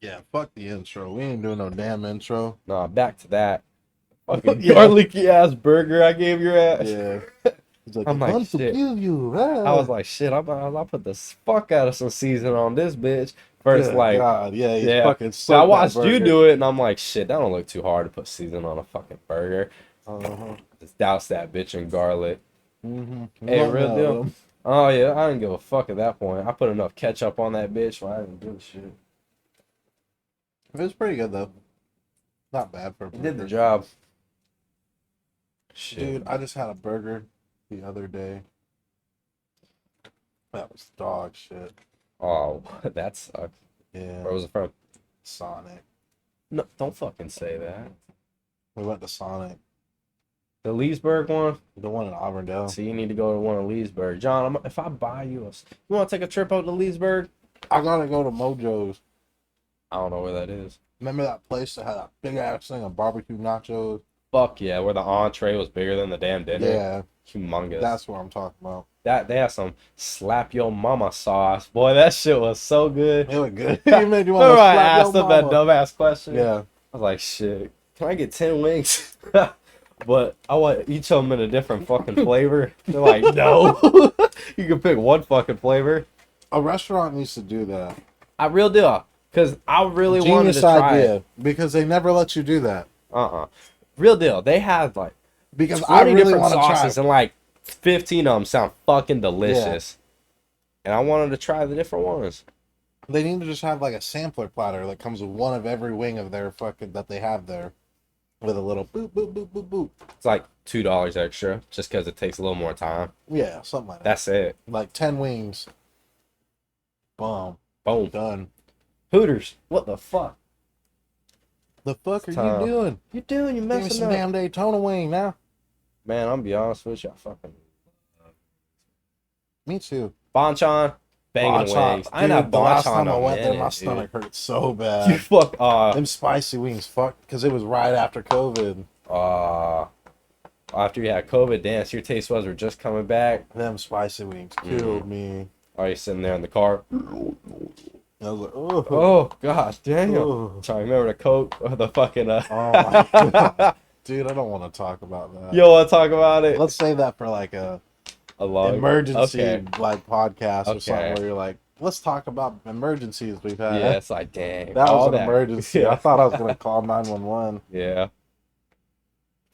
Yeah, fuck the intro. We ain't doing no damn intro. Nah, back to that fucking Yeah. garlicky ass burger I gave your ass. Yeah. He's like, I'm I like, want to shit. kill you. I was like, shit, I'll put the fuck out of some seasoning on this bitch. First, good like, God. Yeah, he's yeah. fucking So I soaked that watched you burger. do it, and I'm like, shit, that don't look too hard to put seasoning on a fucking burger. Uh-huh. Just douse that bitch in garlic. Mm-hmm. Hey, real deal. Oh, yeah, I didn't give a fuck at that point. I put enough ketchup on that bitch, so I didn't give a shit. It was pretty good, though. Not bad for a It did the burger. job. Shit. Dude, I just had a burger the other day. That was dog shit. Oh, that sucks. Yeah. Where was it from? Sonic. No, don't fucking say that. We went to Sonic. The Leesburg one? The one in Auburndale. So you need to go to one of Leesburg. John, if I buy you you want to take a trip out to Leesburg? I gotta go to Mojo's. I don't know where that is. Remember that place that had a big ass thing of barbecue nachos? Fuck yeah, where the entree was bigger than the damn dinner. Yeah. Humongous. That's what I'm talking about. That they have some slap your mama sauce. Boy, that shit was so good. It was good. You made you want to Remember I slap asked your them that mama. dumbass question? Yeah. I was like, shit, can I get 10 wings? But I want each of them in a different fucking flavor. They're like, no. You can pick one fucking flavor. A restaurant needs to do that. I real deal. Because I really wanted to Genius try idea. it. Because they never let you do that. Real deal. They have like Because 20 I really different want to try. sauces and like 15 of them sound fucking delicious. And I wanted to try the different ones. They need to just have like a sampler platter that comes with one of every wing of their fucking that they have there, with a little boop boop boop boop boop. It's like $2 extra just because it takes a little more time. Yeah, something like that. That's it. Like 10 wings. Boom. Boom. Done. Hooters. What the fuck? The fuck are Time. you doing? You doing? You Give me messing some up. damn Daytona wing now. Man, I'm be honest with you. I fucking Me too. Bonchon, banging Bonchon. wings. I ain't had the last Bonchon time in I a went there, minute, my dude. stomach hurt so You bad. fuck. Them spicy wings, fuck, because it was right after COVID. After you had COVID, dance, your taste buds were just coming back. Them spicy wings killed me. Are you sitting there in the car? I was like, oh, Oh god damn! oh. Trying to remember the Coke or the fucking Oh my god. Dude, I don't want to talk about that. You want to talk about it? Let's save that for like a long emergency Okay. like podcast or Okay. something where you're like, let's talk about emergencies we've had. Yeah, it's like dang. That all was an emergency. Yeah. I thought I was gonna call 911. Yeah.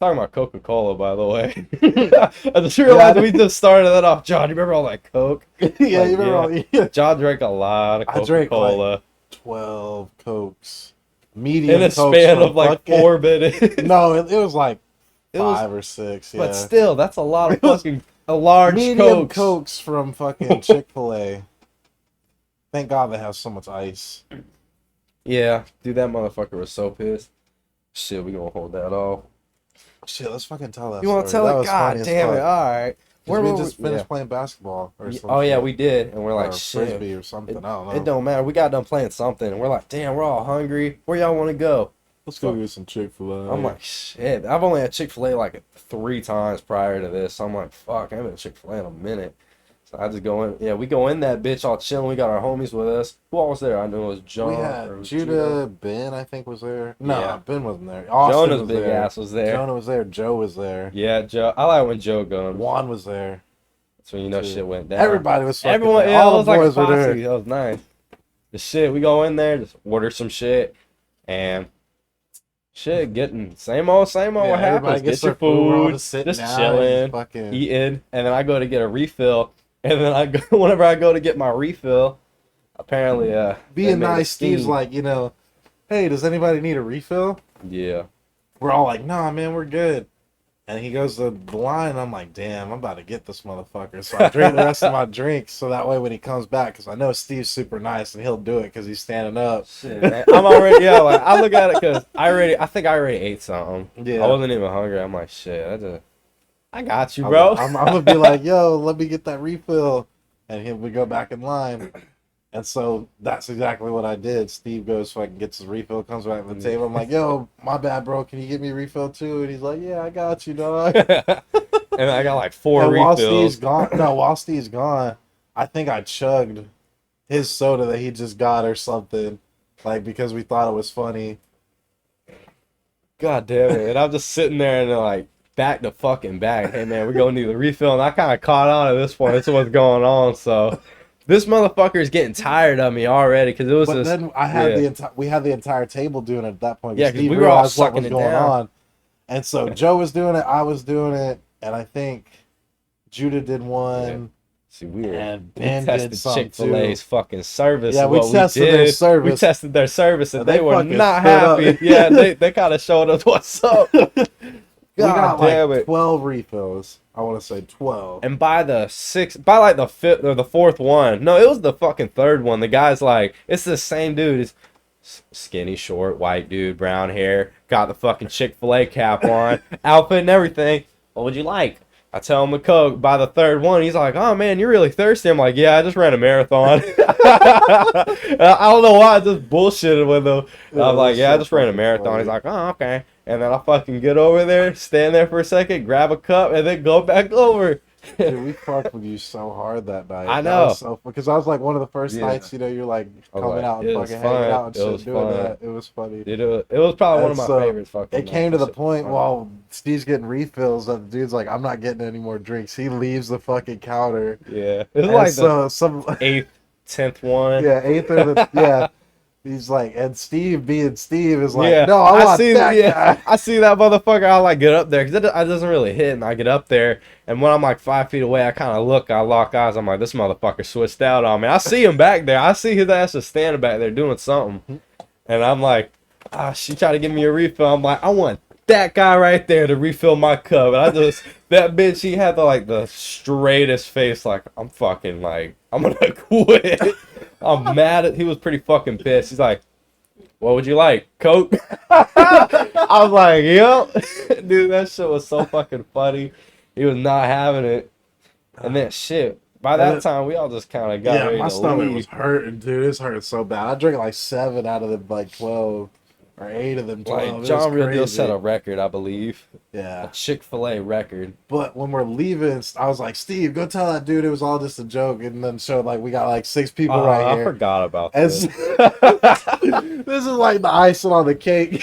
Talking about Coca-Cola, by the way. I just realized we just started that off. John, you remember all that Coke? Yeah, Like, you remember? Yeah. John drank a lot of I drank, Coca-Cola 12 Cokes, medium in a Cokes span from of like fucking- 4 minutes. No, it was like It was- 5 or 6. Yeah, But still, that's a lot of It was fucking a large medium Cokes. Cokes from fucking Chick-fil-A. Thank God they have so much ice. Yeah, dude, that motherfucker was so pissed. Shit, we gonna hold that off. Shit, let's fucking tell that. You want to story. tell That it? was God funny as damn it! fuck. All right. 'Cause we were just finished yeah. playing basketball or something. Oh yeah, we did, and we're like, or shit. frisbee or something. I don't know. It don't matter. We got done playing something, and we're like, damn, we're all hungry. Where y'all want to go? Let's go get some Chick-fil-A. I'm like, shit. I've only had Chick-fil-A like 3 times prior to this. So I'm like, fuck, I haven't had Chick-fil-A in a minute. So I just go in. Yeah, we go in that bitch all chilling. We got our homies with us. Who all was there? I know it was John. we or had it was Judah, Ben, I think was there. No, Yeah. Ben wasn't there. Austin Jonah's was big there. ass was there. Jonah was there. Joe was there. Yeah, Joe. I like when Joe goes. Juan was there. That's when you know Dude. shit went down. Everybody was fucking Everyone, there. yeah, it All was the like a boys were posse. there. That was nice. The shit, we go in there, just order some shit, and shit, getting same old. Yeah, What everybody happens? gets Get your their food, we're all food, just sitting just down, chilling, fucking. eating, and then I go to get a refill, and then I go whenever I go to get my refill, apparently, they Being made a nice, Steve's scheme. like, hey, does anybody need a refill? Yeah, We're all like, nah, man, we're good. And he goes to the line, and I'm like, damn, I'm about to get this motherfucker. So I drink the rest of my drinks, so that way when he comes back, because I know Steve's super nice, and he'll do it because he's standing up. shit, man. I'm already like I look at it because I think I already ate something. Yeah. I wasn't even hungry. I'm like, shit, I got you, bro. I'm gonna be like, yo, let me get that refill, and we go back in line. And so that's exactly what I did. Steve goes fucking gets his refill, comes back to the table. I'm like, yo, my bad, bro. Can you get me a refill too? And he's like, yeah, I got you, dog. And I got like 4 And while refills. Steve's gone, I think I chugged his soda that he just got or something. like because we thought it was funny. God damn it. And I'm just sitting there and they're like, back to fucking back. Hey, man, we're going to need the refill. And I kind of caught on at this point. That's what's going on. So this motherfucker is getting tired of me already because it was But just. then I had we had the entire table doing it at that point. Yeah, because Steve we were all realized what sucking was it going down. on. And so Joe was doing it, I was doing it, and I think Judah did one. See, we Ben tested did some Chick-fil-A's too. fucking service. Yeah, and we what tested we did, their service. We tested their service, and And they they were fucking not stood up. happy. Yeah, they kind of showed us what's up. We God got damn like it. 12 refills. I want to say 12. And by like the fifth or the fourth one, no, it was the fucking third one. The guy's like, it's the same dude. It's skinny, short, white dude, brown hair, got the fucking Chick-fil-A cap on, outfit and everything. What would you like? I tell him the Coke. By the third one, he's like, oh man, you're really thirsty. I'm like, yeah, I just ran a marathon. I don't know why I just bullshitted with him. Yeah, I'm like, that's yeah, I so just ran a fucking marathon. funny. He's like, oh, okay. And then I fucking get over there, stand there for a second, grab a cup, and then go back over. Dude, we fucked with you so hard that night. I That know. was so because I was like one of the first Yeah. nights, you're like I was coming like, out and it was fucking hanging fun. out and It shit, was doing fun. that. It was funny. Dude, it was probably one of my So, favorites. Fucking. It came to the shit. point while Steve's getting refills that the dude's like, I'm not getting any more drinks. He leaves the fucking counter. Yeah, it was And like so some the 8th, 10th one. yeah, eighth or the yeah. He's like, and Steve being Steve is like, Yeah, no, I want see that guy. I see that motherfucker. I like get up there because it doesn't really hit, and I get up there, and when I'm like 5 feet away, I kind of look, I lock eyes. I'm like, this motherfucker switched out on me. I see him back there. I see his ass just standing back there doing something, and I'm like, she tried to give me a refill. I'm like, I want that guy right there to refill my cup. And I just that bitch, he had the straightest face, like I'm fucking like I'm gonna quit. I'm mad at. He was pretty fucking pissed. He's like, what would you like? Coke? I was like, yep. Dude, that shit was so fucking funny. He was not having it. And then shit, by that time we all just kind of got ready my to stomach leave. was hurting, dude. It's hurting so bad. I drank like 7 out of them, like 12 or 8 of them. 12. Like John Real Deal set a record, I believe. Yeah. A Chick-fil-A record. But when we're leaving, I was like, Steve, go tell that dude it was all just a joke. And then showed like we got like 6 people right I here. forgot about And this. this is like the icing on the cake.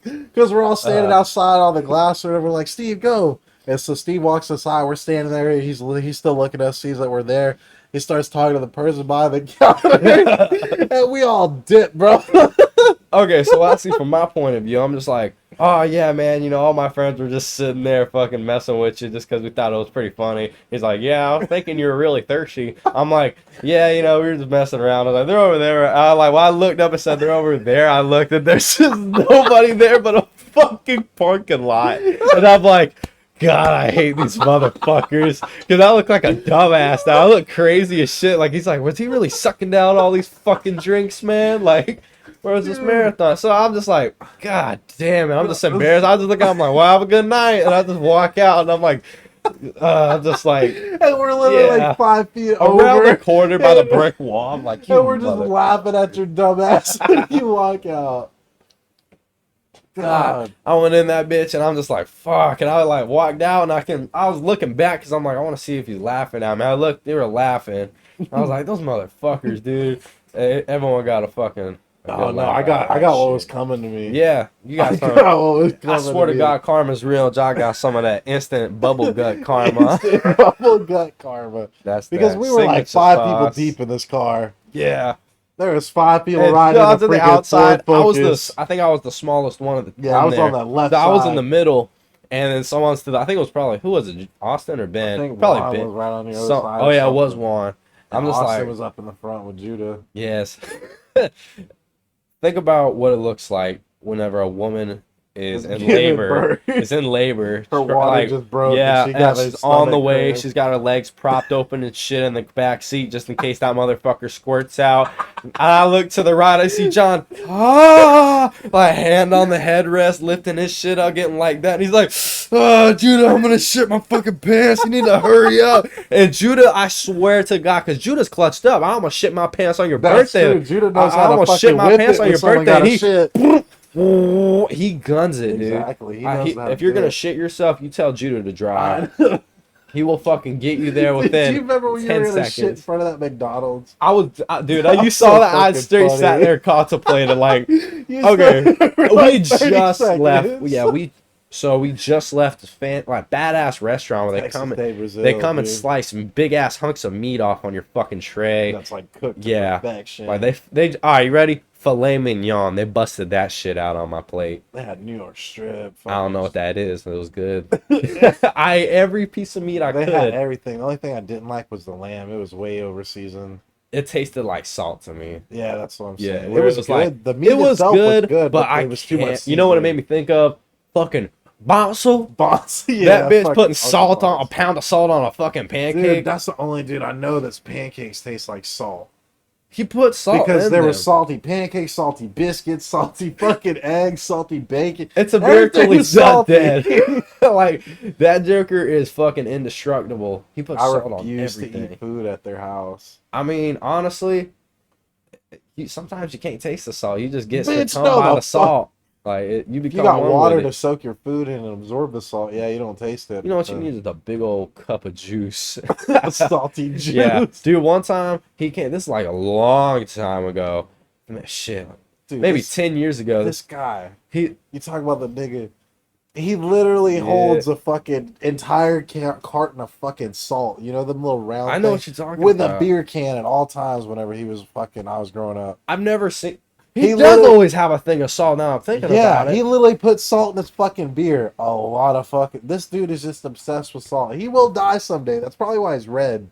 Because we're all standing outside on the glass or whatever. We're like, Steve, go. And so Steve walks aside. We're standing there. He's still looking at us, sees that we're there. He starts talking to the person behind the counter. And we all dip, bro. Okay, so I see from my point of view, I'm just like, oh yeah, man, you know, all my friends were just sitting there fucking messing with you just because we thought it was pretty funny. He's like, yeah, I was thinking you were really thirsty. I'm like, yeah, you know, we were just messing around. I was like, they're over there. I looked up and said they're over there. I looked and there's just nobody there but a fucking parking lot. And I'm like, God, I hate these motherfuckers. Because I look like a dumbass now. I look crazy as shit. Like, he's like, was he really sucking down all these fucking drinks, man? Like, where was this marathon? So I'm just like, God damn it. I'm just embarrassed. I just look out, I'm like, well, have a good night. And I just walk out and I'm like, I'm just like, And we're literally like 5 feet around over. the corner by the brick wall. I'm like, you And we're just mother- laughing at your dumb ass when you walk out. God. I went in that bitch and I'm just like, fuck. And I like walked out and I was looking back because I'm like, I want to see if he's laughing at me. I looked, they were laughing. I was like, those motherfuckers, dude. Everyone got a fucking. Oh no, I got what was coming to me. Yeah, you got I some. got what was I coming swear to me. God, karma's real. John got some of that instant bubble gut karma. Bubble gut karma. That's Because that we were like signature 5 people sauce. deep in this car. Yeah, There was 5 people and riding John's in on the the freaking outside. Ford Focus. I think I was the smallest one of the. Yeah, I was on that left I was in side. the middle, and then someone's to the. I think it was probably who was it? Austin or Ben? I think Probably Juan Ben. was right on the other Some- side. oh or yeah, it was something. Juan. I'm And just Austin like, was up in the front with Judah. yes. Think about what it looks like whenever a woman is in Giving labor. birth. Is in labor. Her water just broke. Yeah, and she got and a she's on the stomach way. cramp. She's got her legs propped open and shit in the back seat just in case that motherfucker squirts out. I look to the right. I see John, my hand on the headrest, lifting his shit up, getting like that. And he's like, Judah, I'm gonna shit my fucking pants. You need to hurry up. And Judah, I swear to God, because Judah's clutched up. I almost shit my pants on your That's birthday. true. Judah knows I how to almost fucking shit my whip pants it on when your someone birthday. got a He- shit. He guns it, dude. Exactly. He knows how If to you're do gonna it. shit yourself, you tell Judah to drive. He will fucking get you there Do within you remember when you 10 were gonna shit in seconds. front of that McDonald's? Dude, That you was saw so that, I fucking straight funny. sat there contemplating, like, You okay, stood there for we like 30 just left. seconds. Yeah, we just left this like badass restaurant where Texas Day, Brazil, they come and dude. slice some big ass hunks of meat off on your fucking tray. That's like cooked to Yeah, perfection. like they all right, you ready? Filet mignon. They busted that shit out on my plate. They had New York strip. I don't know what that is. It was good. They Every piece of meat I had could. everything. The only thing I didn't like was the lamb. It was way over seasoned. It tasted like salt to me. Yeah, that's what I'm Yeah, saying. it was good. like The meat it was itself good, was good, but it was too much. can't. You know what it made me think of? Fucking bonzo. Boss, yeah, That bitch fucking putting salt on a boss. pound of salt on a fucking pancake. Dude, that's the only dude I know that's pancakes taste like salt. He put salt Because in there them. were salty pancakes, salty biscuits, salty fucking eggs, salty bacon. It's a miracle Everything he's was not salty. dead. Like that Joker is fucking indestructible. He puts I salt on refuse to everything. eat food at their house. I mean, honestly, sometimes you can't taste the salt. You just get Bitch, succumbed no, by the the salt. Like you If become you got one water with to it. soak your food in and absorb the salt, yeah, you don't taste it. You know what you need is a big old cup of juice. A salty juice. Yeah, dude. One time he came. This is like a long time ago. Man, shit, Dude, maybe this, 10 years ago. this guy, He you talk about the nigga, he literally holds a fucking entire carton of fucking salt. You know, them little round I know things, what you're talking with about. a beer can at all times whenever he was fucking, I was growing up. I've never seen. He He does literally- always have a thing of salt. Now I'm thinking about Yeah, it. he literally put salt in his fucking beer. A lot of fucking. This dude is just obsessed with salt. He will die someday. That's probably why he's red.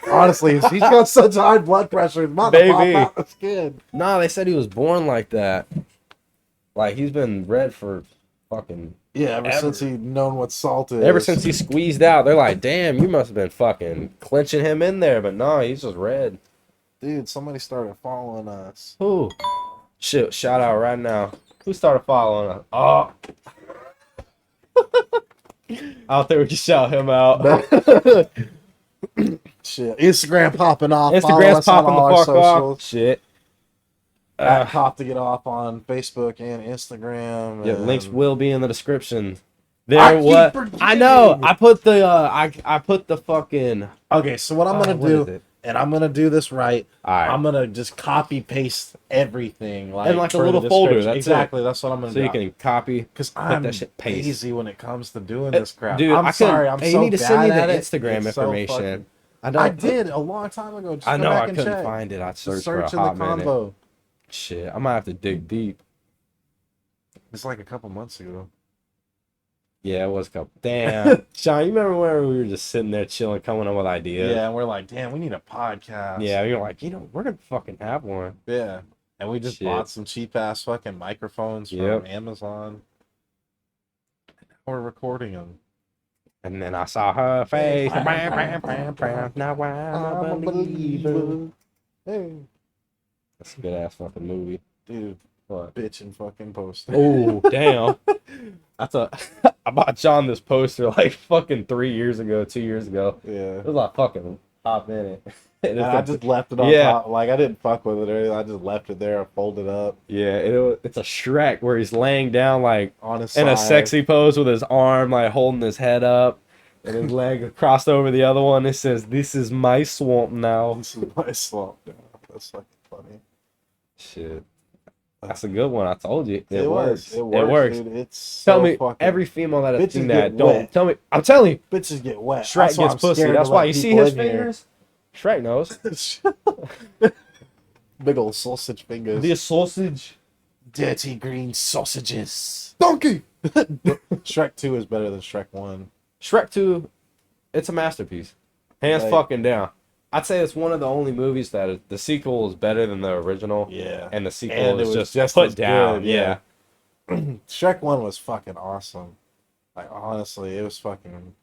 Honestly, he's got such high blood pressure. He's about to Maybe. pop out his skin. Nah, they said he was born like that. Like he's been red for fucking Yeah, ever since he known what salt is. ever since he squeezed out. They're like, damn, you must have been fucking clenching him in there. But no, he's just red. Dude, somebody started following us. Who? Shit, shout out right now. Who started following us? Oh. I don't think we can shout him out. Shit, Instagram popping off. Follow Instagram's us on popping all the our fuck socials. off. Shit. At Cop to Get Off on Facebook and Instagram. Yeah, and links will be in the description. I There, keep what? forgetting. I know. I put the I put the fucking. Okay, so what I'm gonna what do, is it? and I'm gonna do this right. All right. I'm gonna just copy paste everything, like In like a for the little folder, description. that's exactly. That's what I'm gonna So do. you can copy. Because I'm that shit paste. lazy when it comes to doing this crap. Dude, I'm I sorry. couldn't- I'm hey, so you need to send me bad the at it. Instagram It's so information. fucking- I know. I did a long time ago. Just I go know. back I and couldn't check. find it. I Just searched search for in a the hot minute. combo. Shit, I might have to dig deep. It's like a couple months ago. Yeah, it was a couple. Damn, Sean, you remember where we were just sitting there chilling, coming up with ideas? Yeah, and we're like, damn, we need a podcast. Yeah, you're like, we're gonna fucking have one. Yeah. And we just Shit. bought some cheap ass fucking microphones from Yep. Amazon. And now we're recording them. And then I saw her face. Now I'm a believer. Hey, That's a good ass fucking movie. dude, What? bitchin' fucking poster. Oh, damn. I bought John this poster like fucking 3 years ago, 2 years ago. Yeah. It was like fucking hot minute. And I just left it on Yeah. top. Like, I didn't fuck with it or anything. I just left it there, folded up Yeah, it's a Shrek where he's laying down like on his in a side. sexy pose with his arm like holding his head up and his leg crossed over the other one. It says, "This is my swamp now." This is my slump now. That's fucking funny. Shit, that's a good one. I told you, It works. It It works. works. Dude. It's so Tell me, fucking... every female that has Bitches seen get that, don't wet. tell me. I'm telling you, Bitches get wet. Shrek That's why gets I'm pussy. scared to That's why let you see people his in here. fingers. Shrek knows. Big old sausage fingers. The sausage. Dirty green sausages. Donkey! Shrek 2 is better than Shrek 1. Shrek 2, it's a masterpiece. Hands Like- fucking down. I'd say it's one of the only movies that the sequel is better than the original. Yeah. And the sequel And it is was just just as put down. good, Yeah. Shrek 1 was fucking awesome. Like, honestly, it was fucking...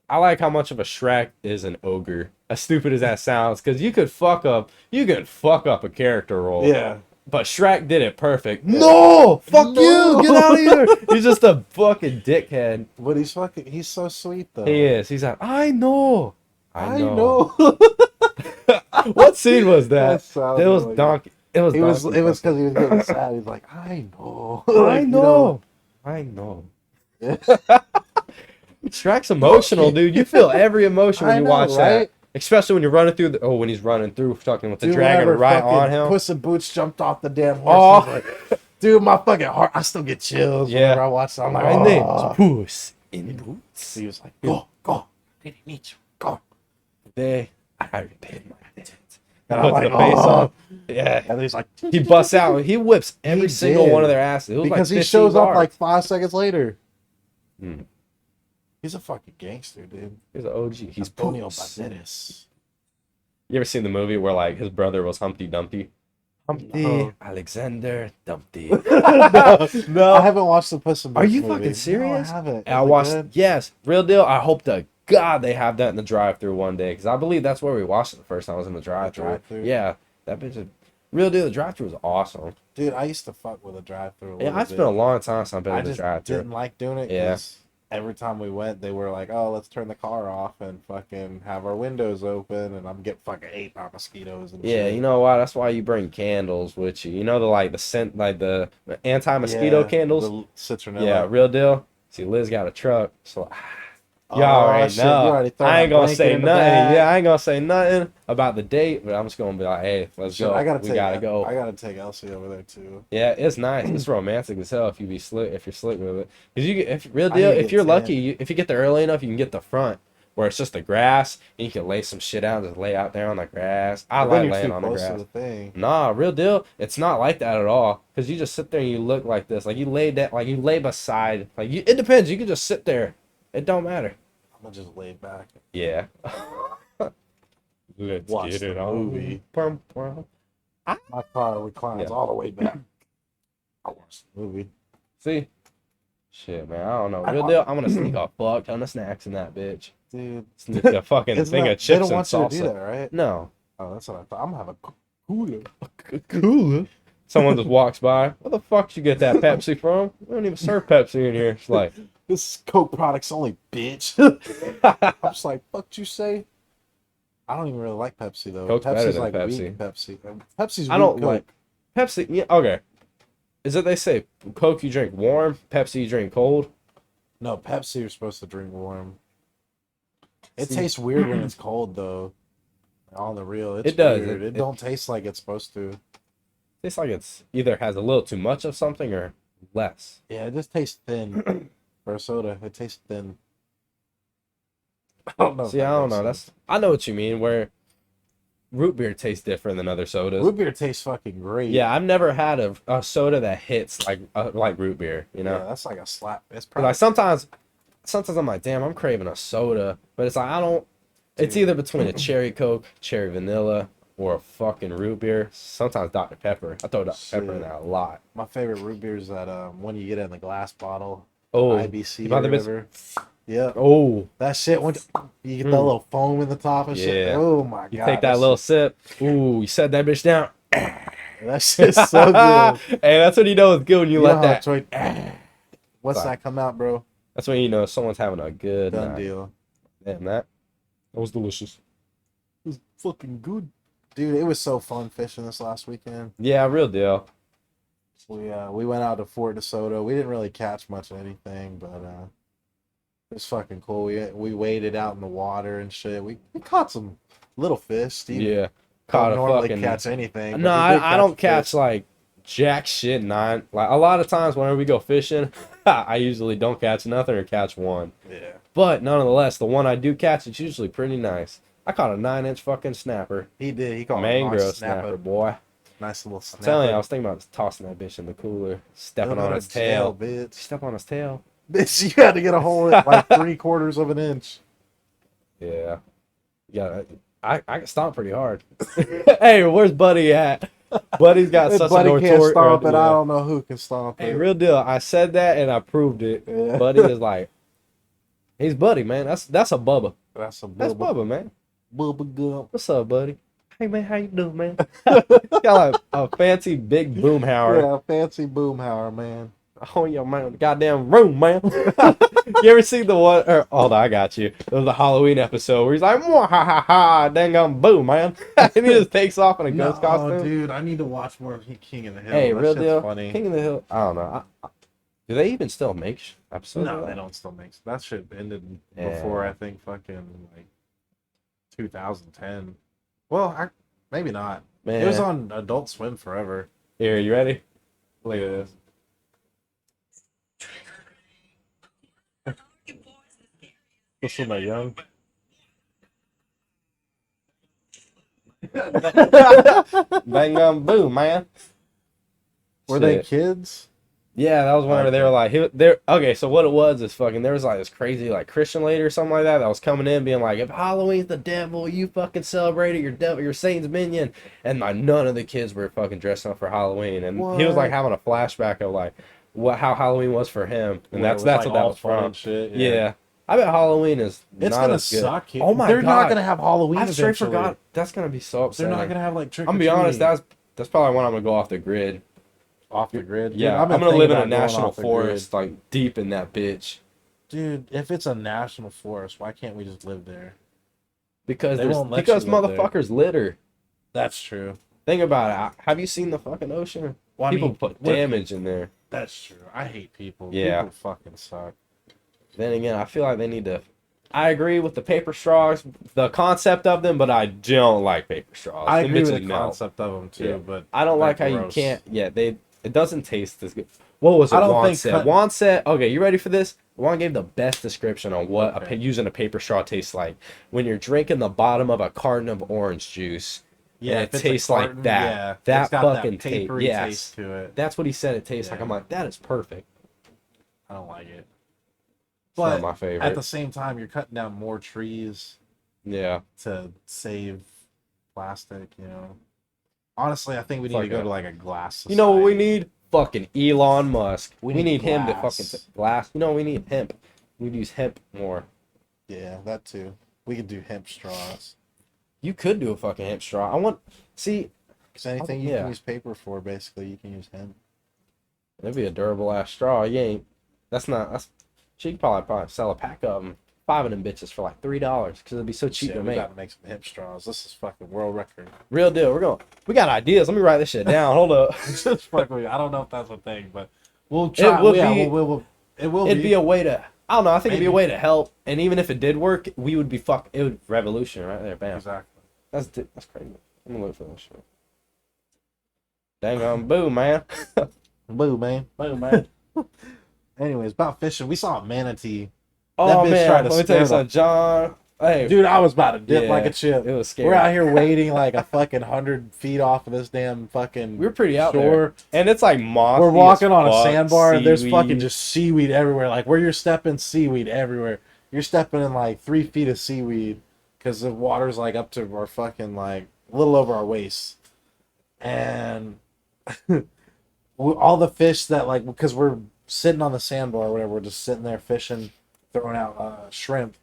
I like how much of a Shrek is an ogre. As stupid as that sounds, because you could fuck up a character role. Yeah. But Shrek did it perfect. No! Fuck No! you! Get out of here! He's just a fucking dickhead. But he's so sweet, though. He is. He's like, I know. I know. What scene was that? That sounded It was like- donkey. It was. It was Donkey because he was getting sad. He's like, I know. I Like, you know. I know. Shrek's emotional, dude. You feel every emotion when I you know, watch that. right? Especially when you're running through when he's running through fucking with the Dude, dragon whenever right fucking on him. Puss in Boots jumped off the damn horse. I was Oh, like, dude, my fucking heart. I still get chills whenever I watch it. I'm like, my name's oh. Puss in Boots. He was like, go. Didn't need you. Go. Today, I repaid my debt. And Puts I'm like, the face oh. on. Yeah. And he's like, He busts out. He whips every single one of their asses. It was because like he 15 shows up bars. like 5 seconds later. Hmm. He's a fucking gangster, dude. He's an OG. He's Antonio Puss. Banderas. You ever seen the movie where like his brother was Humpty Dumpty? Humpty No. Alexander Dumpty. No, I haven't watched the Puss in Boots Are you movie. fucking serious? No, I haven't. I Is it watched. good? Yes, real deal. I hope to God they have that in the drive-through one day because I believe that's where we watched it the first time. I was in the drive-through. drive-thru? Yeah, that bitch. Real deal. The drive-through was awesome. Dude, I used to fuck with a drive-thru. Yeah, it's been a long time since I've been I in the just drive-through. didn't like doing it. Yeah. Every time we went, they were like, "Oh, let's turn the car off and fucking have our windows open," and I'm getting fucking ate by mosquitoes and Yeah, shit. you know why? That's why you bring candles with you. You know the scent, like the anti-mosquito Yeah, candles. the citronella. Yeah, real deal. See, Liz got a truck, so Oh, y'all already shit, know. you already thrown I ain't that gonna blanket say in the nothing. bag. Yeah, I ain't gonna say nothing about the date, but I'm just gonna be like, hey, let's Shit, go. I gotta We take. gotta go. I gotta take Elsie over there too. Yeah, it's nice. It's romantic as hell if you be slick. If you're slick with it, because you get, if real I deal, need to if get you're 10. lucky, if you get there early enough, you can get the front where it's just the grass and you can lay some shit out and just lay out there on the grass. I But then like you're laying too on the close to grass. the thing. Nah, real deal. It's not like that at all. Cause you just sit there and you look like this, like you lay that, like you lay beside, like you. It depends. You can just sit there. It don't matter. I'm gonna just lay back. Yeah. Let's Watch get the it on. movie. Pum, pum. My car reclines Yeah. all the way back. I watch the movie. See? Shit, man. I don't know. I Real want- deal. I'm gonna sneak a fuck ton of snacks in that bitch. Dude, Sneak a fucking Isn't thing that- of chips they don't and want you to do salsa. that, right? No. Oh, that's what I thought. I'm gonna have a cooler. Cool. Someone just walks by. Where the fuck did you get that Pepsi from? We don't even serve Pepsi in here. It's like, This is Coke products only, bitch. I'm just like, fuck you say? I don't even really like Pepsi though. Coke's better Pepsi's than like Pepsi. weak Pepsi. Pepsi's I don't weak Coke. like Pepsi. Yeah, okay. Is it they say Coke you drink warm, Pepsi you drink cold? No, Pepsi you're supposed to drink warm. It See- tastes weird when it's cold though. On the real, it's It does. weird. It- It don't taste like it's supposed to. Tastes like it's either has a little too much of something or less. Yeah, it just tastes thin for a soda. It tastes thin. I don't know. if See, that I don't makes know. sense. I know what you mean. Where root beer tastes different than other sodas. Root beer tastes fucking great. Yeah, I've never had a soda that hits like root beer. You know, Yeah, that's like a slap. It's 'Cause, probably like sometimes I'm like, damn, I'm craving a soda, but it's like I don't. It's Dude. either between a cherry Coke, cherry vanilla, or a fucking root beer. Sometimes Dr Pepper. I throw Dr Pepper in Shit. there a lot. my favorite root beer is that when you get it in the glass bottle. Oh, IBC you or buy the bits- whatever. Yeah, oh, that shit. When you get that Mm. little foam in the top and shit. Yeah. Oh my you god. take that little sip. Ooh, you set that bitch down. That shit's so good. Hey, that's when you know it's good when you You let know how that. Troy- What's Sorry. that come out, bro? That's when you know someone's having a good Done night. deal. Damn, that was delicious. It was fucking good, dude. It was so fun fishing this last weekend. Yeah, real deal. We went out to Fort DeSoto. We didn't really catch much of anything, but it was fucking cool. We waded out in the water and shit. We caught some little fish. Steve Yeah, don't caught a normally fucking. catch anything. No, but he did I don't fish. catch like jack shit. Like a lot of times whenever we go fishing, I usually don't catch nothing or catch one. Yeah, But nonetheless, the one I do catch, it's usually pretty nice. I caught a 9-inch fucking snapper, he did. He caught a mangrove nice snapper, boy. Nice little snapper. I'm telling you, I was thinking about tossing that bitch in the cooler, stepping Go on to his jail, tail. bitch. Step on his tail. Bitch, you had to get a hole at like 3/4 of an inch. Yeah. Yeah, I can stomp pretty hard. Hey, where's Buddy at? Buddy's got If such Buddy a can't notorious. stomp it, I don't know who can stomp Hey, it. real deal. I said that and I proved it. Yeah. Buddy is like, he's Buddy, man. That's a Bubba. That's a That's Bubba, man. Bubba gum. What's up, buddy? Hey, man, how you doing, man? Got like a fancy big boomhauer Yeah, fancy boomhauer, man. on your man, goddamn room, man. You ever see the one? Or, hold on, I got you. It was the Halloween episode where he's like, "Mwah, ha ha ha, dang on boom, man," and he just takes off in a ghost costume. dude, I need to watch more of King of the Hill. Hey, That real shit's deal. funny. King of the Hill. I don't know. Do they even still make episodes? No, of they that? don't still make. That shit ended Yeah. before I think fucking like 2010. Well, maybe not. Man, It was on Adult Swim forever. here, you ready? Look at this. This one, that young. Bang boom, man. Were they Shit. kids? Yeah, that was whenever they were like, they're okay. So what it was is fucking. There was like this crazy like Christian lady or something like that was coming in, being like, if Halloween's the devil, you fucking celebrate it. You're devil, you're Satan's minion. And like none of the kids were fucking dressing up for Halloween, and he was like What? having a flashback of like how Halloween was for him, and Where it that's was, like, what that all was fun from. and shit, Yeah. I bet Halloween is It's not gonna as good. suck. Oh my They're god, not gonna have Halloween. I straight eventually. forgot. That's gonna be so They're upsetting. not gonna have like trick. I'm gonna be honest. That's probably when I'm gonna go off the grid. off the grid. Yeah, Dude, I'm been gonna live in a thinking about going national off the grid. forest, like deep in that bitch. Dude, if it's a national forest, why can't we just live there? Because They won't let because you live there. motherfuckers litter. That's true. Think about it. Have you seen the fucking ocean? Well, I People mean, put what- damage in there. That's true. I hate people. Yeah. People fucking suck. Then again, I feel like they need to. I agree with the paper straws, the concept of them, but I don't like paper straws. I Them agree with bitches the melt. concept of them too, Yeah. but I don't they're like how you gross. can't. Yeah, it doesn't taste as good. What was it? I don't Juan think said. cut- Juan said. Okay, you ready for this? Juan gave the best description on what Okay. using a paper straw tastes like when you're drinking the bottom of a carton of orange juice. Yeah, and if it it's a tastes like carton, that. Yeah, That it's got fucking that papery yes. taste to it. That's what he said it tastes like. Yeah. I'm like, that is perfect. I don't like it. It's not But my favorite. at the same time, you're cutting down more trees Yeah. to save plastic. You know, honestly, I think we need Fuck to go it. to like a glass. You know what we society. need? Fucking Elon Musk. We We need need him to glass. fucking glass. You know we need hemp. We'd use hemp more. Yeah, that too. We could do hemp straws. You could do a fucking hemp straw. I want see. Because anything you yeah. can use paper for, basically, you can use hemp. It'd be a durable ass straw. You ain't. That's not. That's. She could probably sell a pack of them. 5 of them bitches for like $3 because it'd be so cheap Shit, to we make. got to make some hemp straws. This is fucking world record. Real deal. We got ideas. Let me write this shit down. Hold up. Just fucking, I don't know if that's a thing, but we'll try. would yeah, be- it will It'd be a way to. I don't know. I think it'd be a Maybe. way to help. And even if it did work, we would be It would revolution right there. Bam. Exactly. That's crazy. I'm gonna look for that shit. Dang on, boo, man. Boo, man. Boo, man. Anyways, about fishing. We saw a manatee. Oh bitch man, tried to let me tell you scare something, John. Hey, Dude, I was about to dip yeah, like a chip. it was scary. We're out here waiting like a fucking 100 feet off of this damn fucking We were pretty out shore. there, and it's like mossy. We're walking as on a fuck, sandbar. And there's seaweed. fucking just seaweed everywhere. Like where you're stepping, seaweed everywhere. You're stepping in like 3 feet of seaweed because the water's like up to our fucking like a little over our waist. And all the fish that like, because we're sitting on the sandbar or whatever, we're just sitting there fishing, throwing out shrimp.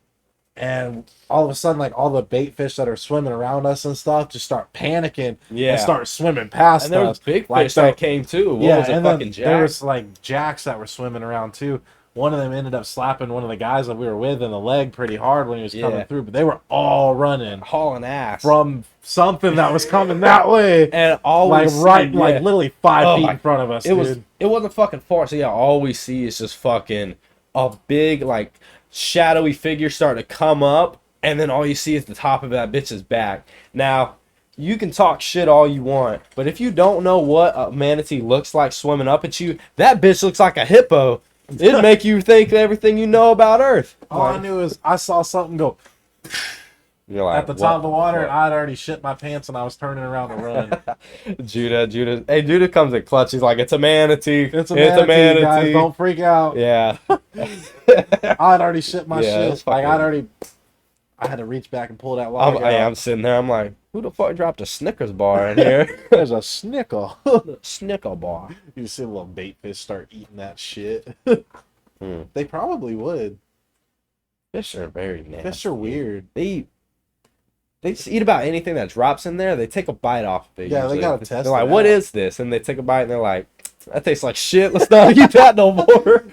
And all of a sudden, like all the bait fish that are swimming around us and stuff just start panicking Yeah. and start swimming past And there was us. big Like, fish so- that came too. What was it, and fucking then jack? there was like jacks that were swimming around too. One of them ended up slapping one of the guys that we were with in the leg pretty hard when he was coming Yeah. through. But they were all running hauling ass from something that was coming that way, and all like we see, right, like yeah. literally 5 Oh feet my- in front of us. It wasn't fucking far. So yeah, all we see is just fucking a big like shadowy figure starting to come up, and then all you see is the top of that bitch's back. Now, you can talk shit all you want, but if you don't know what a manatee looks like swimming up at you, that bitch looks like a hippo. It'd make you think everything you know about Earth. All I knew is I saw something go You're like, at the top of the water, and what? I'd already shit my pants, and I was turning around to run. Judah. Hey, Judah comes in clutch. He's like, it's a manatee. It's a manatee, guys. Don't freak out. Yeah. I'd already shit my Yeah, shit. it's Like fucking- I had to reach back and pull that log out. I'm sitting there. I'm like, who the fuck dropped a Snickers bar in here? There's a snickle. Snicker bar. You see a little bait fish start eating that shit. Hmm. They probably would. Fish are very nasty. Fish are weird. They just eat about anything that drops in there. They take a bite off of it. Yeah, they usually. gotta test They're like, it what out. is this? And they take a bite and they're like, that tastes like shit. Let's not eat that no more.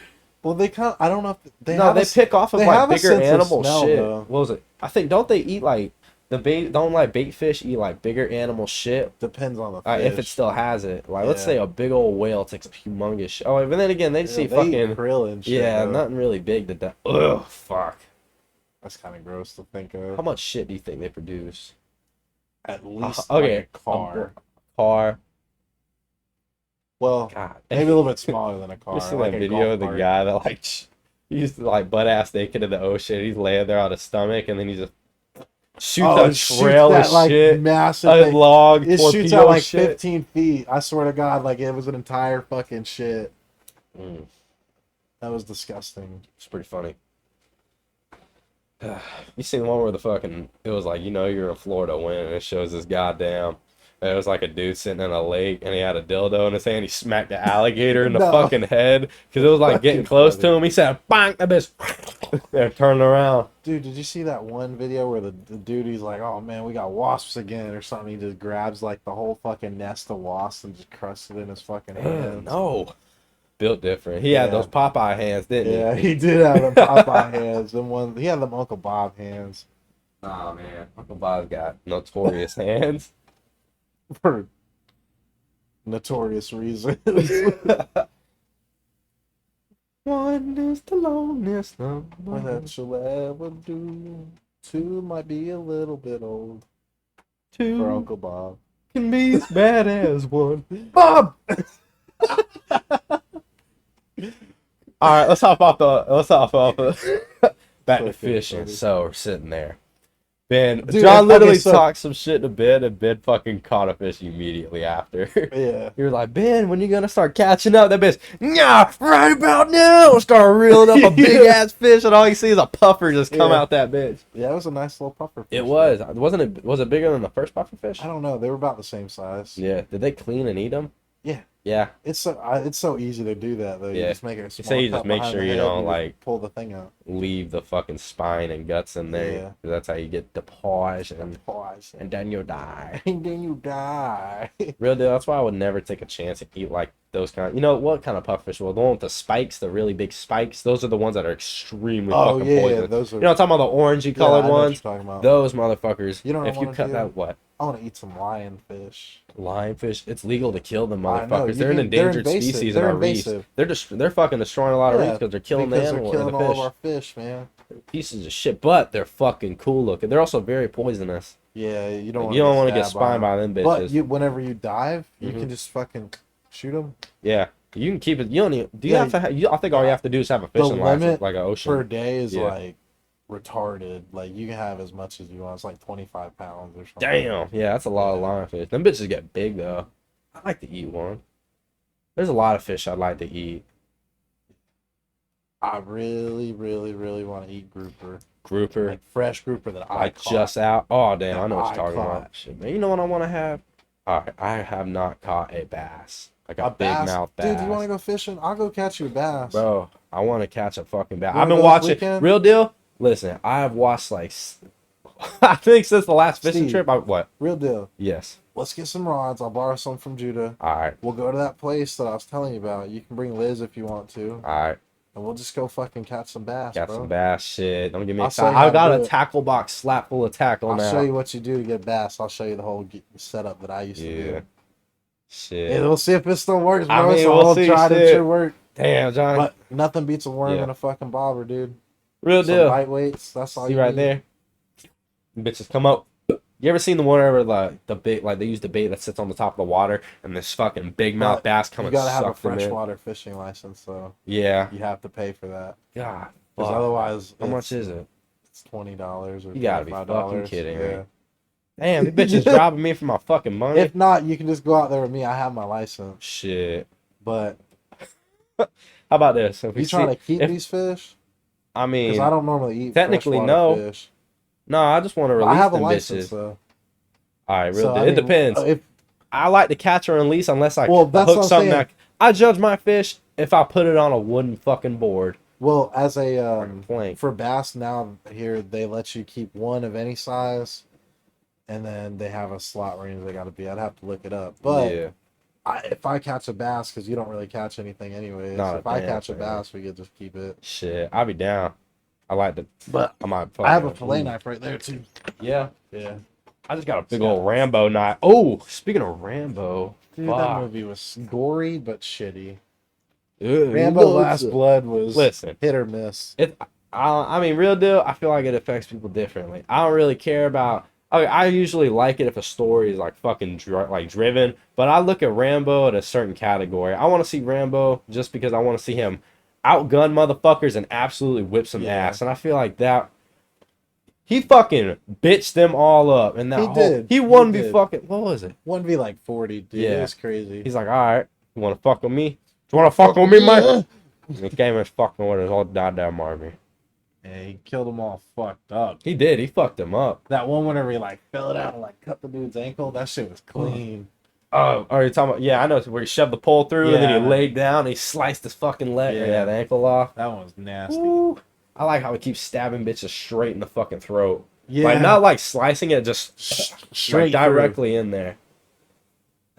Well, they kind of, I don't know if they No, have they a, pick off of they like have a bigger sense of animal smell, shit. though. What was it? I think don't they eat like don't like bait fish eat like bigger animal shit. Depends on the fish. If it still has it. Like let's Yeah. say a big old whale takes a humongous shit. Oh, but then again, they see They fucking eat krill and shit. yeah, though. nothing really big to die. Ugh, fuck. That's kind of gross to think of. How much shit do you think they produce? At least okay, like a car. Car. Well, God, maybe a little bit smaller than a car. You seen like that a video of golf the cart. guy that like he used to like butt ass naked in the ocean. He's laying there on his stomach, and then he just shoots a trail of like shit, massive a thing. log, It shoots torpedo out like shit. 15 feet. I swear to God, like it was an entire fucking shit. Mm, That was disgusting. it's pretty funny. You seen the one where it was like, you're in Florida when and it shows this goddamn, it was like a dude sitting in a lake and he had a dildo in his hand. He smacked the alligator in the No. fucking head because it was like getting Fucking close funny. to him. He said, bang, that bitch. They're turning around. Dude, did you see that one video where the dude, he's like, oh man, we got wasps again or something? He just grabs like the whole fucking nest of wasps and just crushes it in his fucking hands. No. Built different. He had Yeah. those Popeye hands, didn't Yeah, he did have them Popeye hands. He had them Uncle Bob hands. he? Oh man, Uncle Bob's got notorious hands. For notorious reasons. One is the loneliest number. What that you'll ever do. Two might be a little bit old for Two Uncle Bob. can be as bad as one. Bob! All right, let's hop off back to Fucking fishing. funny. So we're sitting there. Ben, Dude, John okay, literally so- talked some shit to Ben, and Ben fucking caught a fish immediately after. Yeah. You're like, Ben, when you gonna start catching up? That bitch, nah, right about now. Start reeling up a big ass fish, and all you see is a puffer just come Yeah. out that bitch. Yeah, it was a nice little puffer fish. It was, wasn't it? Was it bigger than the first puffer fish? I don't know. They were about the same size. Yeah. Did they clean and eat them? Yeah. Yeah. It's so easy to do that though. You Yeah. just make it a small say you cut just make behind sure the you head don't, and like- pull the thing out. Leave the fucking spine and guts in there. Yeah. 'Cause that's how you get the paws, and Pause. then you die. And then you die. Real deal. That's why I would never take a chance and eat like those kind. You know what kind of pufferfish? Well, the one with the spikes, the really big spikes. Those are the ones that are extremely Oh fucking yeah, poisonous. those are. You know what I'm talking about? The orangey Yeah, colored I know what ones. you're talking about. Those motherfuckers. You know what I if you wanna cut do? that what? I want to eat some lionfish. Lionfish. It's legal to kill them I know, motherfuckers. you They're an can- they're endangered invasive. species They're in our reefs. invasive. They're fucking destroying a lot of Yeah, reefs because they're killing the Because animal they're and killing the all fish. of our fish, man. Pieces of shit, but they're fucking cool looking. They're also very poisonous. Yeah, you don't. You don't want to get stabbed spined by them bitches. But whenever you dive, you Mhm. can just fucking shoot them. Yeah, you can keep it. You don't even. Do you Yeah, have to? I think all you have to do is have a fishing license, limit like an ocean. per day is Yeah. like retarded. Like you can have as much as you want. It's like 25 pounds or something. Damn. Yeah, that's a lot of lionfish. Them bitches get big though. I like to eat one. There's a lot of fish I'd like to eat. I really, really, really want to eat grouper. Grouper, Like fresh grouper that I like caught. just out. Oh damn, I know what I you're talking caught. about. Shit, man. You know what I want to have? Alright, I have not caught a bass. Like a, big bass? mouth bass. Dude, you want to go fishing? I'll go catch you a bass. Bro, I want to catch a fucking bass. You I've wanna been go this watching. weekend? Real deal. Listen, I've watched like, I think since the last fishing Steve. trip. What? Real deal. Yes. Let's get some rods. I'll borrow some from Judah. All right. We'll go to that place that I was telling you about. You can bring Liz if you want to. All right. And we'll just go fucking catch some bass, Got bro. some bass shit. Don't get me I'll show you excited. how I to got do a it. tackle box slap full of tackle I'll now. show you what you do to get bass. I'll show you the whole setup that I used to Yeah. do. Shit. And we'll see if it still works, bro. I mean, It's a we'll whole see, tried and shit. true work. Damn, John. But nothing beats a worm Yeah. and a fucking bobber, dude. Real Some deal. lightweights. That's all See you right need. there. Bitches come up. You ever seen the one where the bait, like they use the bait that sits on the top of the water and this fucking big mouth But bass come You and gotta have a suck them in? freshwater fishing license, so Yeah. you have to pay for that. God. Because fuck. otherwise, How much is it? It's $20 or You gotta be $25. fucking kidding me. Yeah. Damn, the bitch is robbing me for my fucking money. If not, you can just go out there with me. I have my license. Shit. But How about this? If we you trying see- to keep if- these fish? I mean, Because I don't normally eat technically, freshwater no. fish. no, I just want to But release I have a them license, bitches. though. All right, real So, deal. I It mean, depends. If I like to catch or release unless I Well, that's hook what I'm something. saying. I judge my fish if I put it on a wooden fucking board Well, as a or a plank. for bass now here, they let you keep one of any size, and then they have a slot range they got to be. I'd have to look it up, but yeah, if I catch a bass, because you don't really catch anything anyways, Not a if I damn catch a thing. bass, we could just keep it. shit, I'll be down. I like the. But I might. I have a fucking- fillet ooh. knife right there too. Yeah. Yeah. I just got a big Yeah. old Rambo knife. Oh, speaking of Rambo, Dude, that fuck. movie was gory but shitty. Ugh, Rambo Last Blood was Listen, hit or miss. I mean, real deal. I feel like it affects people differently. I don't really care about. I usually like it if a story is like fucking like driven, but I look at Rambo at a certain category. I want to see Rambo just because I want to see him outgun motherfuckers and absolutely whip some Yeah. ass. And I feel like that he fucking bitched them all up. And that He whole did. he He won me did. fucking what was it? 1v like 40, dude. Yeah. It was crazy. He's like, all right, you want to fuck with me? You want to fuck with me, man? He came and fucking with his whole goddamn army. Yeah, he killed them all fucked up. He did. He fucked them up. That one whenever he like fell it out and like cut the dude's ankle, that shit was clean. Oh, are you talking about? Yeah, I know where he shoved the pole through and then he Yeah. laid down and he sliced his fucking leg, Yeah. the ankle off. That one was nasty. Woo. I like how he keeps stabbing bitches straight in the fucking throat. Yeah. Like, not like slicing it, just Straight like, directly in there.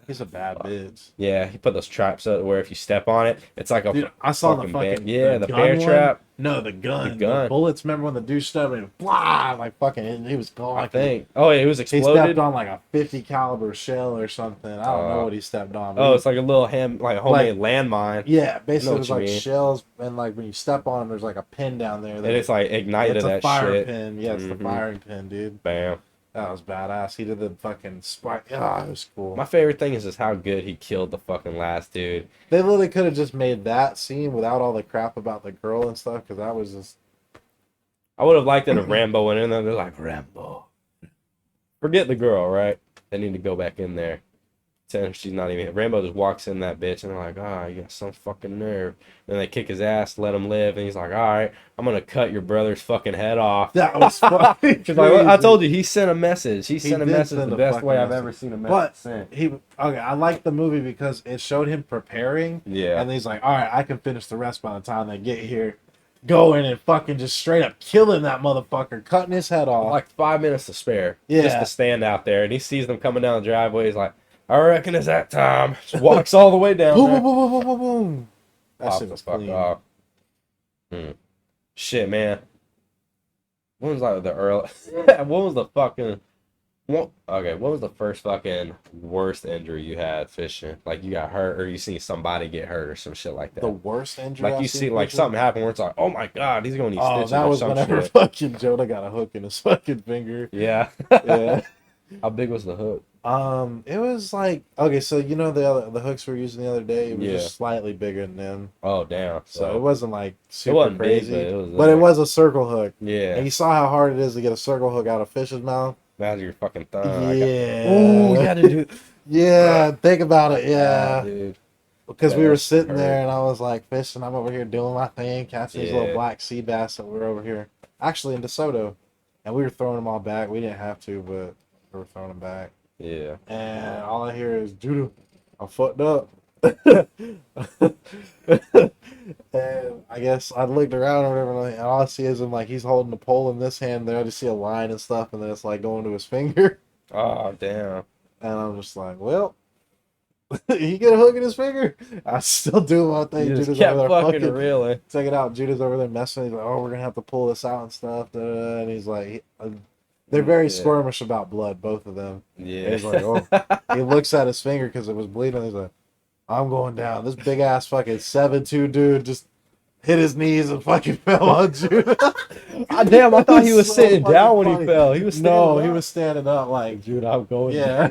He's a bad bitch. Yeah, he put those traps up where if you step on it, it's like a Dude, I saw the fucking fucking bear, the gun bear one. trap. No, the gun. The gun. The bullets. Remember when the dude stabbed him? Blah! Like fucking, he was gone. I think. Oh, yeah, it was He exploded. stepped on like a 50 caliber shell or something. I don't know what he stepped on. but Oh, he- it's like a little like homemade landmine. yeah, basically what it was you like mean. shells, and like when you step on them, there's like a pin down there. And it's like ignited it's a that fire shit. pin. Yeah, it's the Mhm. firing pin, dude. Bam. That was badass. He did the fucking spike. Ah, it was cool. My favorite thing is just how good he killed the fucking last dude. They literally could have just made that scene without all the crap about the girl and stuff, because that was just. I would have liked it if Rambo went in there. They're like, Rambo. Forget the girl, right? They need to go back in there. Tell him she's not even. Rambo just walks in that bitch and they're like, ah, you got some fucking nerve. Then they kick his ass, let him live, and he's like, all right, I'm gonna cut your brother's fucking head off. That was fucking. She's like, I told you, he sent a message. He He sent a did message send the a best fucking way I've message. ever seen a message But sent. I liked the movie because it showed him preparing. Yeah. And he's like, all right, I can finish the rest by the time they get here. Go in and fucking just straight up killing that motherfucker, cutting his head off. Like 5 minutes to spare. Yeah. Just to stand out there. And he sees them coming down the driveway. He's like, I reckon it's that time. Just walks all the way down boom, there. boom, boom, boom, boom, boom, boom. That Pop shit the was fuck clean. off. Shit, man. When was like the early? What was the fucking? What was the first fucking worst injury you had fishing? Like you got hurt, or you see somebody get hurt, or some shit like that. The worst injury. Like I've you seen see, like fishing? something happen where it's like, oh my god, he's gonna need Oh, stitches that or was some whenever shit. fucking Jonah got a hook in his fucking finger. Yeah. Yeah. How big was the hook? It was like, okay, so you know the hooks we were using the other day, it was Yeah. just slightly bigger than them. Oh damn. So it wasn't like super wasn't big, crazy. but it was but it there. was a circle hook. Yeah. And you saw how hard it is to get a circle hook out of fish's mouth. That's your fucking thumb. Yeah. Oh, you had to do. Yeah, think about it, yeah. dude. Because we Yeah, were that's sitting hurt. there and I was like fishing, I'm over here doing my thing, catching these little Yeah. black sea bass that were over here. Actually in DeSoto. And we were throwing them all back. We didn't have to, but we were throwing them back. Yeah. And all I hear is, Judah, I'm fucked up. And I guess I looked around or whatever, and all I see is him like he's holding the pole in this hand. There I just see a line and stuff, and then it's like going to his finger. Oh damn. And I'm just like, well, he get a hook in his finger. I still do my thing. You just Judah's kept over there fucking reeling. check it out. Judah's over there messing. He's like, oh, we're gonna have to pull this out and stuff. Da, da, da. And he's like, they're very Yeah. squirmish about blood, both of them. Yeah. And he's like, oh. He looks at his finger because it was bleeding. He's like, I'm going down. This big ass fucking 7'2" dude just hit his knees and fucking fell on Judah. Damn, I thought he was So sitting fucking down when funny. he fell. He was standing No, up. he was standing up like, Dude, I'm going. yeah.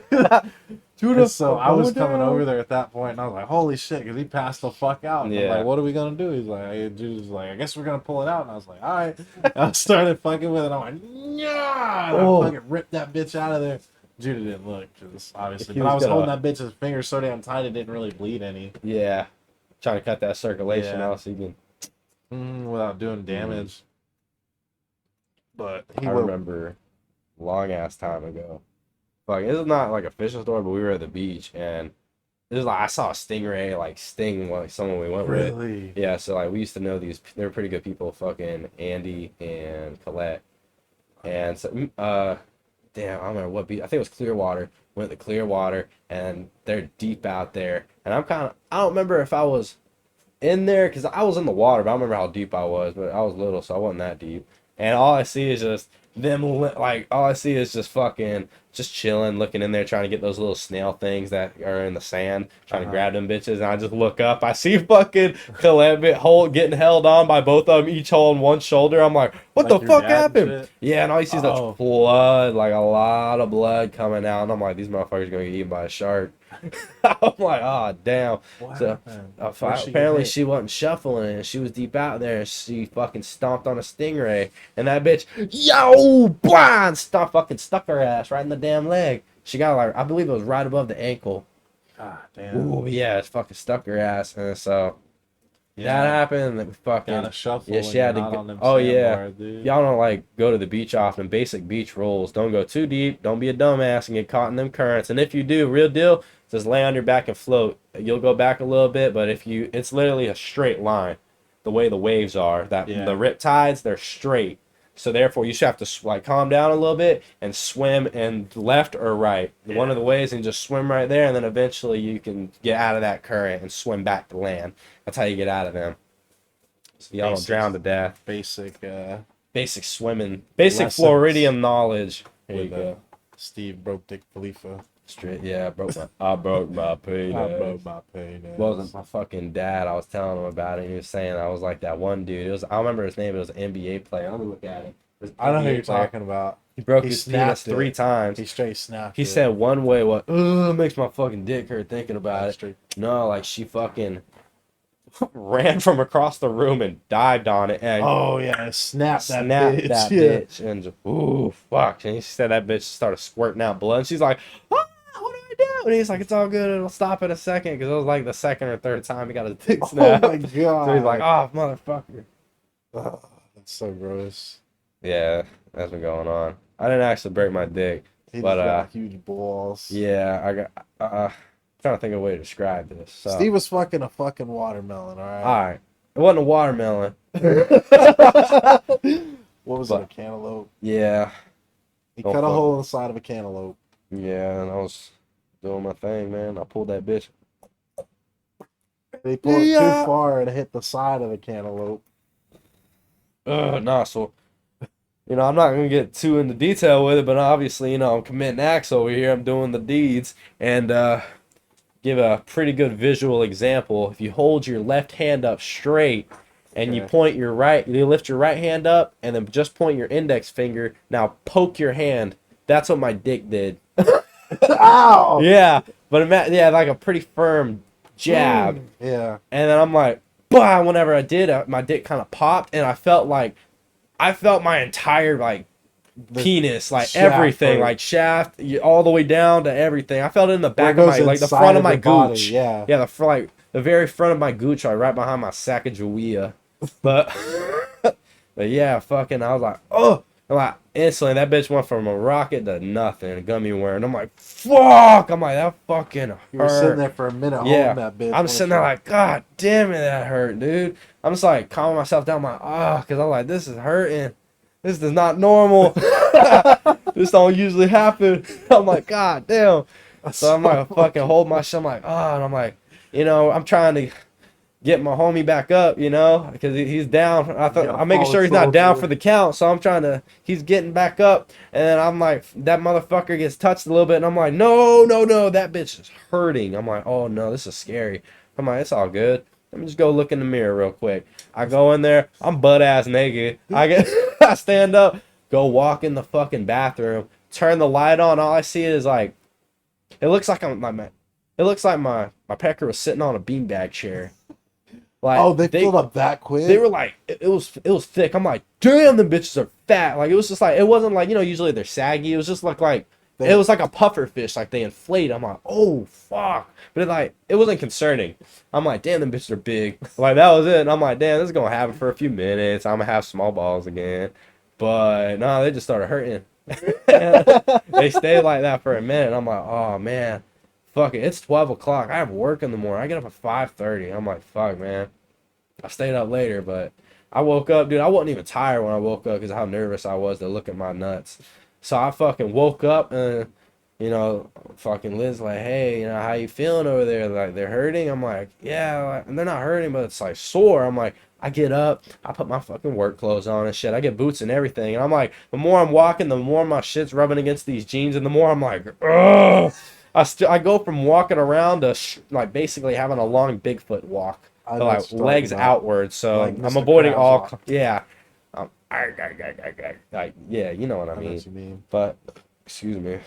Judah, And so I was I'm going coming down. over there at that point, and I was like, holy shit, because he passed the fuck out. And I'm Yeah. like, what are we going to do? He's like, Judah's like, I guess we're going to pull it out. And I was like, all right. I started fucking with it. I'm like, yeah. And Oh. I fucking ripped that bitch out of there. Judah didn't look, just obviously. He But I was was holding gonna- that bitch's finger so damn tight it didn't really bleed any. Yeah. Trying to cut that circulation Yeah. out so you can. Without doing damage. But he I would remember long ass time ago. Like this is not like a fishing store, but we were at the beach and it was like I saw a stingray like sting like someone we went with. really. Yeah, so like we used to know these. They were pretty good people, fucking Andy and Colette. And so, damn, I don't remember what beach. I think it was Clearwater. Went to Clearwater, and they're deep out there. And I don't remember if I was in there because I was in the water, but I don't remember how deep I was, but I was little, so I wasn't that deep. And all I see is just them, like, all I see is just fucking, just chilling, looking in there, trying to get those little snail things that are in the sand, trying to grab them bitches. And I just look up, I see fucking Colette getting held on by both of them, each holding one shoulder. I'm like, what Like the your fuck dad and happened? shit? Yeah, and all you see is Oh. blood, like a lot of blood coming out. And I'm like, these motherfuckers gonna get eaten by a shark. I'm like, oh, damn. What So happened? Where'd she get apparently hit? she wasn't shuffling and she was deep out there and she fucking stomped on a stingray and that bitch, yo, blah, and fucking stuck her ass right in the damn leg. She got like, I believe it was right above the ankle. God damn. Ooh, yeah, it fucking stuck her ass. And so Yeah. that happened. And fucking, Gotta shuffle yeah, when she you're had to not go. on them Oh, yeah. sandbars, dude. Y'all don't like go to the beach often. Basic beach rules. Don't go too deep. Don't be a dumbass and get caught in them currents. And if you do, real deal, just lay on your back and float. You'll go back a little bit, but it's literally a straight line. The way the waves are, the rip tides, they're straight. So therefore, you should have to like calm down a little bit and swim in left or right. One of the ways, and just swim right there, and then eventually you can get out of that current and swim back to land. That's how you get out of them. So y'all don't drown to death. Basic swimming. Basic Lessons Floridian knowledge. Here you with go. Steve broke Dick Khalifa. Straight, yeah, I broke my penis. I broke my penis. Wasn't my fucking dad. I was telling him about it. He was saying I was like that one dude. I remember his name. It was an NBA player. Let me look at him. I know who you're talking about. He broke He his penis snapped it. 3 times. He straight snapped He it. said one way, what? It makes my fucking dick hurt thinking about it. Straight. No, like she fucking ran from across the room and dived on it and Oh yeah, snapped that snapped bitch. that Yeah. bitch and just, ooh, fuck. And he said that bitch started squirting out blood. And she's like, oh, what do I do? And he's like, it's all good. It'll stop in a second. Because it was like the second or third time he got his dick snapped. Oh my god. So he's like, oh, motherfucker. Oh, that's so gross. Yeah, that's been going on. I didn't actually break my dick. He But, just got huge balls. Yeah, I got, trying to think of a way to describe this. So. Steve was fucking a fucking watermelon, alright? Alright. It wasn't a watermelon. What was it, a cantaloupe? Yeah. He Don't cut a fuck. hole in the side of a cantaloupe. Yeah, and I was doing my thing, man. I pulled that bitch. They pulled it Yeah. too far and hit the side of the cantaloupe. Nah, so, I'm not going to get too into detail with it, but obviously, I'm committing acts over here. I'm doing the deeds. And give a pretty good visual example. If you hold your left hand up straight and you lift your right hand up and then just point your index finger. Now poke your hand. That's what my dick did. Ow! Yeah, but like a pretty firm jab. Yeah. And then I'm like, bah! Whenever I did, my dick kind of popped, and I felt my entire The penis, like shaft everything, hurt. like shaft, all the way down to everything. I felt it in the back Where of it my, goes like the inside front of of my your body, gooch. yeah. Yeah, the very front of my gooch, like right behind my Sacagawea. But, but yeah, fucking, I was like, oh, like instantly that bitch went from a rocket to nothing, gummy wearing. I'm like, fuck! I'm like, that fucking hurt. You were sitting there for a minute Yeah, holding that bitch. I'm sitting there like, God damn it, that hurt, dude. I'm just like calming myself down, like, because I'm like, this is hurting. This is not normal. This don't usually happen. I'm like, God damn. So I'm like, fucking hold my shit. I'm like, and I'm like, I'm trying to get my homie back up, because he's down. I'm making sure he's not down for the count. So he's getting back up. And then I'm like, that motherfucker gets touched a little bit. And I'm like, no, that bitch is hurting. I'm like, oh no, this is scary. I'm like, it's all good. Let me just go look in the mirror real quick. I go in there. I'm butt ass naked. I stand up, go walk in the fucking bathroom, turn the light on. All I see is like, it looks like my pecker was sitting on a beanbag chair. Like, they filled up that quick? They were like, it was thick. I'm like, damn, them bitches are fat. Like, it was just like, it wasn't like, usually they're saggy. It was just like it was like a puffer fish, like they inflate. I'm like, oh fuck. But it wasn't concerning. I'm like, damn, them bitches are big. Like, that was it. And I'm like, damn, this is gonna happen for a few minutes. I'm gonna have small balls again. But no, they just started hurting. They stayed like that for a minute. I'm like, oh man, fuck it. It's 12 o'clock. I have work in the morning. I get up at 5:30. I'm like, fuck, man. I stayed up later, but I woke up, dude. I wasn't even tired when I woke up because how nervous I was to look at my nuts. So I fucking woke up and you know, fucking Liz like, hey, you know, how you feeling over there? Like, they're hurting? I'm like, yeah, like, and they're not hurting, but it's like sore. I'm like, I get up, I put my fucking work clothes on and shit. I get boots and everything. And I'm like, the more I'm walking, the more my shit's rubbing against these jeans, and the more I'm like, ugh. I go from walking around to like basically having a long Bigfoot walk, I to, know what like you're talking legs about. outwards. So Like I'm Mr. avoiding Krabs all, walk. yeah. Like, yeah, you know what I I know mean. what you mean. But, excuse me.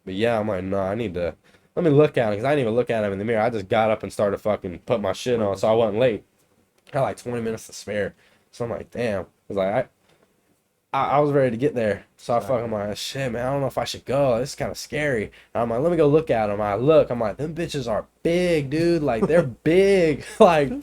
But yeah, I'm like, no, I need to, let me look at him, because I didn't even look at him in the mirror. I just got up and started fucking put my shit on, so I wasn't late. I had like 20 minutes to spare. So I'm like, damn. I was like, I was ready to get there. So I fucking like, shit, man, I don't know if I should go. This is kind of scary. And I'm like, let me go look at them. I look, I'm like, them bitches are big, dude. Like, they're big. Like,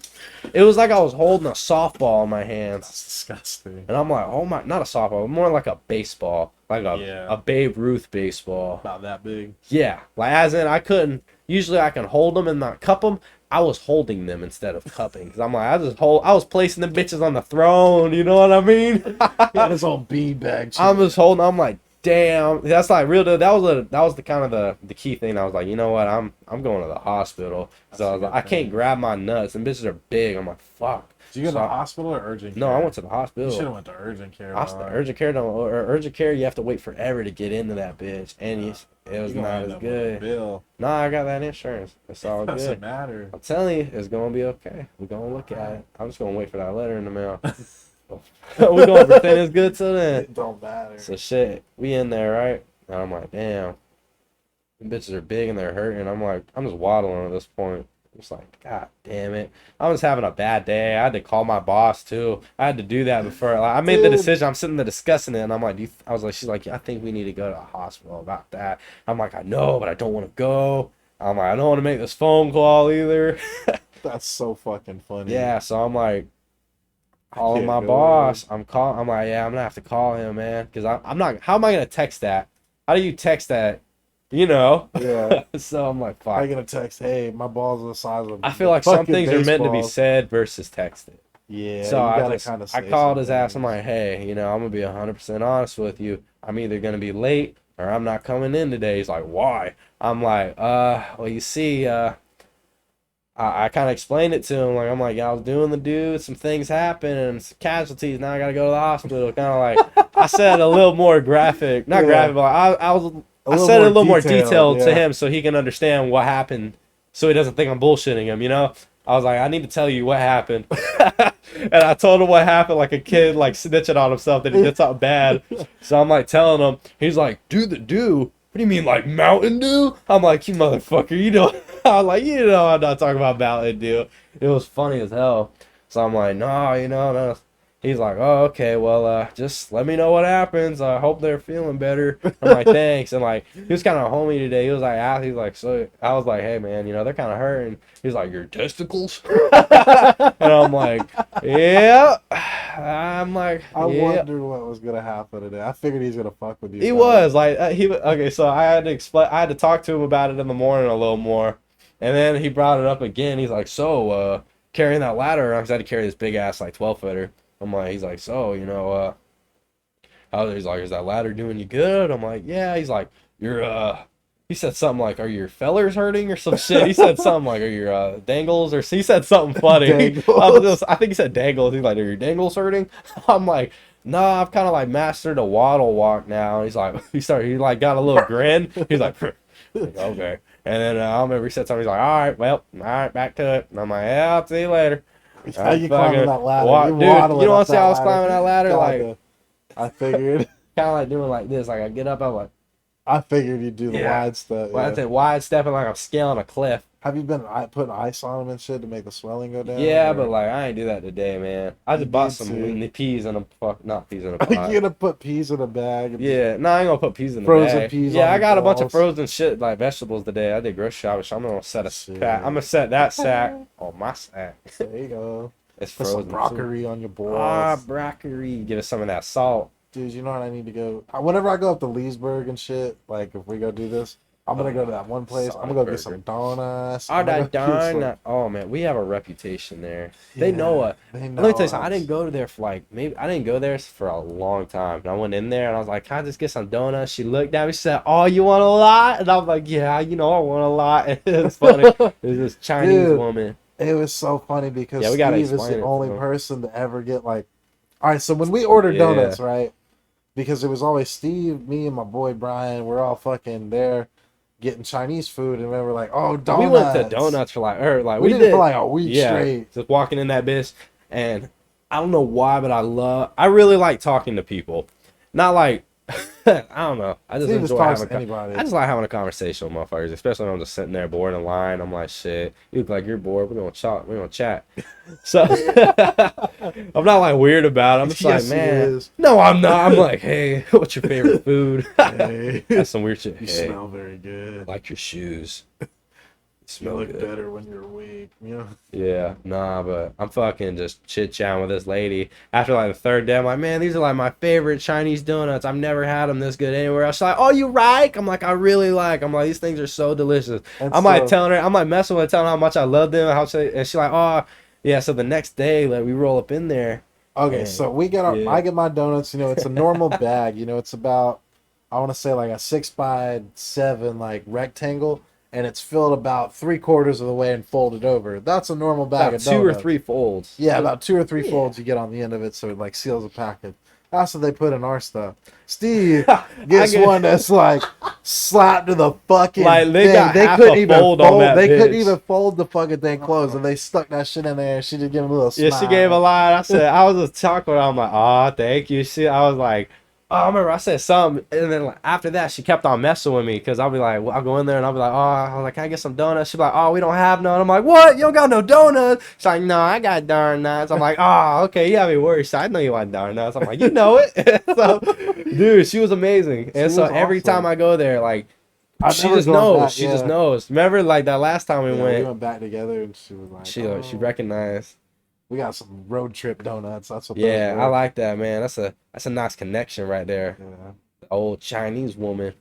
it was like I was holding a softball in my hands. That's disgusting. And I'm like, oh my, not a softball, more like a baseball. Like a Babe Ruth baseball. About that big. Yeah. Like, as in, I couldn't, usually I can hold them and not cup them. I was holding them instead of cupping. Cause I'm like, I was placing the bitches on the throne. You know what I mean? Got his old beanbag. I'm just holding. I'm like, damn. That's like real. That was the kind of the key thing. I was like, you know what? I'm going to the hospital. So I was like, I can't grab my nuts. And bitches are big. I'm like, fuck. Did you go to the hospital or urgent care? No, I went to the hospital. You should have went to urgent care. Urgent care don't. Or urgent care, you have to wait forever to get into that bitch, and it was not as good. Bill. Nah, I got that insurance. It's all good. Doesn't matter. I'm telling you, it's gonna be okay. We're gonna look at it. I'm just gonna wait for that letter in the mail. We're gonna pretend it's good till then. It don't matter. So shit, we in there, right? And I'm like, damn, them bitches are big and they're hurting. I'm like, I'm just waddling at this point. It's like, god damn it. I was having a bad day. I had to call my boss too. I had to do that before. Like, I made the decision. I'm sitting there discussing it, and I'm like, I was like, she's like, yeah, I think we need to go to the hospital about that. I'm like, I know, but I don't want to go. I'm like, I don't want to make this phone call either. That's so fucking funny. Yeah, so I'm like, calling my boss. I'm like, yeah, I'm gonna have to call him, man, because I'm not. How am I gonna text that? How do you text that? You know? Yeah. So I'm like, fuck. I'm gonna text, hey, my balls are the size of. I feel like some things are meant to be said versus texted. Yeah. So I called his ass. I'm like, hey, you know, I'm gonna be 100% honest with you. I'm either gonna be late or I'm not coming in today. He's like, why? I'm like, well, you see, I kind of explained it to him. Like, I'm like, yeah, I was doing the dude, some things happened and some casualties. Now I gotta go to the hospital. Kind of like, I said a little more graphic, not graphic, but I said it a little more detailed to him so he can understand what happened, so he doesn't think I'm bullshitting him, you know? I was like, I need to tell you what happened. And I told him what happened, like a kid, like, snitching on himself that he did something bad. So I'm, like, telling him. He's like, do? What do you mean, like, Mountain Dew? I'm like, you motherfucker, you know. I was like, you know I'm not talking about Mountain Dew. It was funny as hell. So I'm like, no, you know, no. He's like, oh, okay, well, just let me know what happens. I hope they're feeling better. I'm like, thanks. And, like, he was kind of homey today. He was like, so I was like, hey, man, you know, they're kind of hurting. He's like, your testicles? And I'm like, yeah. I'm like, I wondered what was gonna happen today. I figured he's gonna fuck with you. He was like, okay. So I had to talk to him about it in the morning a little more, and then he brought it up again. He's like, so carrying that ladder, because I had to carry this big ass like 12-footer. I'm like, he's like, so you know, he's like, is that ladder doing you good? I'm like, yeah. He's like, he said something like, are your fellers hurting or some shit? He said something like, are your dangles, or he said something funny. I think he said dangles. He's like, are your dangles hurting? I'm like, nah, I've kind of like mastered a waddle walk now. He's like, he like got a little grin. He's like, okay. And then I remember he said something. He's like, all right, back to it. And I'm like, yeah, I'll see you later. How you climbing that ladder? Dude, you don't see how I was climbing that ladder? Like, I figured. Kind of like doing like this. Like, I get up, I'm like, I figured you'd do the wide step. Well, I said wide stepping like I'm scaling a cliff. Have you been putting ice on them and shit to make the swelling go down? Yeah, but like I ain't do that today, man. I just bought some peas in a not peas in a pot. You're gonna put peas in a bag? Yeah, no, I ain't gonna put peas in the frozen bag. Peas. Yeah, I got a bunch of frozen shit like vegetables today. I did grocery shopping, so I'm gonna set a sack. I'm gonna set that sack on my sack. There you go. It's put frozen. Some broccoli on your balls. Ah, broccoli. Give us some of that salt. Dude, you know what I need to go? Whenever I go up to Leesburg and shit, like if we go do this, I'm gonna go to that one place. I'm Sonic gonna go get some Burger. donuts. Oh, I'm gonna that go get some- darn. Oh man, we have a reputation there. They know Yeah, it. they Let me tell you us. something. I didn't go there for like maybe I didn't go there for a long time. And I went in there and I was like, "Can I just get some donuts?" She looked at me, she said, "Oh, you want a lot?" And I was like, "Yeah, you know, I want a lot." And it was funny. It was this Chinese Dude, woman. It was so funny because Yeah, we gotta Steve is explain the it only to him. person to ever get like. All right, so when we ordered Yeah. donuts, right? Because it was always Steve, me, and my boy Brian. We're all fucking there getting Chinese food, and we were like, "Oh, donuts!" We went to donuts for like We we did it did for like a week yeah, straight. just walking in that bitch, and I don't know why, but I really like talking to people, not like I don't know. I just Steve just enjoy talks having to anybody. I just like having a conversation with motherfuckers, especially when I'm just sitting there bored in line. I'm like, shit, you look like you're bored. We're gonna talk. We're gonna chat. So I'm not like weird about it. I'm just Yes, like, he man, is. no, I'm not. I'm like, hey, what's your favorite food? Hey, That's some weird shit. you Hey, smell very good. like your shoes. You Smell look good. better when you're weak. You know. Yeah, nah, but I'm fucking just chit chatting with this lady. After like the third day, I'm like, man, these are like my favorite Chinese donuts. I've never had them this good anywhere else. She's like, oh, you like? I'm like, I really like. I'm like, these things are so delicious. And I'm like so- telling her, I'm like messing with her, telling her how much I love them. And she's like, oh, yeah. So the next day, like we roll up in there. Okay, Man, so we get our. yeah. I get my donuts. You know, it's a normal bag. You know, it's about. I want to say like a 6x7 like rectangle, and it's filled about 3/4 of the way and folded over. That's a normal bag About of two or donuts. three folds. Yeah, about 2 or 3 Yeah. folds you get on the end of it, so it like seals the package. That's what they put in our stuff. Steve I gets get- one that's like slapped to the fucking Like, they thing. got They half couldn't a even fold on that They couldn't bitch. even fold the fucking thing closed, and they stuck that shit in there. And she just gave him a little smile. Yeah, she gave a line. I said, I was just talking. I'm like, oh, thank you. I was like, oh, I remember I said something, and then like, after that, she kept on messing with me because I'll be like, well, I'll go in there and I'll be like, oh, I'm like, can I get some donuts? She's like, oh, we don't have none. I'm like, what? You don't got no donuts? She's like, no, I got darn nuts. I'm like, oh, okay, you have me worried. She's like, I know you want darn nuts. I'm like, you know it. So, dude, she was amazing, and She so was every awesome. time I go there, like, I've she never just gone knows. back, She just yeah. knows. Remember, like that last time we Yeah, went, we went back together, and she was like, she "Oh, recognized. we got some road trip donuts." That's what. Yeah, those I were. like that, man. That's a nice connection right there. Yeah, Old Chinese woman.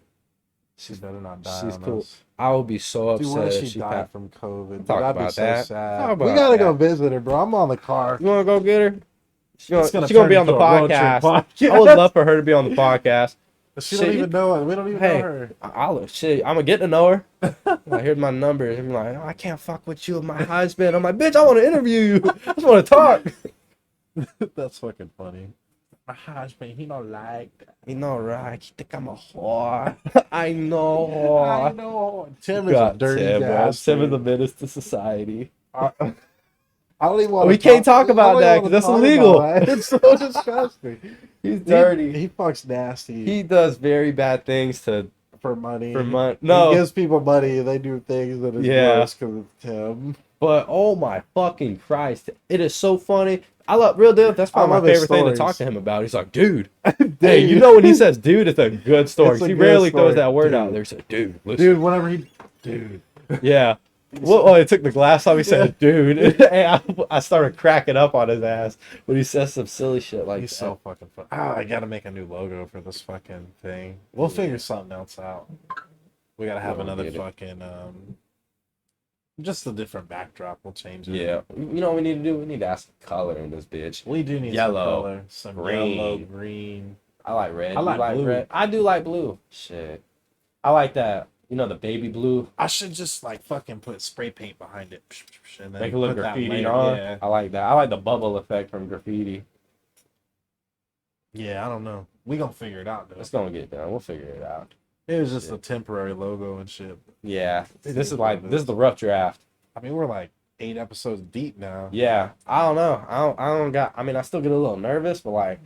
she better not die. She's on cool. us. I would be so Dude, upset what if if she she died passed. from COVID? Dude, Talk that'd be about so that. sad. Talk We about gotta go that. visit her, bro. I'm on the car. You want to go get her? She's It's gonna turn be on the into a road trip podcast. I would love for her to be on the podcast. She Shit, don't you- even know it. We don't even Hey, know her. I'll shit. I'm gonna get to know her. Like, here's my number. I'm like, oh, I can't fuck with you with my husband. I'm like, bitch, I want to interview you. I just want to talk. That's fucking funny. My husband, he don't like that. You know, right? You think I'm a whore? I know. I know. Tim is a God, dirty Tim, bro. bastard. Tim is a menace to society. I don't even want We can't talk about that 'cause that's illegal. It's so disgusting. He's dirty. He fucks nasty He does very bad things to for money. for money. He No, gives people money. They do things that is Yeah. gross because it's Tim. but oh my fucking Christ, it is so funny. I love real deal. That's I probably love my his favorite thing to stories. talk to him about. He's like, dude. Hey, you know when he says dude, it's a good story. It's a He good rarely story. throws that word Dude. out there. He's like, dude, listen. Dude, whenever he, dude, Yeah. Well, he took the glass off. He said, dude. And I started cracking up on his ass when he says some silly shit like he's that. so fucking fun. I gotta make a new logo for this fucking thing. We'll figure something else out. We gotta have We'll another get it. fucking just a different backdrop. We'll change it. Yeah. You know what we need to do? We need to add some color in this bitch. We do need Yellow, some color, some green. yellow, green. I like red. I You like blue. red? I do like blue. Shit. I like that. You know, the baby blue. I should just like fucking put spray paint behind it, and then Make it look put that graffiti layer. on. Yeah, I like that. I like the bubble effect from graffiti. yeah. I don't know. We gonna figure it out though. It's gonna get done. We'll figure it out. It was just Yeah. a temporary logo and shit. Yeah. It This is is what like it this is. is the rough draft. I mean, we're like 8 episodes deep now. Yeah. I don't know. I don't got I mean I still get a little nervous, but like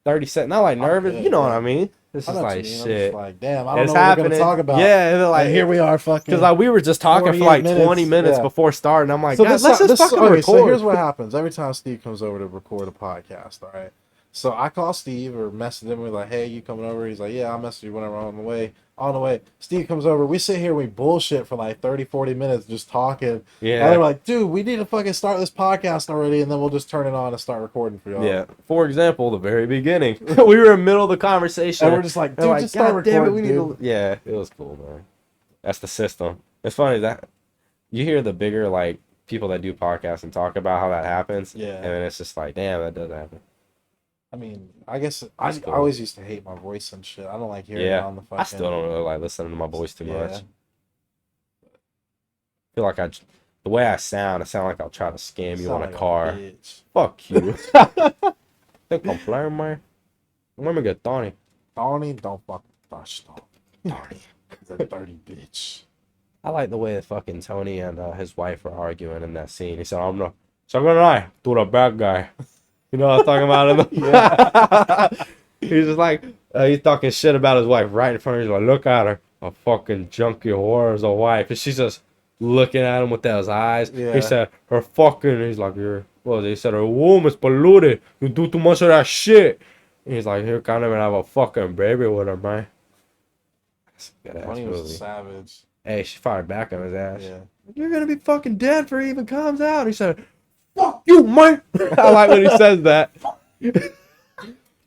30 seconds. Not like I'm nervous, good, you know what yeah. I mean? This I is know what like you mean. I'm shit. just like, damn, I don't It's know what happening. we're gonna talk about. Yeah, and they're like And here we are, fucking. because like we were just talking for 48 like minutes, 20 minutes yeah. before starting. I'm like, So guys, this, let's just fucking okay, record. so here's what happens every time Steve comes over to record a podcast. All right, so I call Steve or message him. We're like, "Hey, you coming over?" He's like, "Yeah, I'll message you whenever I'm on the way." On the way, Steve comes over. We sit here, we bullshit for like 30, 40 minutes just talking. Yeah. And they're like, "Dude, we need to fucking start this podcast already," and then we'll just turn it on and start recording for y'all. Yeah. For example, the very beginning, we were in the middle of the conversation, And we're just like, they're "Dude, like, just start God damn it, recording, we need dude." to. Yeah, it was cool, man. That's the system. It's funny that you hear the bigger like people that do podcasts and talk about how that happens, Yeah. and then it's just like, damn, that does happen. I mean, I guess That's I cool. always used to hate my voice and shit. I don't like hearing it Yeah, on the fucking. I still don't really like listening to my voice too much. Yeah. I feel like the way I sound like I'll try to scam you on Sound a like car. bitch. Fuck you. Think I'm flying, man. Let me get Donnie. Donnie, don't fucking touch Donnie. Donnie. He's a dirty bitch. I like the way that fucking Tony and his wife are arguing in that scene. He said, I'm not second eye to the bad guy. You know what I'm talking about? Yeah. He's just like, he's talking shit about his wife right in front of him. He's like, look at her. A fucking junkie whore is a wife. And she's just looking at him with those eyes. Yeah. He said, her fucking, he's like, he said, her womb is polluted. You do too much of that shit. And he's like, you can't even have a fucking baby with her, man. That's a good ass Tony was a movie. savage. Hey, she fired back on his ass. Yeah. You're gonna be fucking dead before he even comes out. He said, fuck you, man. I like when he says that.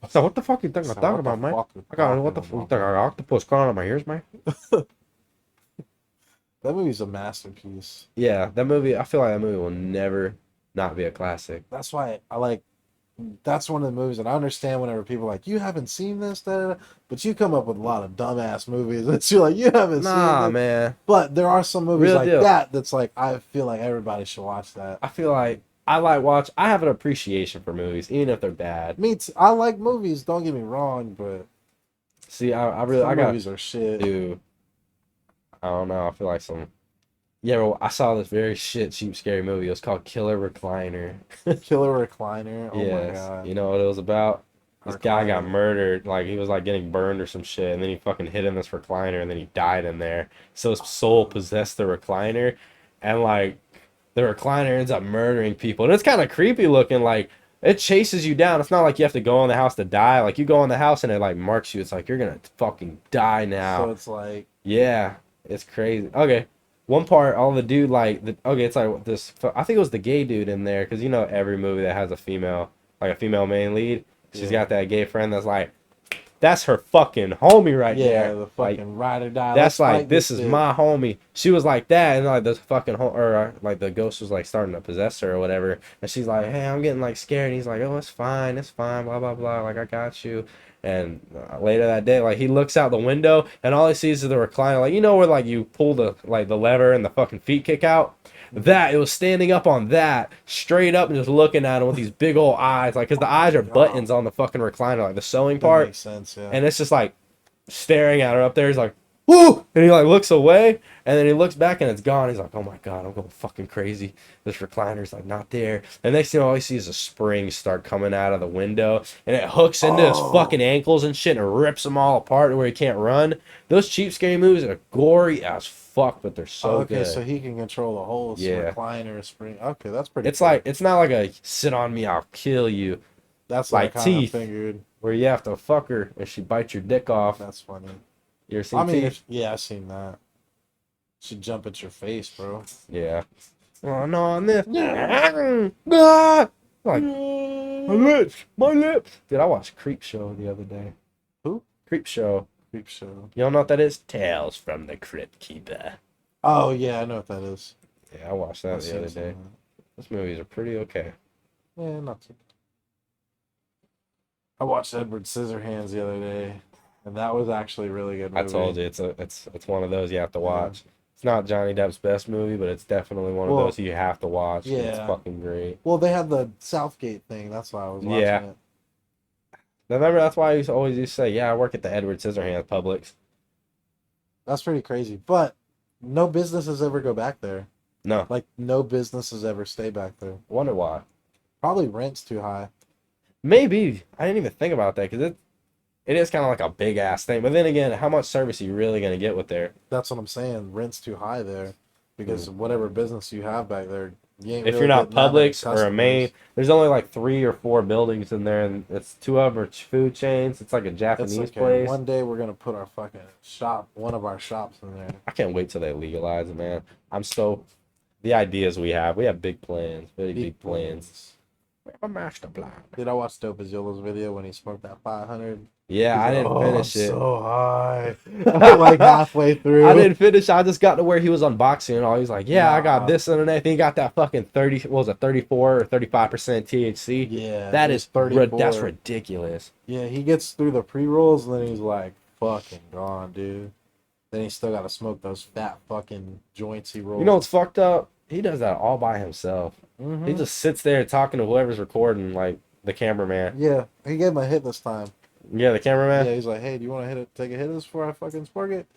So what the fuck you think I'm talking about, man? I got what the fuck you think I got octopus crawling on my ears, man? That movie's a masterpiece. Yeah, that movie. I feel like that movie will never not be a classic. That's why I like. That's one of the movies, and I understand whenever people are like, you haven't seen this, da, da, da," but you come up with a lot of dumbass movies that you're like, you haven't seen Nah, this. man. But there are some movies Real like deal. that that's like, I feel like everybody should watch that. I feel like I have an appreciation for movies, even if they're bad. Me too. I like movies, don't get me wrong, but See, I some movies are shit. dude. I don't know. I feel like yeah, well, I saw this very cheap, scary movie. It was called Killer Recliner. Killer Recliner. Oh my Yes. god. You know what it was about? This guy got Recliner. murdered. Like, he was, like, getting burned or some shit. And then he fucking hid in this recliner. And then he died in there. So his soul possessed the recliner. And, like, the recliner ends up murdering people. And it's kind of creepy looking. Like, it chases you down. It's not like you have to go in the house to die. Like, you go in the house and it, like, marks you. It's like, you're gonna fucking die now. So it's like, Yeah. It's crazy. Okay. One part, all the dude, like, it's like this, I think it was the gay dude in there, because you know every movie that has a female main lead, she's got that gay friend that's like, that's her fucking homie right yeah, there. the fucking ride or die. That's Let's like, fight this is bitch. my homie. She was like that, and like the fucking, like the ghost was like starting to possess her or whatever, and she's like, hey, I'm getting like scared, and he's like, oh, it's fine, blah, blah, blah, like, I got you. And later that day, like, he looks out the window and all he sees is the recliner, like, you know where like you pull the lever and the fucking feet kick out. That it was standing up on that straight up and just looking at him with these big old eyes, like, because the eyes are buttons on the fucking recliner, like the sewing That part. makes sense, yeah. And it's just like staring at her up there. He's like, woo! And he like looks away, and then he looks back and it's gone. He's like, oh my god, I'm going fucking crazy. This recliner's like not there. And next thing all he sees is a spring start coming out of the window, and it hooks into his fucking ankles and shit and rips them all apart to where he can't run. Those cheap scary movies are gory as fuck, but they're so okay, good. so he can control the whole recliner spring. Okay, that's pretty. It's cool. like, it's not like a sit on me, I'll kill you, that's like what I kind Teeth. of figured. where you have to fuck her if she bites your dick off. That's funny. You ever seen I mean, Teeth? yeah, I've seen that. She'd jump at your face, bro. Yeah. Oh no, on this. Ah! Like, my lips. Dude, I watched Creep Show the other day. Who? Creep Show. Creep Show. You don't know what that is? Tales from the Crypt Keeper. Oh yeah, I know what that is. Yeah, I watched that I've the seen other some day. of Those movies are pretty okay. that. Yeah, not too. I watched Edward Scissorhands the other day, and that was actually a really good movie. I told you, it's one of those you have to watch. It's not Johnny Depp's best movie, but it's definitely one of those you have to watch. Yeah. It's fucking great. Well, they had the Southgate thing. That's why I was watching it. Remember, that's why I always used to say, yeah, I work at the Edward Scissorhands Publix. That's pretty crazy. But no businesses ever go back there. No. Like, no businesses ever stay back there. Wonder why. Probably rent's too high. Maybe. I didn't even think about that, because it is kind of like a big-ass thing. But then again, how much service are you really going to get with there? That's what I'm saying. Rent's too high there. Because whatever business you have back there, you ain't If really you're not getting that many Publix or a main, there's only like 3 or 4 buildings in there, and it's 2 of them are food chains. It's like a Japanese It's okay. place. One day we're gonna put our fucking shop, one of our shops in there. I can't wait till they legalize it, man. The ideas we have big plans, very big plans. Where's my master plan? Dude, I watched Dope Azula's video when he smoked that 500. Yeah, He's I like, didn't oh, finish I'm it. so high. Like halfway through. I didn't finish. I just got to where he was unboxing and all. He's like, yeah, I got Nah. this and that. He got that fucking 30, what was it, 34 or 35% THC. Yeah, That it is was 34. that's ridiculous. Yeah, he gets through the pre-rolls and then he's like, fucking gone, dude. Then he still got to smoke those fat fucking joints he rolls. You know what's fucked up? He does that all by himself. Mm-hmm. He just sits there talking to whoever's recording, like the cameraman. Yeah, he gave him a hit this time. Yeah, the cameraman. Yeah, he's like, hey, do you want to take a hit of this before I fucking spark it?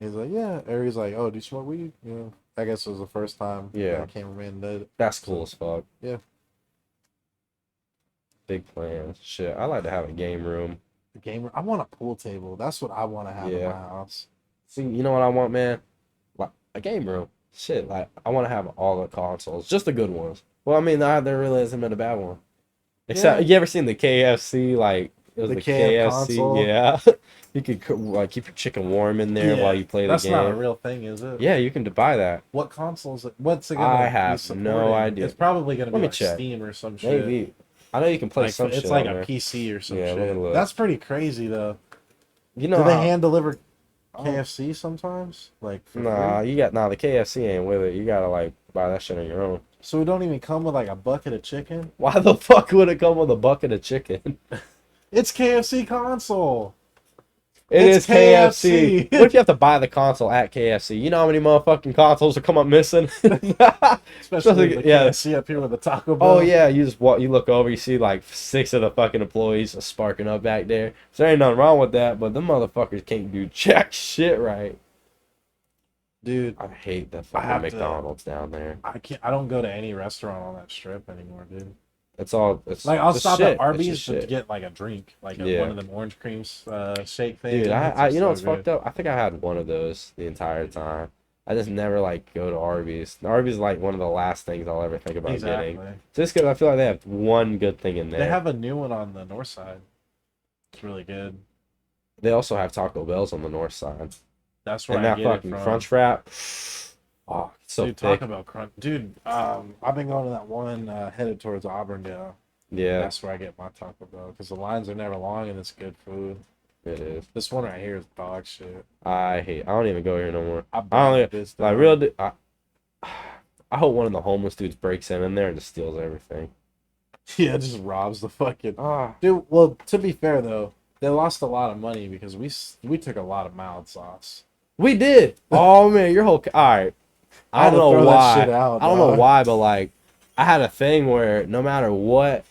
He's like, yeah. Or he's like, oh, do you smoke weed? You know, I guess it was the first time Yeah. the cameraman did it. That's cool as fuck. Yeah. Big plans. Shit, I like to have a game room. The gamer, I want a pool table. That's what I want to have in Yeah. my house. See, you know what I want, man? Like a game room. Shit, like I want to have all the consoles, just the good ones. Well, I mean, there really hasn't been a bad one. Except, you ever seen the KFC? Like it was the KFC. console? Yeah, you could like keep your chicken warm in there while you play the That's game. not a real thing, is it? Yeah, you can buy that. What consoles? What's it gonna? I be have supporting? no idea. It's probably gonna Let be me like check. Steam or some shit. Maybe. I know you can play Like, some it's shit like on a there. PC or some Yeah, let me shit. look. That's pretty crazy though. You know Do they how- hand deliver Oh. KFC sometimes? Like for Nah, free? the KFC ain't with it. You gotta like buy that shit on your own. So we don't even come with like a bucket of chicken. Why the fuck would it come with a bucket of chicken? It's KFC console. It It's is KFC. KFC. What if you have to buy the console at KFC? You know how many motherfucking consoles will come up missing? Especially the Yeah. KFC up here with the Taco Bell. Oh yeah, you look over, you see like 6 of the fucking employees sparking up back there. So there ain't nothing wrong with that, but them motherfuckers can't do jack shit right. Dude, I hate the I fucking have to- McDonald's down there. I don't go to any restaurant on that strip anymore, dude. It's Like I'll just stop shit. at It's Arby's just to shit. get like a drink, like Yeah. one of them orange creams shake things. Dude, It's I just you know so what's good. fucked up? I think I had one of those the entire time. I just never like go to Arby's. Arby's is like one of the last things I'll ever think about Exactly. getting. Just because I feel like they have one good thing in there. They have a new one on the north side. It's really good. They also have Taco Bell's on the north side. That's where And I that get fucking it from. crunch wrap. Oh, it's so Dude, thick. Taco Bell crunch. Dude, I've been going to that one headed towards Auburndale. Yeah, That's where I get my Taco Bell because the lines are never long and it's good food. it is. This one right here is dog shit. I don't even go here no more. I I don't bought even, this. like though. real. I hope one of the homeless dudes breaks in there and just steals everything. Yeah, just robs the fucking. Ah, Dude, well, to be fair though, they lost a lot of money because we took a lot of mild sauce. we did. Oh man, your whole. All right. I had don't to know throw that why. shit out, I don't know dog. why, but like, I had a thing where no matter what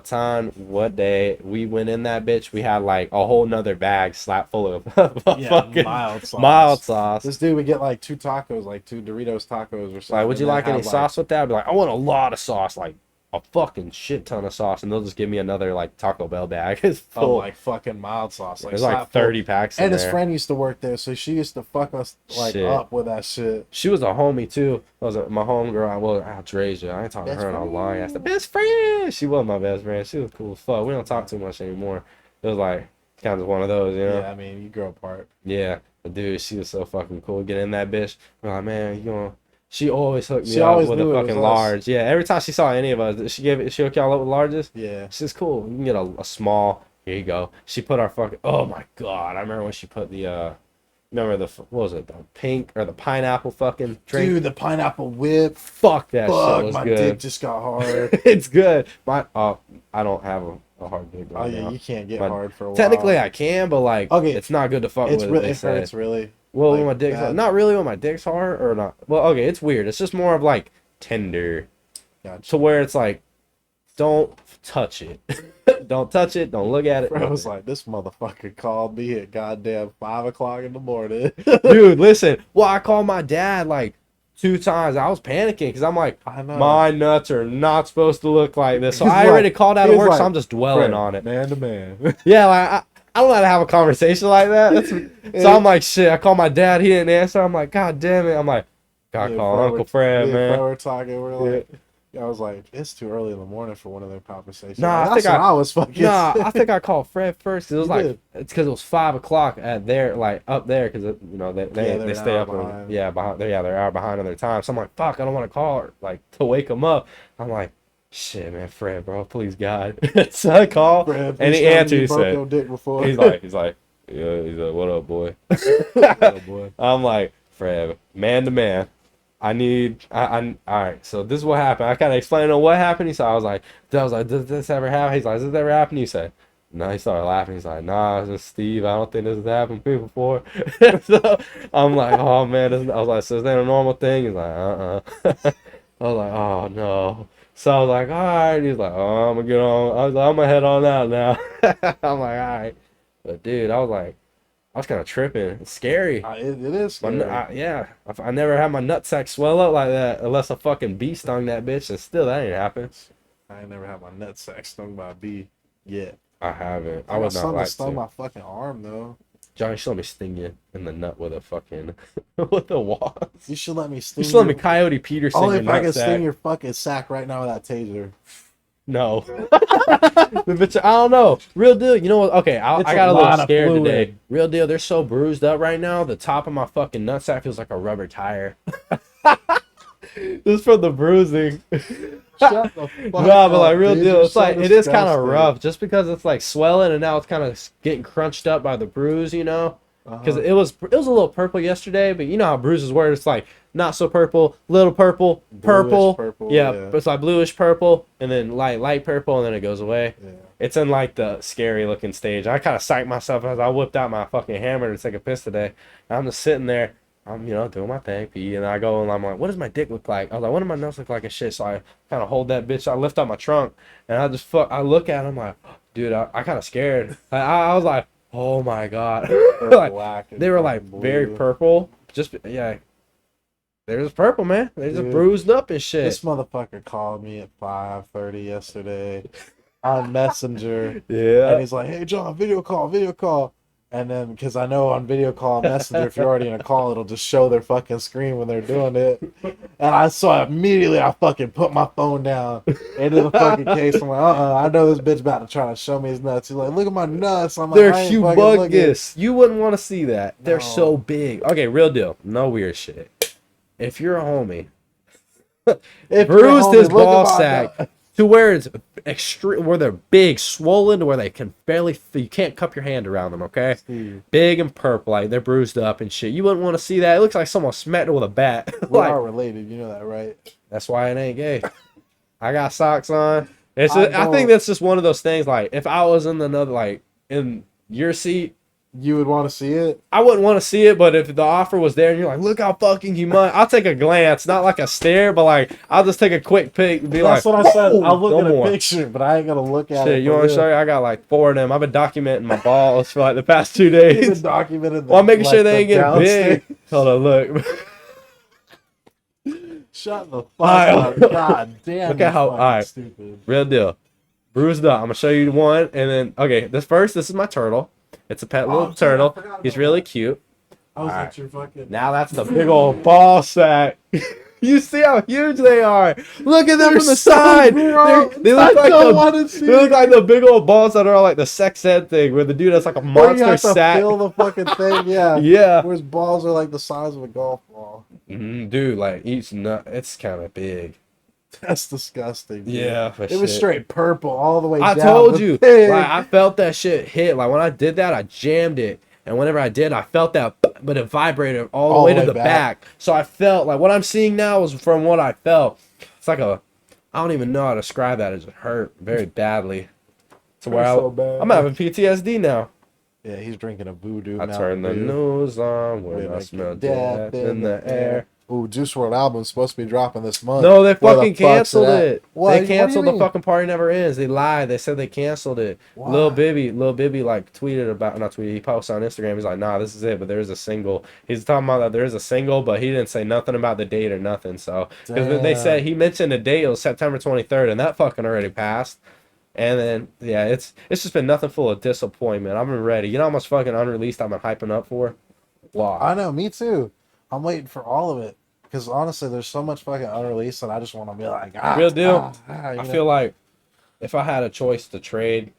time, what day we went in that bitch, we had like a whole nother bag slapped full of fucking mild sauce. mild sauce. This dude would get like 2 tacos, like 2 Doritos tacos or something. Like, would you and like then any have, sauce with that? I'd be like, I want a lot of sauce, like a fucking shit ton of sauce, and they'll just give me another like Taco Bell bag. It's Oh, full. like fucking mild sauce. Like There's like slap full. 30 packs in And his there. friend used to work there, so she used to fuck us like Shit. up with that shit. She was a homie too. My homegirl. Well, Outrasia. I ain't talking to Best her in a friend. long ass. The best friend. She was my best friend. She was cool as fuck. We don't talk too much anymore. It was like kind of one of those, you know. Yeah, I mean, you grow apart. Yeah. But dude, she was so fucking cool. Get in that bitch. We're like, man, you gonna. She always hooked me She up always with a knew it fucking was us. large. Yeah. Every time she saw any of us, she hook y'all up with larges. Yeah. She's cool. You can get a small. Here you go. She put our fucking. Oh my god! I remember when she put the. Remember what was it? The pink or the pineapple fucking drink? Dude, the pineapple whip. Fuck that shit Fuck, was my good. dick just got hard. It's good. I don't have a hard dick Oh right yeah, now. you can't get But hard for a while. Technically, I can, but like, Okay, it's not good to fuck it's with. really they it say. hurts really. Well, when like, my dick's bad. not really when my dick's hard or not. Well, okay, it's weird. It's just more of like tender Gotcha. to where it's like, don't touch it. Don't touch it. Don't look at it. Bro, I was like, this motherfucker called me at goddamn 5 o'clock in the morning. Dude, listen. Well, I called my dad like 2 times. I was panicking because I'm like, I know. my nuts are not supposed to look like this. So He's I like- already called out he of was work, like, so I'm just dwelling Friend, on it. man to man. Yeah, like I don't know how to have a conversation like that. So I'm like, shit. I called my dad. He didn't answer. I'm like, God damn it. I'm like, gotta call Uncle Fred, man. We're talking. We're like, I was like, it's too early in the morning for one of their conversations. Nah, Like, I think that's when I was fucking. Nah, I think I called Fred first. It was You like did. it's because it was 5 o'clock at their like up there because you know Yeah, they they're stay an up hour on, behind. behind they're an hour behind on their time. So I'm like, fuck, I don't want to call her like to wake them up. I'm like, shit, man, Fred, bro, please God. So I call, Fred, and please he tell me answered. you He broke said, your dick before. he's like, yeah. He's like, what up, boy? Oh, boy. I'm like, Fred, man to man. All right. So this is what happened. I kind of explained on what happened. I was like, does this ever happen? He's like, does this ever happen? He said, no. He started laughing. He's like, nah, this is Steve. I don't think this has happened to me before. So I'm like, oh man. I was like, so is that a normal thing? He's like, I was like, oh no. So I was like, all right. He's like, oh, I'm gonna get on. I was like, I'm gonna head on out now. I'm like, all right. But dude, I was kind of tripping. It's scary. It is scary. Yeah, I never had my nutsack swell up like that unless a fucking bee stung that bitch, and still that ain't happened. I ain't never had my nutsack stung by a bee yet. I haven't. I I would got not something like that stung to. my fucking arm though. Johnny, you should let me sting you in the nut with a fucking with a wasp. You should let me sting You should let me your- Coyote Peterson Only your if I can sting nutsack. your fucking sack right now with that taser. No. The bitch, I don't know. Real deal. You know what? Okay, I It's got a a little lot of scared fluid. today. Real deal. They're so bruised up right now. The top of my fucking nutsack feels like a rubber tire. Just from the bruising. Shut the fuck No, but like up, real dude. deal, You're it's so like it is kind of disgusting. rough, just because it's like swelling and now it's kind of getting crunched up by the bruise, you know. Because Uh-huh. it was a little purple yesterday, but you know how bruises were. It's like not so purple, little purple, purple, Bluish purple, yeah, yeah. but it's like bluish purple, and then light purple, and then it goes away. Yeah. It's in like the scary looking stage. I kind of psyched myself as I whipped out my fucking hammer to take a piss today. I'm just sitting there. I'm, doing my thing, pee, and I go and I'm like, what does my dick look like? I was like, what do my nuts look like and shit? So I kind of hold that bitch. I lift up my trunk, and I look at him like, dude, I kind of scared. I was like, oh my God. They're Like, black and they were like fucking very blue. purple. Just, yeah. They're just purple, man. They're just Dude, bruised up and shit. This motherfucker called me at 5:30 yesterday on Messenger. And Yeah. he's like, hey, John, video call. And then, because I know on video call and Messenger, if you're already in a call, it'll just show their fucking screen when they're doing it. And I saw immediately, I fucking put my phone down into the fucking case. I'm like, I know this bitch about to try to show me his nuts. He's like, look at my nuts. I'm like, They're I ain't fucking looking. humongous. You wouldn't want to see that. They're No. so big. Okay, real deal. No weird shit. If you're a homie, If you're bruised homie, his look at ball my sack nuts. to where it's extreme, where they're big, swollen, to where they can barely, you can't cup your hand around them. Okay, Steve, big and purple, like they're bruised up and shit. You wouldn't want to see that. It looks like someone smacked it with a bat. we Like, are related. You know that, right? that's why it ain't gay. I got socks on. It's I just, I think don't- that's just one of those things. Like, if I was in another, like in your seat, You would want to see it? I wouldn't want to see it, but if the offer was there and you're like, look how fucking humongous, I'll take a glance, not like a stare, but like I'll just take a quick pic and be That's like, what I said. "Whoa, I'll look no at a more." picture, but I ain't gonna look at it. Shit, you for want to real. show you? I got like 4 of them. I've been documenting my balls for like the past 2 You've been days. documented. Well, I'm making like, sure they the ain't getting big. downstairs. Hold on, look. Shut the fuck Alright. up! God damn. Look at you're how- fucking alright. stupid. Real deal. Bruised up. I'm gonna show you one, and then okay. This is my turtle. It's a pet little dude, I turtle. forgot He's about really that. cute. I was Alright. at your fucking. Now that's the big old ball sack. You see how huge they are. Look at them They're from the so side. gross. They look I like don't the wanna see they look like the big old balls that are all like the sex ed thing, where the dude has like a Where you monster have to sack. fill the fucking thing, yeah. Yeah. Where his balls are like the size of a golf ball. Dude, like each nut, it's kind of big. That's disgusting. Dude. Yeah, for It was shit. straight purple all the way I down. told the you, thing. like I felt that shit hit. Like when I did that, I jammed it, and whenever I did, I felt that, but it vibrated all the way to the back. So I felt like what I'm seeing now is from what I felt. It's like I don't even know how to describe that. It just hurt very badly. To where So bad. I'm having PTSD now. Yeah, he's drinking a voodoo. I turn the Mountain Dew. news on when We're I smell making death in the air. Ooh, Juice WRLD album's supposed to be dropping this month. No, they Where the fucking fuck's canceled at? it. What? They What do you canceled the mean? fucking Party Never Ends. They lied. They said they canceled it. Why? Lil Bibby like tweeted about, not tweeted, he posted on Instagram. He's like, nah, this is it, but there is a single. He's talking about that there is a single, but he didn't say nothing about the date or nothing. So, because they said, he mentioned the date, it was September 23rd, and that fucking already passed. And then, yeah, it's just been nothing full of disappointment. I've been ready. You know how much fucking unreleased I've been hyping up for? Wow. I know, me too. I'm waiting for all of it. Because honestly, there's so much fucking unreleased that I just want to be like, Real deal. you I know? feel like if I had a choice to trade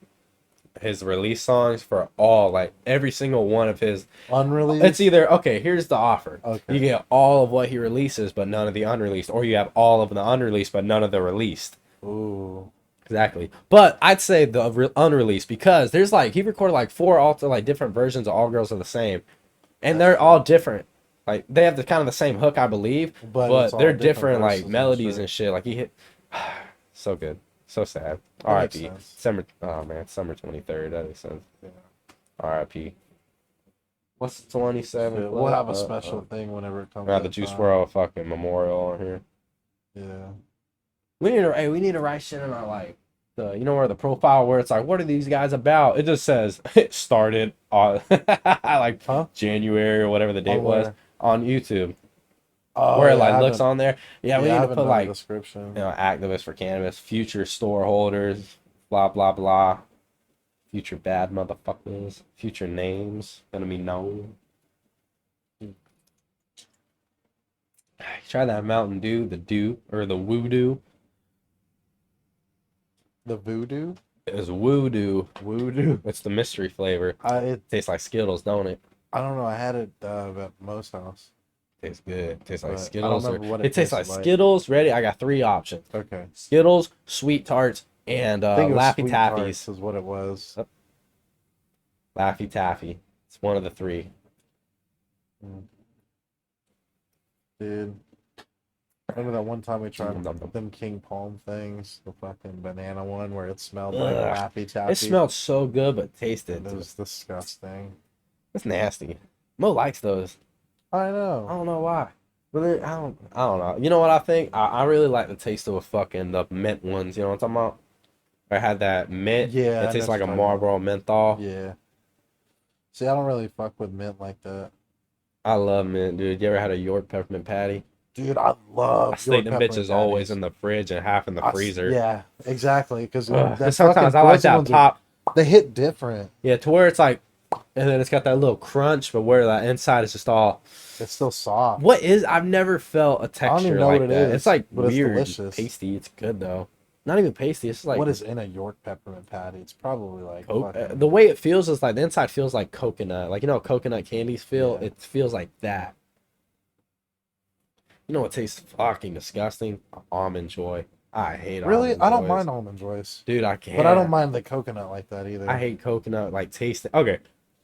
his release songs for all, like every single one of his, unreleased. it's either, okay, here's the offer. Okay. You get all of what he releases, but none of the unreleased, or you have all of the unreleased, but none of the released. Ooh. Exactly. But I'd say the unreleased, because there's like he recorded like 4 like different versions of All Girls Are the Same, and they're all different. Like they have the kind of the same hook, I believe, But it's but all they're different different like verses melodies and and shit. Like he hit so good, so sad. That makes R.I.P. sense. Summer. Oh man, Summer 23rd. That makes sense. Yeah. R.I.P. What's the 27th? We'll have a special thing whenever it comes Got out. the Juice WRLD fucking memorial on here. Yeah. We need to write shit in our like the where the profile where it's like, what are these guys about? It just says it started on like January or whatever the date was on YouTube. Oh, where it yeah, like looks on there. Yeah, we need to put like description. Activists for cannabis, future store holders, blah blah blah. Future bad motherfuckers, future names gonna be known. Try that Mountain Dew, the Dew or the Voodoo. The Voodoo? It's Voodoo. Voodoo. It's the mystery flavor. It tastes like Skittles, don't it? I don't know. I had it at Mo's house. Tastes good. Tastes like But Skittles. I don't remember what It tastes like tasted like. Skittles. Ready? I got 3 options. Okay. Skittles, Sweet Tarts, and I think it was Laffy Sweet Taffies. Tarts is what it was. Laffy Taffy. It's one of the 3. Dude. Remember that one time we tried them King Palm things? The fucking banana one where it smelled like Laffy Taffy. It smelled so good, but tasted. It was disgusting. It's nasty. Mo likes those. I know. I don't know why. But I don't know. You know what I think? I really like the taste of the mint ones. You know what I'm talking about? I had that mint. Yeah. It tastes like a Marlboro menthol. Yeah. See, I don't really fuck with mint like that. I love mint, dude. You ever had a York peppermint patty? Dude, I love. I think the bitch is always in the fridge and half in the freezer. Yeah, exactly. Because sometimes I like that pop. They hit different. Yeah, to where it's like, and then it's got that little crunch, but where that inside is just all. It's still soft. What is? I've never felt a texture like that. It's like weird, it's delicious. Pasty. It's good though. Not even pasty. It's just like what is in a York peppermint patty? It's probably like the way it feels is like the inside feels like coconut. Like coconut candies feel. Yeah. It feels like that. You know what tastes fucking disgusting? Almond Joy. I hate really. Almond I don't Joys. mind Almond Joys, dude. I can't. But I don't mind the coconut like that either. I hate coconut like tasting. Okay,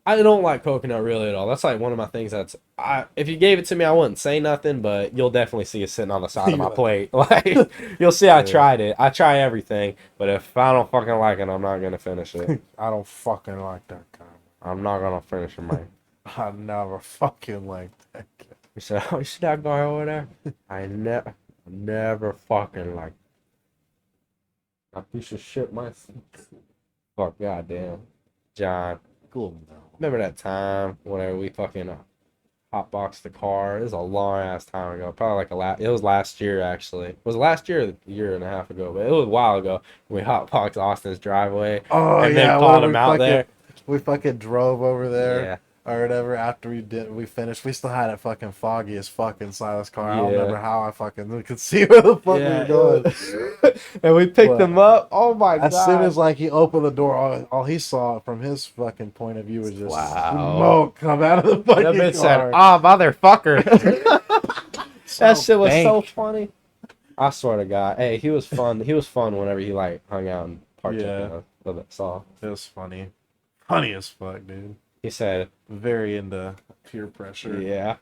I don't like coconut really at all. That's like one of my things. If you gave it to me, I wouldn't say nothing, but you'll definitely see it sitting on the side of my plate. Like you'll see, I tried it. I try everything, but if I don't fucking like it, I'm not gonna finish it. I don't fucking like that guy. I'm not gonna finish it, man. I never fucking liked that guy. You said, "Oh, you see that guy over there? I never fucking like a piece of shit myself." Fuck, goddamn, John. Cool. No. Remember that time whenever we fucking hotboxed the car? It was a long ass time ago. Probably like it was last year actually. Was it last year or a year and a half ago? But it was a while ago. We hotboxed Austin's driveway. Oh and yeah, then called him out there. We fucking drove over there. Yeah. Or whatever, after we finished, we still had it fucking foggy as fuck inside this car. I don't remember how I fucking could see where the fuck we were going. And we picked him up. Oh my god! As soon as like he opened the door, all he saw from his fucking point of view was just smoke come out of the fucking car. That bitch said, "Ah, motherfucker!" That shit was so funny. I swear to God, hey, he was fun. He was fun whenever he like hung out and parked. Yeah, saw. It was funny as fuck, dude. He said, very into peer pressure. Yeah.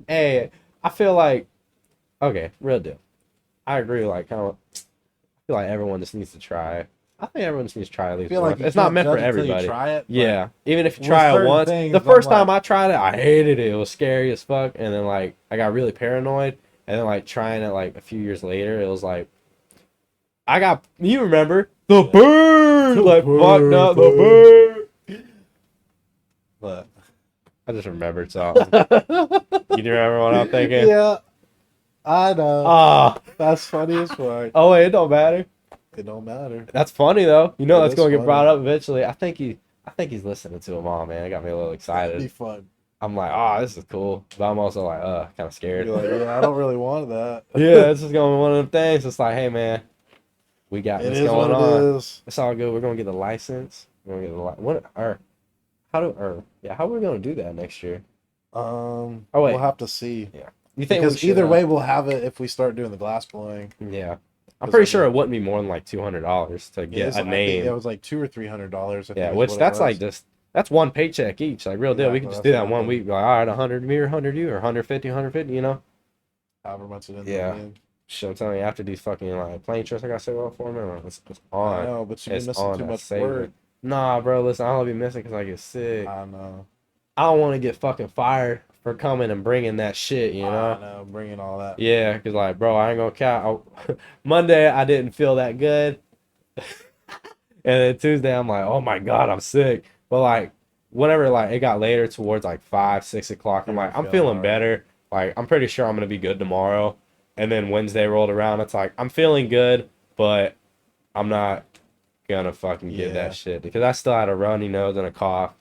Hey, I feel like, okay, real deal. I agree, like, kind of, I feel like everyone just needs to try. I think everyone just needs to try at least once. It's not meant for everybody. Try it, yeah. Even if you try it once. The first time I tried it, I hated it. It was scary as fuck. And then, like, I got really paranoid. And then, like, trying it, like, a few years later, it was like, you remember, the bird! Like, fucked up, the bird! But I just remembered something. You remember what I'm thinking? Yeah, I know. Ah, that's funny as fuck. Oh wait, it don't matter. It don't matter. That's funny though. You know that's gonna get brought up eventually. I think he's listening to them all, man. It got me a little excited. It'd be fun. I'm like, oh, this is cool, but I'm also like, kind of scared. You're like, yeah, I don't really want that. Yeah, this is gonna be one of them things. It's like, hey, man, we got this going on. It's all good. We're gonna get the license. We're gonna get the how are we gonna do that next year? We'll have to see. Yeah, you think because either way we'll have it if we start doing the glass blowing. Yeah, I'm pretty sure it wouldn't be more than like $200 to get a I think name. it was like $200 or $300. Yeah, which that's like just that's one paycheck each. Like real deal. We could just do that one week. Like, all right, 100 me or 100 you or 150, you know? However much it ends Yeah. up being. Shit, I'm telling you, after these fucking like plane trips I got saved up for, man, it's on. I know, but you've been It's missing on too that much saving. work. Nah, bro, listen, I don't be missing because I get sick. I know. I don't want to get fucking fired for coming and bringing that shit, you know? I know, bringing all that. Yeah, because like, bro, I ain't gonna count. Monday, I didn't feel that good. And then Tuesday, I'm like, oh my God, I'm sick. But like, whenever like it got later towards like 5, 6 o'clock, I'm like, I'm feeling better. Like, I'm pretty sure I'm gonna be good tomorrow. And then Wednesday rolled around, it's like, I'm feeling good, but I'm not gonna fucking get that shit because I still had a runny nose and a cough,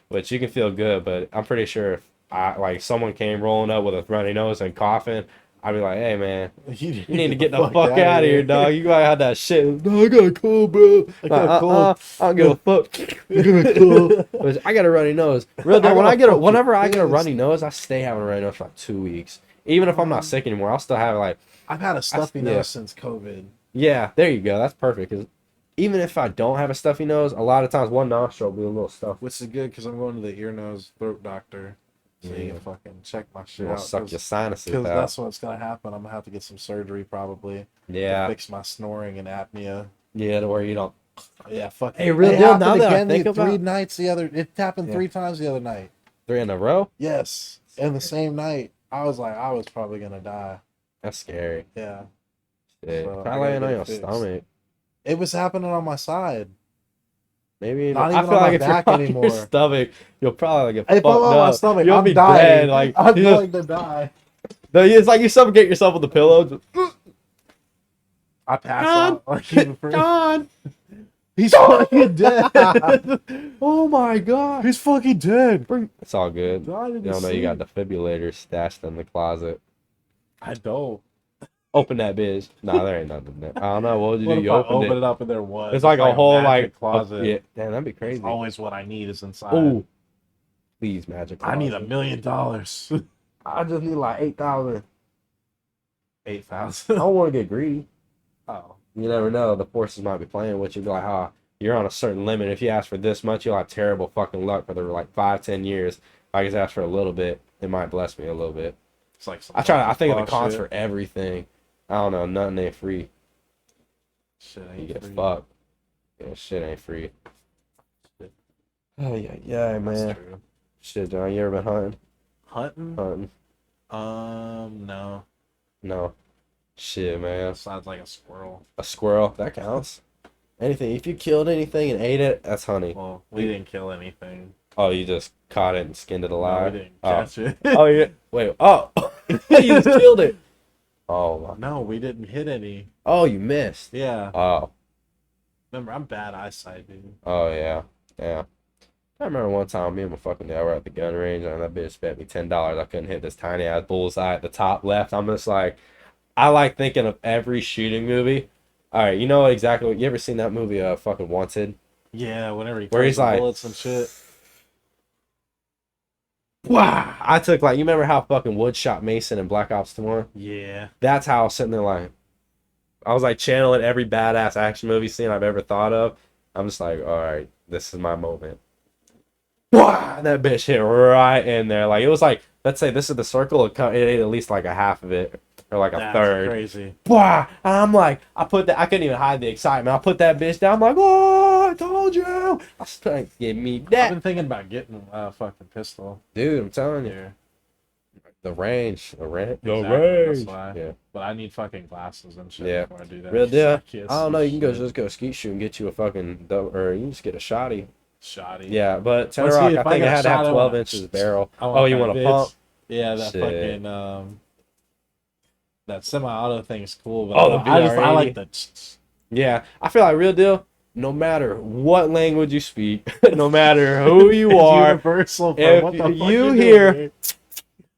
which you can feel good, but I'm pretty sure if I like someone came rolling up with a runny nose and coughing, I'd be like, hey man, you need to get the fuck out of here, dog. You gotta have that shit. No, I got a cold, bro. I got a cold. I don't give a fuck. I got a cold. I got a runny nose. Real deal. Whenever I get a runny nose, I stay having a runny nose for like 2 weeks. Even if I'm not sick anymore, I'll still have like. I've had a stuffy nose since COVID. Yeah, there you go. That's perfect. Cause even if I don't have a stuffy nose, a lot of times one nostril will be a little stuffed. Which is good because I'm going to the ear, nose, throat doctor. So you can fucking check my shit out. Suck your sinuses out. Because that's what's going to happen. I'm going to have to get some surgery probably. Yeah. To fix my snoring and apnea. Yeah, to where you don't. Yeah, fuck. Hey, real deal. Now that I think about 3 nights the other. It happened 3 times the other night. 3 in a row? Yes. In the same night. I was like, I was probably going to die. That's scary. Yeah. Shit. So probably laying on your stomach. It was happening on my side. Maybe not even I feel like if you're anymore. Your stomach, you'll probably get fucked up. My stomach, you'll be dying. Dead. Like I'm going to die. It's like you suffocate yourself with the pillow. I pass out. Like even for John. He's fucking dead. Oh my God. He's fucking dead. It's all good. You don't know you got defibrillators stashed in the closet. I don't. Open that bitch. Nah, there ain't nothing there. I don't know. What would you do? You open it up and there was. It's like a whole like closet. Yeah, damn, that'd be crazy. It's always what I need is inside. Oh, please, magic closet. I need $1 million. I just need like 8,000. 8,000. I don't want to get greedy. Oh, you never know. The forces might be playing with you. Be like, you're on a certain limit. If you ask for this much, you'll have terrible fucking luck for the like 5-10 years. If I just ask for a little bit, it might bless me a little bit. It's like I think of the cons for everything. I don't know. Nothing ain't free. Shit ain't you get free. fucked. Yeah, shit ain't free. Oh yeah, man. Shit, John, you ever been hunting? Hunting? No. No. Shit, man. Sounds like a squirrel. A squirrel? That counts. Anything. If you killed anything and ate it, that's hunting. Well, we didn't kill anything. Oh, you just caught it and skinned it alive? No, we didn't catch it. Oh, yeah. Wait. Oh. You just killed it. Oh. No, we didn't hit any. Oh, you missed. Yeah. Oh. Remember, I'm bad eyesight, dude. Oh, yeah. Yeah. I remember one time me and my fucking dad were at the gun range and that bitch bet me $10 I couldn't hit this tiny ass bullseye at the top left. I'm just like, I like thinking of every shooting movie. All right, you know exactly what you ever seen that movie, fucking Wanted? Yeah, whenever he where he's like bullets and shit. Wow! I took like, you remember how fucking Wood shot Mason in Black Ops 2? Yeah. That's how I was sitting there like, I was like channeling every badass action movie scene I've ever thought of. I'm just like, all right, this is my moment. Wow! That bitch hit right in there. Like, it was like, let's say this is the circle, it ate at least like a half of it. Or like a third. Crazy. Wow! And I'm like, I couldn't even hide the excitement. I put that bitch down. I'm like, oh, I told you. I was like, give me that. I've been thinking about getting a fucking pistol. Dude, I'm telling you. Yeah. The range. Exactly, range. Yeah. But I need fucking glasses and shit before I do that. Real deal. I don't know. You can just go skeet shoot and get you a fucking, or you can just get a shotty. Yeah, but Tenorock, I think it had to have 12 inches barrel. Oh, you want a pump? Yeah, that fucking, that semi-auto thing is cool, but I like the... Yeah, I feel like real deal, no matter what language you speak, no matter who you are, universal for if what the fuck you hear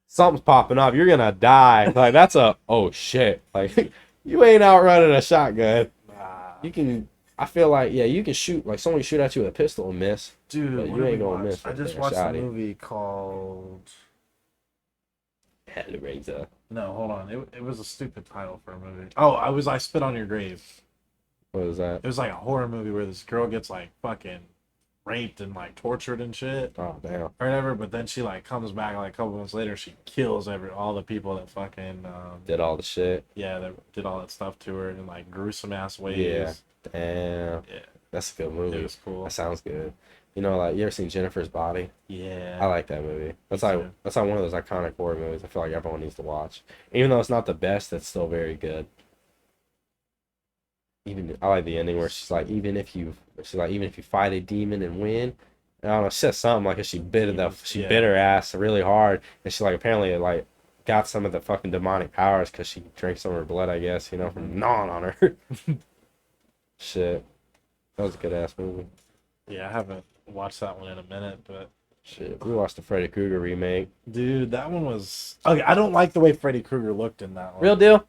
something's popping off, you're gonna die. Like, that's oh shit. Like, you ain't outrunning a shotgun. You can, I feel like, yeah, you can shoot, like someone can shoot at you with a pistol and miss. Dude, you ain't gonna miss. I just watched a movie called... Hellraiser. No, hold on. It was a stupid title for a movie. Oh, I Spit on Your Grave. What is that? It was like a horror movie where this girl gets like fucking raped and like tortured and shit Oh damn. or whatever. But then she like comes back like a couple months later. She kills all the people that fucking Did all the shit. yeah, that did all that stuff to her in like gruesome ass ways. Yeah. Damn. Yeah, That's a good movie. it was cool. That sounds good. You know, like you ever seen Jennifer's Body? Yeah, I like that movie. That's Me like too. that's like one of those iconic horror movies. I feel like everyone needs to watch. Even though it's not the best, it's still very good. Even I like the ending where even if you fight a demon and win, I don't know, she says something like she bit Yeah. bit her ass really hard, and she like apparently like got some of the fucking demonic powers because she drank some of her blood, I guess, you know, from gnawing on her. Shit, that was a good ass movie. Yeah, I haven't watched that one in a minute, but Shit, we watched the Freddy Krueger remake. dude, that one was okay. I don't like the way Freddy Krueger looked in that one. Real deal.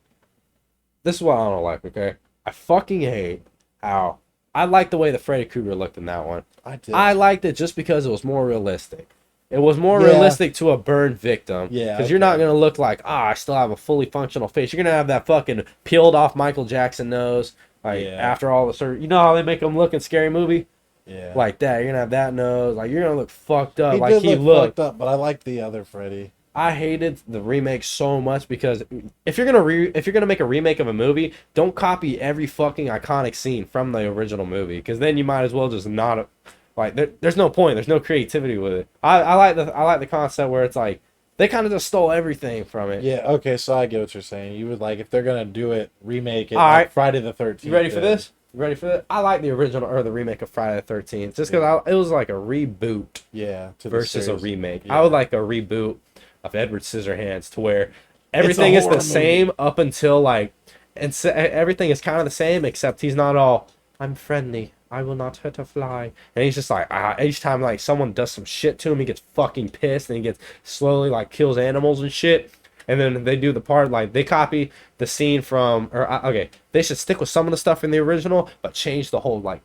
This is what I don't like. Okay, I fucking hate how I like the way the Freddy Krueger looked in that one. I did. I liked it just because it was more realistic. It was more Yeah. realistic to a burned victim. Yeah, Because you're not going to look like, I still have a fully functional face. You're going to have that fucking peeled off Michael Jackson nose. Like, Yeah. after all the surgery. You know how they make him look in Scary Movie? Yeah, Like that. You're going to have that nose. Like, you're going to look fucked up. he Like, did he look looked. fucked up, but I liked the other Freddy. I hated the remake so much because if you're gonna make a remake of a movie, don't copy every fucking iconic scene from the original movie, because then you might as well just not like there's no point, there's no creativity with it. I like the concept where it's like they kind of just stole everything from it. Yeah, okay, so I get what you're saying. You would like if they're gonna do it, remake it. All Like right. Friday the 13th. You ready for did. this? You ready for that? I like the original or the remake of Friday the 13th just because it was like a reboot Yeah, to the versus a series. remake. Yeah. I would like a reboot of Edward Scissorhands to where everything is horror the same movie. up until like, and everything is kind of the same except he's not all, I'm friendly, I will not hurt a fly, and he's just like each time like someone does some shit to him, he gets fucking pissed and he gets slowly like kills animals and shit. And then they do the part like they copy the scene from, or okay, they should stick with some of the stuff in the original, but change the whole like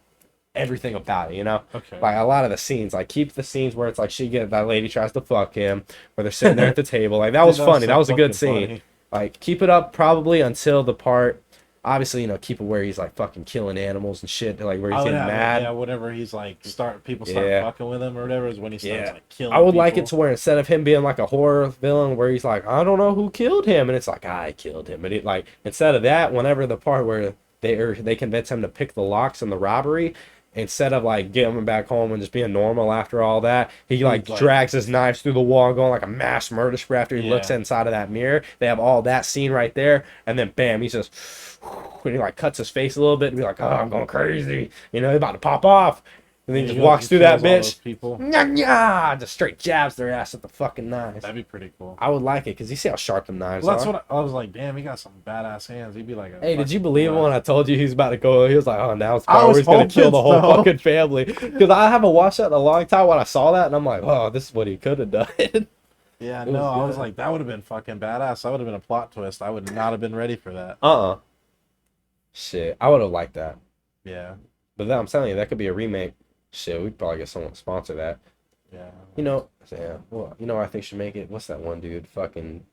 everything about it, you know? Okay. Like a lot of the scenes, like keep the scenes where it's like that lady tries to fuck him, where they're sitting there at the table. Like that was Dude, funny. so That was a good fucking scene. funny. Like keep it up probably until the part, obviously, you know, keep it where he's like fucking killing animals and shit, like where he's Oh, getting yeah, mad. yeah, whenever he's like people start Yeah. fucking with him or whatever is when he starts Yeah. like killing. I would like people. it to where instead of him being like a horror villain where he's like, I don't know who killed him, and it's like I killed him, but it like instead of that, whenever the part where they convince him to pick the locks in the robbery, instead of like getting him back home and just being normal after all that, he like drags his knives through the wall, going like a mass murder spree after he looks inside of that mirror. They have all that scene right there, and then bam, he's just when he like cuts his face a little bit and be like, oh, I'm going crazy, you know, he's about to pop off. And then he just walks through that bitch. People. Just straight jabs their ass with the fucking knives. That'd be pretty cool. I would like it because you see how sharp the knives Well, that's are. what I was like. Damn, he got some badass hands. He'd be like, Hey, did you believe it when I told you he's about to go? He was like, "Oh, now it's I part where was he's gonna kill the whole hoping so. fucking family." Because I haven't watched that in a long time. When I saw that, and I'm like, "Oh, this is what he could have done." Yeah, It no, I was was good. like, that would have been fucking badass. That would have been a plot twist. I would not have been ready for that. Shit, I would have liked that. Yeah, But then I'm telling you, that could be a remake. Shit, we'd probably get someone to sponsor that. yeah. You know, yeah. Well, you know, I think should make it. What's that one dude? Fucking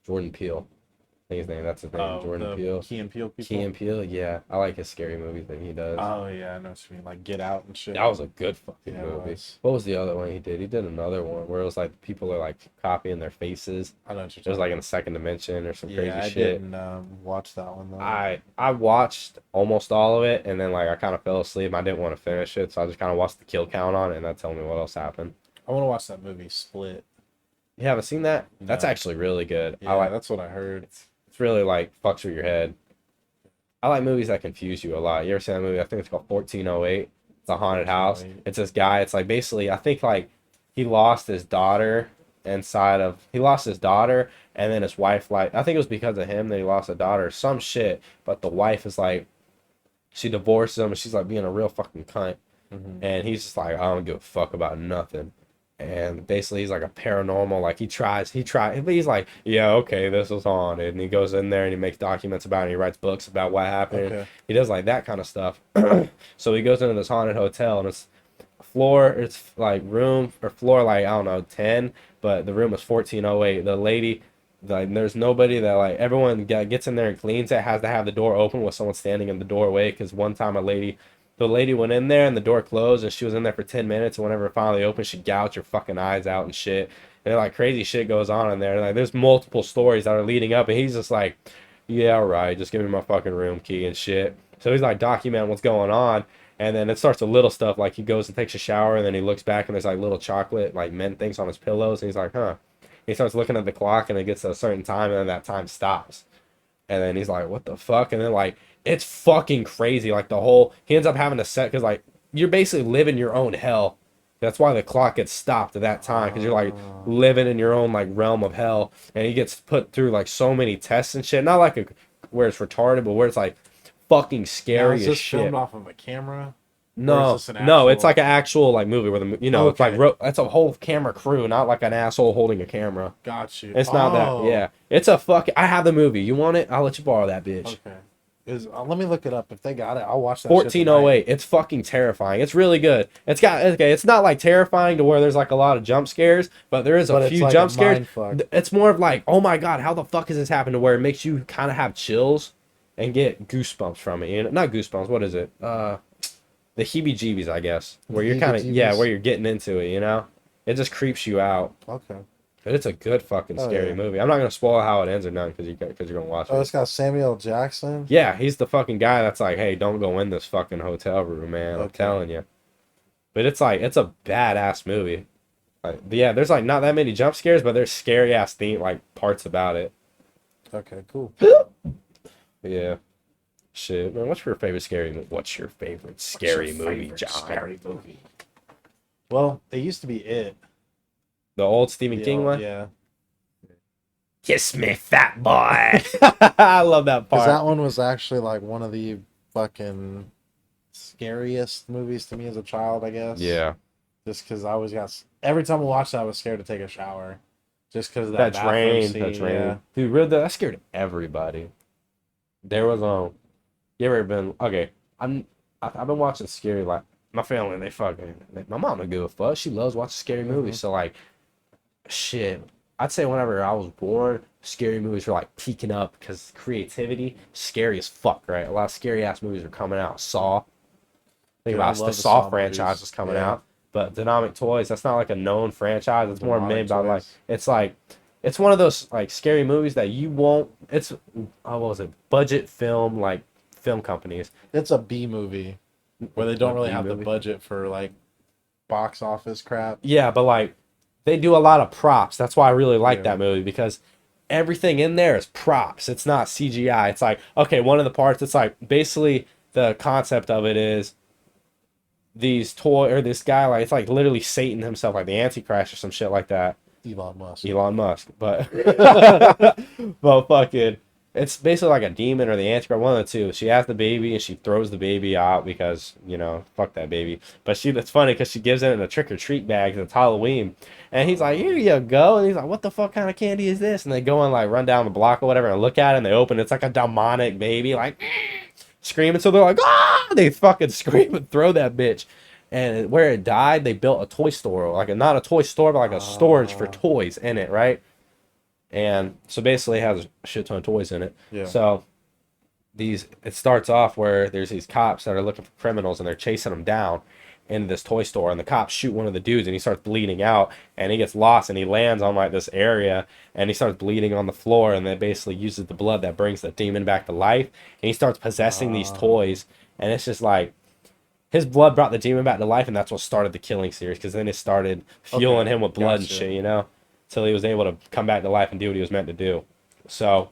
Jordan Peele. I think his name. That's his name. Oh, Jordan the Peele. Key and Peele people. Key and Peele. Yeah, I like his scary movies that he does. Oh yeah, I know what you mean. Like Get Out and shit. That was a good fucking Yeah, it movie. was. What was the other one he did? He did another one where it was like people are like copying their faces. I know what you're It was talking like in the second dimension or some about. crazy Yeah, I shit. didn't watch that one though. I watched almost all of it and then like I kind of fell asleep. I didn't want to finish it, so I just kind of watched the kill count on it and that told me what else happened. I want to watch that movie Split. You haven't seen that? That's No. actually really good. Yeah, I like. that's what I heard. It's really like fucks with your head. I like movies that confuse you a lot. You ever seen that movie? I think it's called 1408. It's a haunted house. 1408. It's this guy. It's like basically, I think like he lost his daughter he lost his daughter and then his wife, like, I think it was because of him that he lost a daughter or some shit. But the wife is like, she divorces him and she's like being a real fucking cunt. Mhm. And he's just like, I don't give a fuck about nothing. And basically he's like a paranormal, like he tries, but he's like, yeah, okay, this was haunted. And he goes in there and he makes documents about it and he writes books about what happened. Okay. He does like that kind of stuff. So he goes into this haunted hotel and it's like room or floor, like, I don't know, 10, but the room is 1408. The lady Like there's nobody that like everyone gets in there and cleans it, has to have the door open with someone standing in the doorway. Because one time the lady went in there and the door closed and she was in there for 10 minutes, and whenever it finally opened, she gouged her fucking eyes out and shit. And like crazy shit goes on in there. Like there's multiple stories that are leading up, and he's just like, yeah, all right, just give me my fucking room key and shit. So he's like documenting what's going on. And then it starts with little stuff, like he goes and takes a shower, and then he looks back and there's like little chocolate like mint things on his pillows, and he's like, huh. He starts looking at the clock and it gets to a certain time and then that time stops. And then he's like, what the fuck? And then like it's fucking crazy. Like the whole he ends up having to set because like you're basically living your own hell. That's why the clock gets stopped at that time, because you're like living in your own like realm of hell. And he gets put through like so many tests and shit. Not like where it's retarded, but where it's like fucking scary is as this shit. filmed off of a camera? No, no, it's like an actual like movie where the it's like it's a whole camera crew, not like an asshole holding a camera. Got you. It's not that. Yeah, it's a fuck. I have the movie. You want it? I'll let you borrow that bitch. Okay. Let me look it up. If they got it, I'll watch that. 1408. It's fucking terrifying. It's really good. It's got okay. It's not like terrifying to where there's like a lot of jump scares, but there is a few jump scares. It's more of like, oh my god, how the fuck has this happened? To where it makes you kind of have chills and get goosebumps from it. You know? Not goosebumps. What is it? The heebie-jeebies, I guess, where you're kind of where you're getting into it. You know, it just creeps you out. Okay. But it's a good fucking scary movie. I'm not gonna spoil how it ends or nothing because you're gonna watch it. Oh, it's got Samuel L. Jackson. Yeah, he's the fucking guy that's like, hey, don't go in this fucking hotel room, man. I'm telling you. But it's like it's a badass movie. Like, yeah, there's like not that many jump scares, but there's scary ass theme like parts about it. Okay, cool. Yeah. Shit, man. What's your favorite scary movie? What's your favorite scary movie, John? Scary movie. Well, it used to be It. The old Stephen King one? Yeah. Kiss me, fat boy. I love that part. Because that one was actually like one of the fucking scariest movies to me as a child, I guess. Yeah. Just because I always got... Every time I watched that, I was scared to take a shower. Just because of that train. scene. That train. Yeah. Dude, really, that scared everybody. There was you ever been okay? I've been watching scary like my family. My mom don't give a fuck. She loves watching scary movies. So like, shit. I'd say whenever I was born, scary movies were like peaking up because creativity, scary as fuck, right? A lot of scary ass movies are coming out. Saw. Think about the Saw franchise is coming out. But Dynamic Toys, that's not like a known franchise. It's more made by like it's one of those like scary movies that you won't. It's what was it? Budget film like. Film companies. It's a B movie where they don't really have the budget for like box office crap. Yeah, but like they do a lot of props. That's why I really like that movie, because everything in there is props. It's not CGI. It's like, okay, one of the parts, it's like basically the concept of it is this guy, like it's like literally Satan himself, like the Antichrist or some shit like that. Elon Musk. But but fucking it's basically like a demon or the Antichrist, one of the two. She has the baby and she throws the baby out because, fuck that baby. But it's funny because she gives it in a trick-or-treat bag. It's Halloween. And he's like, here you go. And he's like, what the fuck kind of candy is this? And they go and like run down the block or whatever and look at it and they open it. It's like a demonic baby, like screaming. So they're like, ah! They fucking scream and throw that bitch. And where it died, they built a toy store. Like not a toy store, but like a storage for toys in it, right? And so basically it has a shit ton of toys in it. Yeah. So it starts off where there's these cops that are looking for criminals and they're chasing them down in this toy store, and the cops shoot one of the dudes and he starts bleeding out and he gets lost and he lands on like this area and he starts bleeding on the floor, and then basically uses the blood that brings the demon back to life, and he starts possessing these toys, and it's just like his blood brought the demon back to life, and that's what started the Killing series, because then it started fueling him with blood and shit, till he was able to come back to life and do what he was meant to do. So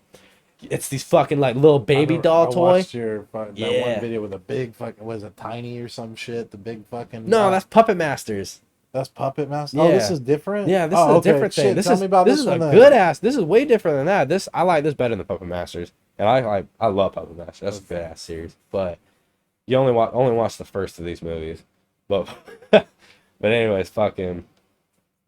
it's these fucking like little baby doll toy. I watched that one video with a big fucking, was it Tiny or some shit? The big fucking. No, that's Puppet Masters. That's Puppet Masters. Yeah. Oh, this is different. Yeah, this is a different thing. This is a good ass. This is way different than that. I like this better than Puppet Masters, and I love Puppet Masters. That's a good ass series. But you only watch the first of these movies. But but anyways, fucking.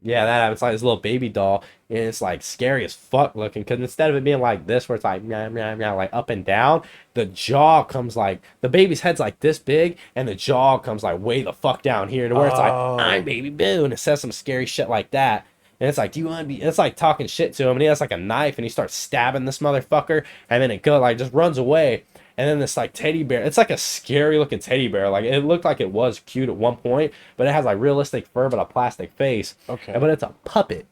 Yeah, it's like this little baby doll, and it's like scary as fuck looking, because instead of it being like this, where it's like meow, meow, meow, like up and down, the jaw comes like, the baby's head's like this big, and the jaw comes like way the fuck down here, to where it's like, I'm baby boo, and it says some scary shit like that. And it's like, do you want to be? It's like talking shit to him, and he has like a knife, and he starts stabbing this motherfucker, and then it go like just runs away, and then this like teddy bear. It's like a scary looking teddy bear. Like it looked like it was cute at one point, but it has like realistic fur but a plastic face. Okay. But it's a puppet.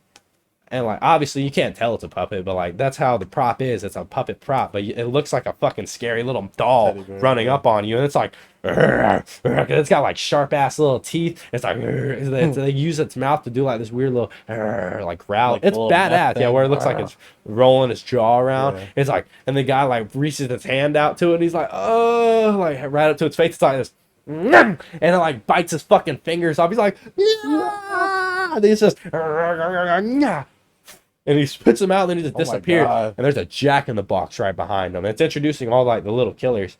And like obviously you can't tell it's a puppet, but like that's how the prop is. It's a puppet prop, but it looks like a fucking scary little doll Teddy bear, running yeah. up on you, and it's like, it's got like sharp ass little teeth. It's like they use its mouth to do like this weird little like growl. Like It's a little badass, meth yeah. thing. Where it looks like it's rolling its jaw around. Yeah. It's like, and the guy like reaches his hand out to it, and he's like, oh, like right up to its face. It's like this. And it like bites his fucking fingers off. He's like, yeah. And he's just, and he spits them out, and then he just Oh my disappears. God. And there's a jack in the box right behind him. It's introducing all like the little killers,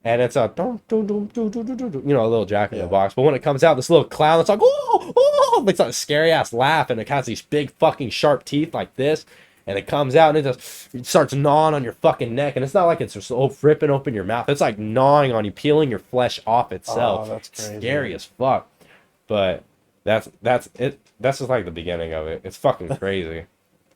and it's a a little jack in the Yeah. box. But when it comes out, this little clown, it's like it's like a scary ass laugh, and it has these big fucking sharp teeth like this. And it comes out, and it starts gnawing on your fucking neck, and it's not like it's just ripping open your mouth. It's like gnawing on you, peeling your flesh off itself. Oh, that's crazy. Scary as fuck. But that's it. That's just like the beginning of it. It's fucking crazy.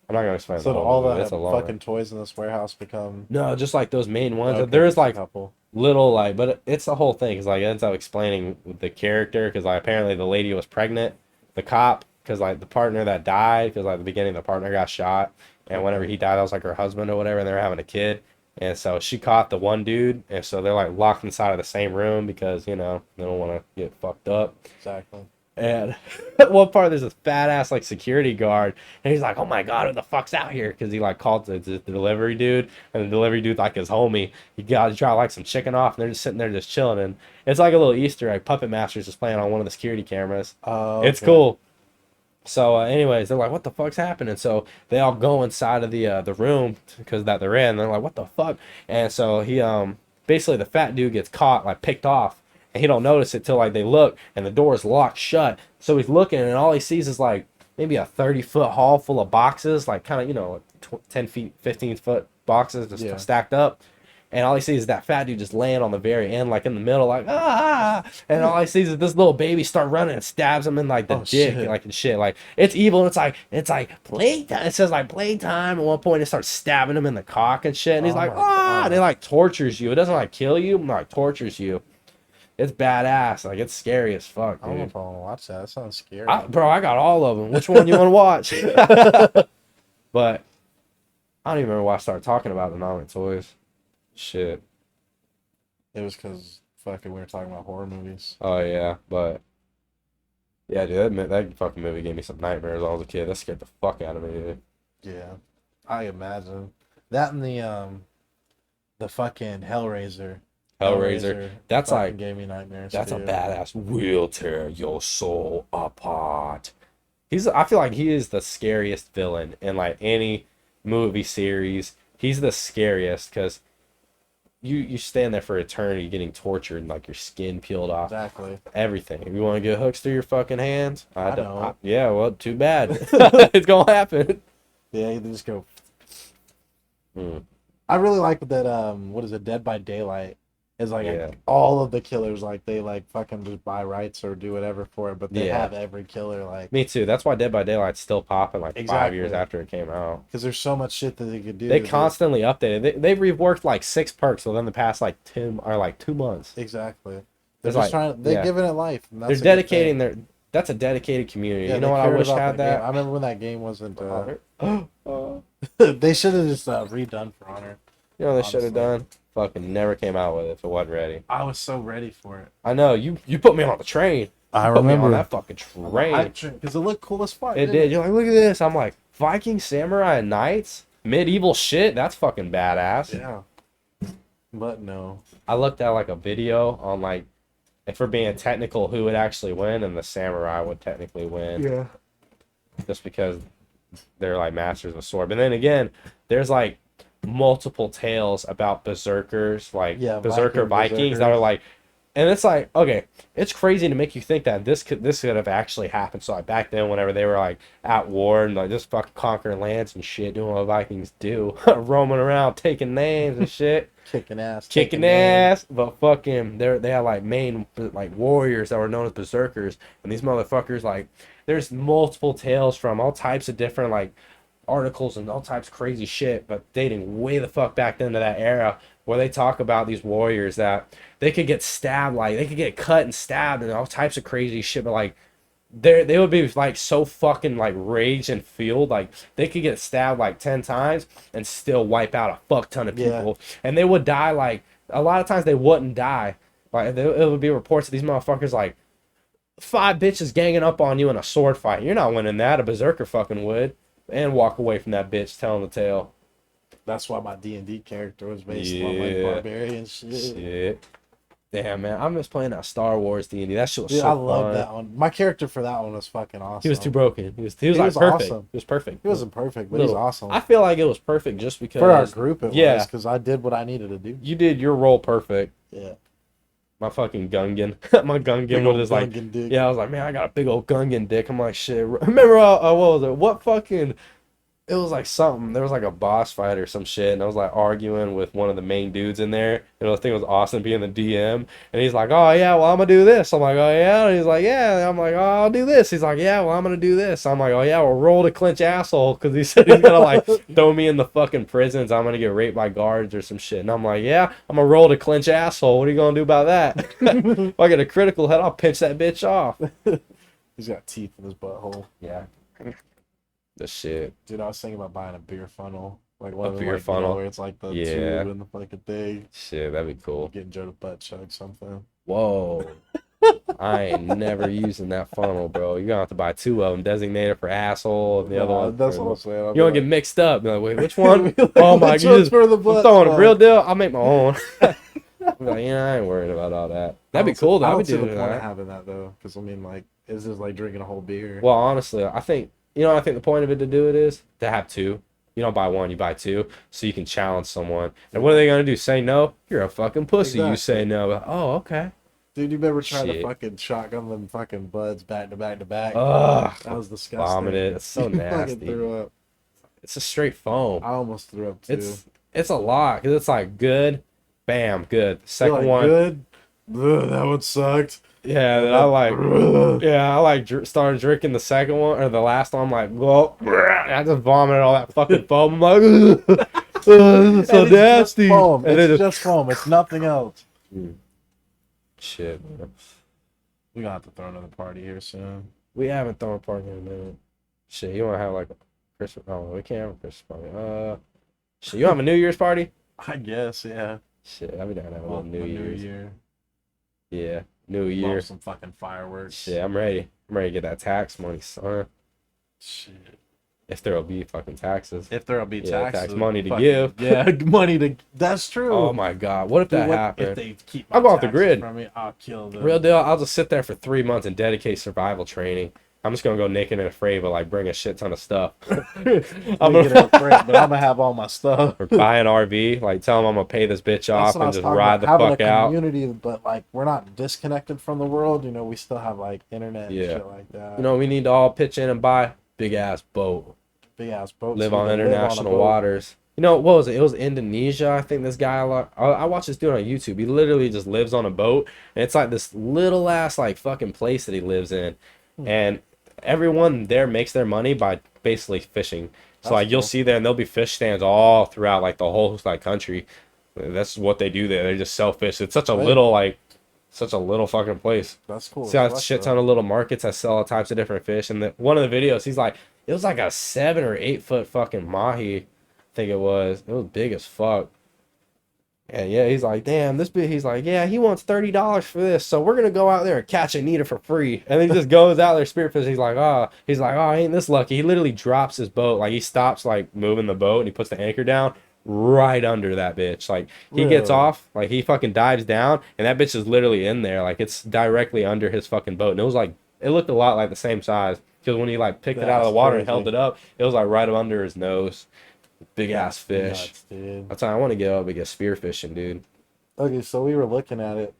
I'm not gonna explain So the whole all movie. the It's a long fucking toys in this warehouse become. No, just like those main ones. Okay, There's just a like couple. little like, but it's the whole thing. Cause like it ends up explaining the character. Cause like apparently the lady was pregnant, the cop. Cause like the partner that died. Cause like at the beginning the partner got shot, and whenever he died, that was like her husband or whatever, and they were having a kid. And so she caught the one dude, and so they're like locked inside of the same room because they don't want to get fucked up. Exactly. And at one part, there's this fat ass like security guard, and he's like, "Oh my god, who the fuck's out here?" Because he like called the delivery dude, and the delivery dude like his homie. He dropped like some chicken off, and they're just sitting there just chilling. And it's like a little Easter egg. Puppet Master's just playing on one of the security cameras. Oh, It's cool. So, anyways, they're like, "What the fuck's happening?" So they all go inside of the room because that they're in. They're like, "What the fuck?" And so he basically the fat dude gets caught like picked off. And he don't notice it till like they look and the door is locked shut. So he's looking and all he sees is like maybe a 30-foot hall full of boxes, like kind of, like 10 feet, 15-foot boxes just stacked up. And all he sees is that fat dude just laying on the very end, like in the middle, like, ah. And all he sees is this little baby start running and stabs him in like the dick, shit. like and shit. Like it's evil. And it's like playtime. It says like playtime. At one point, it starts stabbing him in the cock and shit. And he's Oh like, my ah. God. And it like tortures you. It doesn't like kill you, it like tortures you. It's badass. Like, it's scary as fuck, I don't know dude. if I want to watch that. That sounds scary. Bro, I got all of them. Which one you want to watch? But I don't even remember why I started talking about the Nami toys. Shit. It was because fucking we were talking about horror movies. Oh, yeah. But, yeah, dude, that fucking movie gave me some nightmares when I was a kid. That scared the fuck out of me, dude. Yeah, I imagine that and the fucking Hellraiser. That's fucking like, gave me nightmares. that's a too. badass. Will tear your soul apart. I feel like he is the scariest villain in like any movie series. He's the scariest because you stand there for eternity getting tortured and like your skin peeled off. Exactly. Everything. If you want to get hooks through your fucking hands, I don't. yeah, well, too bad. It's gonna happen. Yeah, you just go. Mm. I really like that. What is it? Dead by Daylight is like Yeah. all of the killers like they like fucking just buy rights or do whatever for it, but they Yeah. have every killer like Me too. That's why Dead by Daylight's still popping like 5 years Exactly. after it came out. because there's so much shit that they could do. They to constantly update it. They've reworked like 6 perks within the past like 2 months. exactly. They're There's just like- they're yeah. giving it life. And They're that's a good dedicating thing. that's a dedicated community. Yeah, You know they what I cared wish about had the game. that? I remember when that game wasn't. You They should have just redone For Honor. know they should have Honestly. done? Fucking never came out with it if it wasn't ready. I was so ready for it. I know, you put me on the train. I Put me on that fucking train. because it looked cool as fuck. It did. You're like, look at this. I'm like, Viking, Samurai, and Knights? Medieval shit? That's fucking badass. Yeah. But no. I looked at like a video on like, if we're being technical, who would actually win, and the Samurai would technically win. Yeah. Just because they're like masters of sword. But then again, there's like multiple tales about berserkers, like Yeah, berserker Viking Vikings that are like And it's like, okay, it's crazy to make you think that this could have actually happened. So like back then, whenever they were like at war and like just fucking conquering lands and shit, doing what Vikings do, roaming around, taking names and shit, Kicking ass, kicking taking names. ass. But fucking, they had like main like warriors that were known as berserkers, and these motherfuckers like, there's multiple tales from all types of different like articles and all types of crazy shit, but dating way the fuck back then to that era where they talk about these warriors that they could get stabbed, like they could get cut and stabbed and all types of crazy shit, but like they would be like so fucking like raged and fueled, like they could get stabbed like 10 times and still wipe out a fuck ton of Yeah. people. And they would die like a lot of times they wouldn't die. Like it would be reports of these motherfuckers like 5 bitches ganging up on you in a sword fight. You're not winning that. A berserker fucking would. And walk away from that bitch telling the tale. That's why my D&D character was based on like Yeah. barbarian shit. Shit. Damn, man. I miss playing that Star Wars D&D. That shit was Dude, so I fun. love that one. My character for that one was fucking awesome. He was too broken. He was He like was perfect. awesome. He was perfect. He wasn't perfect, but he's Little. awesome. I feel like it was perfect just because For our group, it Yeah. was because I did what I needed to do. you did your role perfect. Yeah. My fucking Gungan. My Gungan Big was old just like, Gungan dick. yeah, I was like, man, I got a big old Gungan dick. I'm like, shit. Remember, what was it? What fucking it was like something. There was like a boss fight or some shit, and I was like arguing with one of the main dudes in there. And I think it was Austin being the DM, and he's like, "Oh yeah, well I'm gonna do this." I'm like, "Oh yeah," and he's like, "Yeah." I'm like, "Oh, I'll do this." He's like, "Yeah, well I'm gonna do this." I'm like, "Oh yeah, well roll to clinch asshole," because he said he's gonna like throw me in the fucking prisons. I'm gonna get raped by guards or some shit, and I'm like, "Yeah, I'm gonna roll to clinch asshole. What are you gonna do about that?" If I get a critical hit, I'll pinch that bitch off. He's got teeth in his butthole. Yeah. The shit. Dude, I was thinking about buying a beer funnel. Like one A of them, beer like, funnel? where it's like the Yeah. tube and the fucking thing. Shit, that'd be cool. Getting Joe to butt chug something. Whoa. I ain't never using that funnel, bro. You're gonna have to buy 2 of them, designated for asshole and the other one. That's for- what I'm saying. You don't get mixed up. You're like, wait, which one? Like, Oh my which one's god, for the I'm butt throwing a plug? real deal. I'll make my own. I'm like, yeah, I ain't worried about all that. That'd be cool though. I I don't would see do the point of that. having that though, because I mean, like, it's just like drinking a whole beer. Well, honestly, I think I think the point of it to do it is to have 2. You don't buy 1, you buy 2, so you can challenge someone. And what are they gonna do? Say no? You're a fucking pussy. You say Exactly. no. Oh, okay. Dude, you remember trying to Shit. fucking shotgun them fucking buds back to back to back? Ugh. That was disgusting. Vomited. It's so Fucking nasty. threw up. It's a straight foam. I almost threw up too. It's a lot because it's like good, bam, good. You're Second like, one, good. Ugh, that one sucked. yeah. Then I like, Ugh. yeah, I like started drinking the second one or the last one. I'm like, well, I just vomited all that fucking foam. I'm like, ugh, this is so And it's just nasty. foam. And It's then just foam. It's nothing else. shit. Man. We gonna have to throw another party here soon. We haven't thrown a party in a minute. Shit, you want to have like a Christmas? Oh, we can't have a Christmas party. Shit, you have a New Year's party? I guess, yeah. Shit, I'll be down to have a Well, little New a Year's. Year. Yeah, New Love Year. some fucking fireworks. Shit, I'm ready. I'm ready to get that tax money, son. Shit. If there'll be fucking taxes. If there'll be Yeah, taxes, tax money to fucking- give. Yeah, money to. That's true. Oh my god, what if Dude, that what happened? If they keep I'll my go off the taxes grid. from me, I'll kill them. Real deal, I'll just sit there for 3 months and dedicate survival training. I'm just gonna go naked and afraid, but like bring a shit ton of stuff. I'm I'm gonna gonna but I'm gonna have all my stuff. or buy an RV, like tell them I'm gonna pay this bitch That's off what I and was just talking ride the about, having fuck a out. community, but like we're not disconnected from the world. You know, we still have like internet and Yeah. shit like that. You know, we need to all pitch in and buy big ass boat. big ass boats. Live so on we can international a boat. waters. You know, what was it? It was Indonesia. I think this guy, I watched this dude on YouTube. He literally just lives on a boat. And it's like this little ass, like, fucking place that he lives in. And everyone there makes their money by basically fishing. So, That's like, you'll cool. see there, and there'll be fish stands all throughout, like, the whole, like, country. That's what they do there. They just sell fish. It's such a Right. little, like, such a little fucking place. That's cool. See, I have a That's shit dope. ton of little markets that sell all types of different fish. And one of the videos, he's like, it was like a 7 or 8 foot fucking mahi, I think it was. It was big as fuck. And yeah, he's like, damn, this bit. He's like, yeah, he wants $30 for this, so we're gonna go out there and catch and eat it for free. And then he just goes out there spearfishing. He's like, oh, ain't this lucky? He literally drops his boat, like he stops like moving the boat and he puts the anchor down right under that bitch. Like he gets Really? off, like he fucking dives down, and that bitch is literally in there, like it's directly under his fucking boat. And it was like, it looked a lot like the same size because when he like picked it out of the That's water and crazy. held it up, it was like right under his nose. Big ass fish. Nuts, dude. That's why I want to get up and get spearfishing, dude. Okay, so we were looking at it.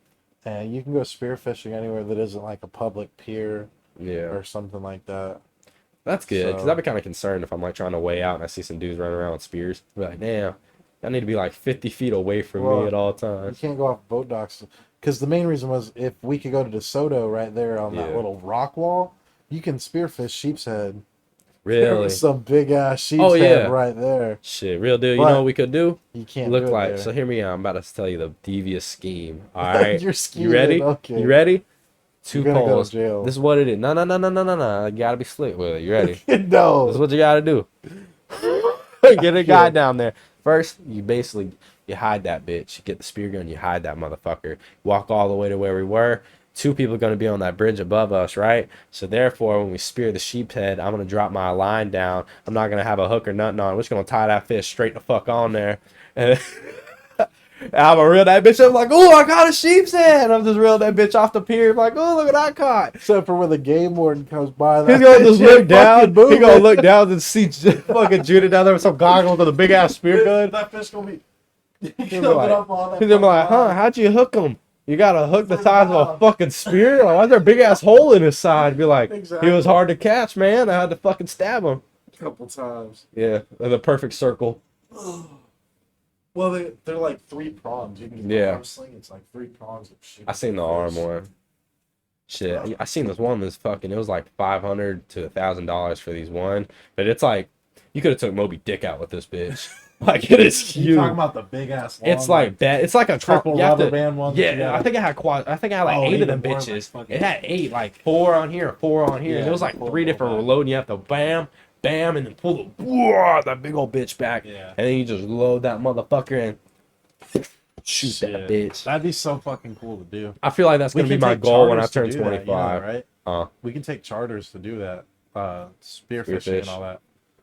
And you can go spearfishing anywhere that isn't like a public pier Yeah. or something like that. That's good, because So- I'd be kind of concerned if I'm like trying to weigh out and I see some dudes running around with spears. I'd be like, damn, I need to be like 50 feet away from me at all You times. can't go off boat docks because the main reason was if we could go to DeSoto right there on that Yeah. little rock wall, you can spearfish sheep's head. There Really? was some big ass sheep's Oh, head yeah. right there. Shit, real deal. You But know what we could do? You can't Look do it like, there. so hear me out. I'm about to tell you the devious scheme. All right. You're You scheming, ready? okay. You ready? Two You're gonna go to poles. jail. This is what it is. No. You gotta be slick with it. You ready? No. This is what you gotta do. Get a guy down there. First, you hide that bitch. You get the spear gun, you hide that motherfucker. Walk all the way to where we were. Two people are gonna be on that bridge above us, right? So therefore, when we spear the sheep's head, I'm gonna drop my line down. I'm not gonna have a hook or nothing on. I'm just gonna tie that fish straight the fuck on there. And I'm gonna reel that bitch up like, oh, I got a sheep's head. I'm just reeling that bitch off the pier like, oh, look what I caught. Except for when the game warden comes by, He's gonna just look down. He's He's gonna look down and see fucking Judah down there with some goggles and a big ass spear gun. That fish gonna be. He's gonna be like, huh? How'd you hook him? You got a hook the size of a fucking spear? Like, why's there a big ass hole in his side? Be like, Exactly. he was hard to catch, man. I had to fucking stab him. A couple times. Yeah, in the perfect circle. Well, they're like 3 prongs. You can Yeah. arm sling. It's like 3 prongs of sheep. I seen the arm one. Shit, I seen this one that's fucking. It was like $500 to $1,000 for these one, but it's like you could have took Moby Dick out with this bitch. Like it is You huge. talking about the big ass? It's like that. It's like a triple you have rubber to- band one. Yeah, I think I had quad. I think I had like 8 of them even more, bitches. like, It had 8, like 4 on here, 4 on here. And Yeah, it was like pull 3 it different back. reload. And you have to bam, bam, and then pull that big old bitch back. Yeah. And then you just load that motherfucker and shoot that bitch. That'd be so fucking cool to do. I feel like that's gonna be can my take goal when I charters turn to do that, 25. right? We can take charters to do that. Spearfishing Spearfish. and all that.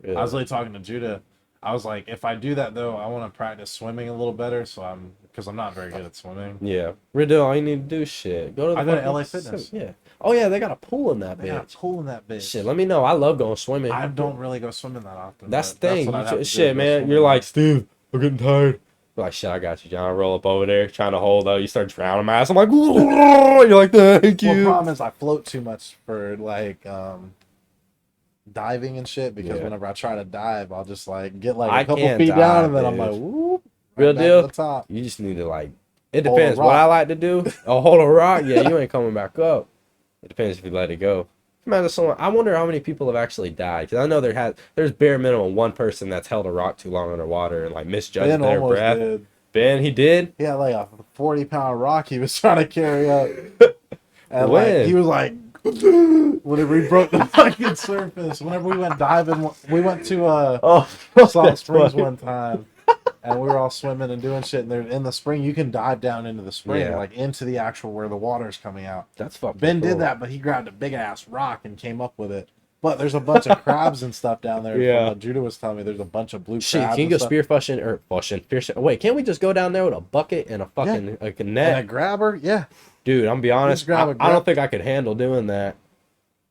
Yeah. I was really talking to Judah. I was like, if I do that though, I want to practice swimming a little better. So because I'm not very good at swimming. Yeah, Riddle, all you need to do is shit. Go to the I go to fucking LA Fitness. Yeah. Oh yeah, they got a pool in that They got bitch. a pool in that bitch. Shit, let me know. I love going swimming. I don't really go swimming that often. That's but the thing. what I'd have to do, Shit, go man. swimming. You're like, Steve, I'm getting tired. You're like, shit, I got you, John. I roll up over there, trying to hold up. You start drowning my ass. I'm like, whoa. You're like, thank Well, the you. problem is I float too much for like diving and shit because Yeah. whenever I try to dive, I'll just like get like I a couple can't feet dive, down and then I'm dude. like, whoop, Real back deal? to the top. You just need to, like, it Hold a depends. What rock. I like to do, hold a rock. Yeah, you ain't coming back up. It depends if you let it go. Imagine someone. I wonder how many people have actually died. Because I know there's bare minimum 1 person that's held a rock too long underwater and, like, misjudged Ben their almost breath. did. Ben, he did? He had like a 40-pound rock he was trying to carry up. And When? like he was like whenever he broke the fucking surface. Whenever we went diving, we went to Oh, Salt Springs one time. And we were all swimming and doing shit. And there in the spring, you can dive down into the spring, Yeah. like into the actual where the water's coming out. That's fucking Ben cool. did that, but he grabbed a big ass rock and came up with it. But there's a bunch of crabs and stuff down there. Yeah. From what Judah was telling me there's a bunch of blue Shit, crabs. can you go and stuff. spearfishing or fishing? Wait, can't we just go down there with a bucket and a fucking like a net? And a grabber? Yeah. Dude, I'm be honest, Just grab a I grab- don't think I could handle doing that.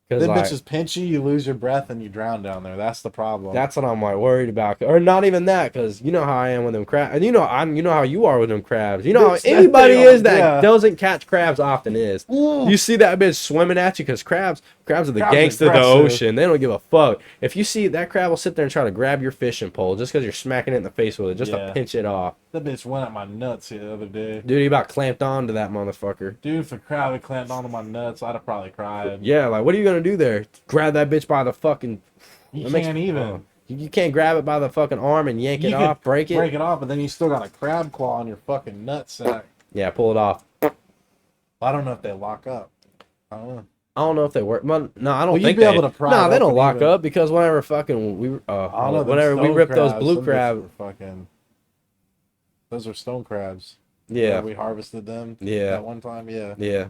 Because Them like, bitches pinch you lose your breath, and you drown down there. That's the problem. that's what I'm like worried about, or not even that, because you know how I am with them crabs, and you know how you are with them crabs. You know how Bitch, that anybody thing, is that yeah. doesn't catch crabs often is. You see that bitch swimming at you because crabs are the Crabs gangsta of the aggressive. ocean. They don't give a fuck. If you see that crab will sit there and try to grab your fishing pole just because you're smacking it in the face with it, just to Yeah. pinch it off. That bitch went at my nuts the other day. Dude, he about clamped on to that motherfucker. Dude, if a crab had clamped onto my nuts, I'd have probably cried. Yeah, like what are you gonna do there? Grab that bitch by the fucking. You that makes- can't even. oh. You can't grab it by the fucking arm and yank it You could off, break it. Break it off, but then you still got a crab claw on your fucking nutsack. Yeah, pull it off. I don't know if they lock up. I don't know. I don't know if they work. No, I don't Well, you'd think be they. able to pry No, it they don't open lock even. up because whenever fucking we I don't know. them whenever we stone rip those crabs, blue them bitches crab. were fucking. Those are stone crabs. Yeah, Where we harvested them. yeah, That one time, yeah. yeah.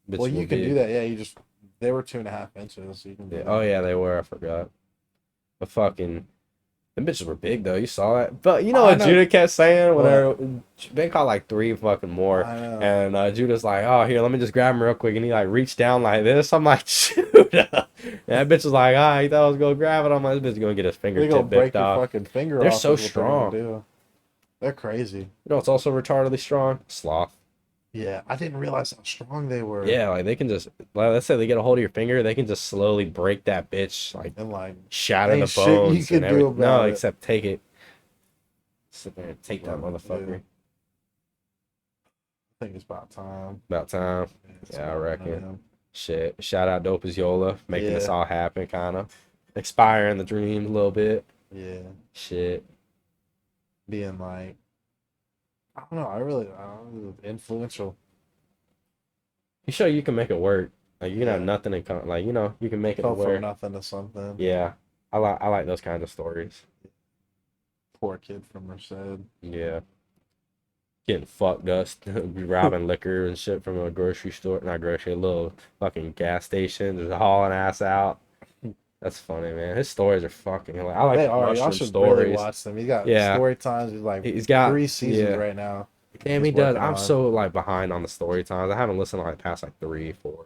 Well, you can do that. Yeah, you just. They were 2.5 inches. So you can do Yeah. that. Oh yeah, they were. I forgot. But fucking, them bitches were big though. You saw it. But you know I what know. Judah kept saying? Whenever they caught like 3 fucking more. I know. And Judah's like, oh, here, let me just grab him real quick. And he, like, reached down like this. I'm like, Judah. And that bitch was like, he thought I was going to grab it. I'm like, this bitch is going to get his They're gonna fingertip break bipped your off. fucking finger They're off. so is what they're gonna strong. do. They're crazy. You know what's also retardedly strong? Sloth. Yeah, I didn't realize how strong they were. Yeah, like they can just, like, let's say they get a hold of your finger, they can just slowly break that bitch, like And like, shatter the ain't shit you bones and can do everything. No, about it. except take it, sit there and take that But, yeah, motherfucker. I think it's about time. About time. Yeah, it's Yeah, I about one of reckon. them. Shit. Shout out Dope as Yola, making this Yeah, all happen, kind of. Expiring the dream a little bit. yeah. Shit. Being like, I don't know. I don't know, influential. You show you can make it work. Like, you can have Yeah, nothing in common. Like, you can make it go from work. nothing to something. Yeah. I like those kinds of stories. Poor kid from Merced. Yeah. Getting fucked dust, robbing liquor and shit from a grocery store. Not grocery, a little fucking gas station. Just hauling ass out. That's funny, man. His stories are fucking hilarious. I like They the are. Y'all mushroom should really stories. watch them. He got Yeah. story times. He's like He's got, 3 seasons yeah. right now. Damn, He's he does. working I'm on. so like behind on the story times. I haven't listened to like past like 3, 4.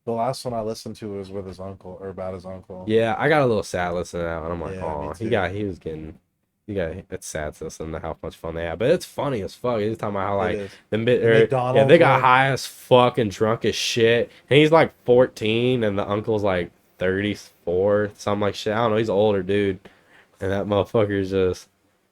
The last one I listened to was with his uncle or about his uncle. Yeah, I got a little sad listening to that one. I'm like, Yeah, me oh, too. it's sad to listen to how much fun they have. But it's funny as fuck. He's talking about how It like is. the bit, The yeah, they McDonald's got one. high as fuck and drunk as shit. And he's like 14 and the uncle's like 34, something like shit. I don't know. He's an older dude. And that motherfucker's just,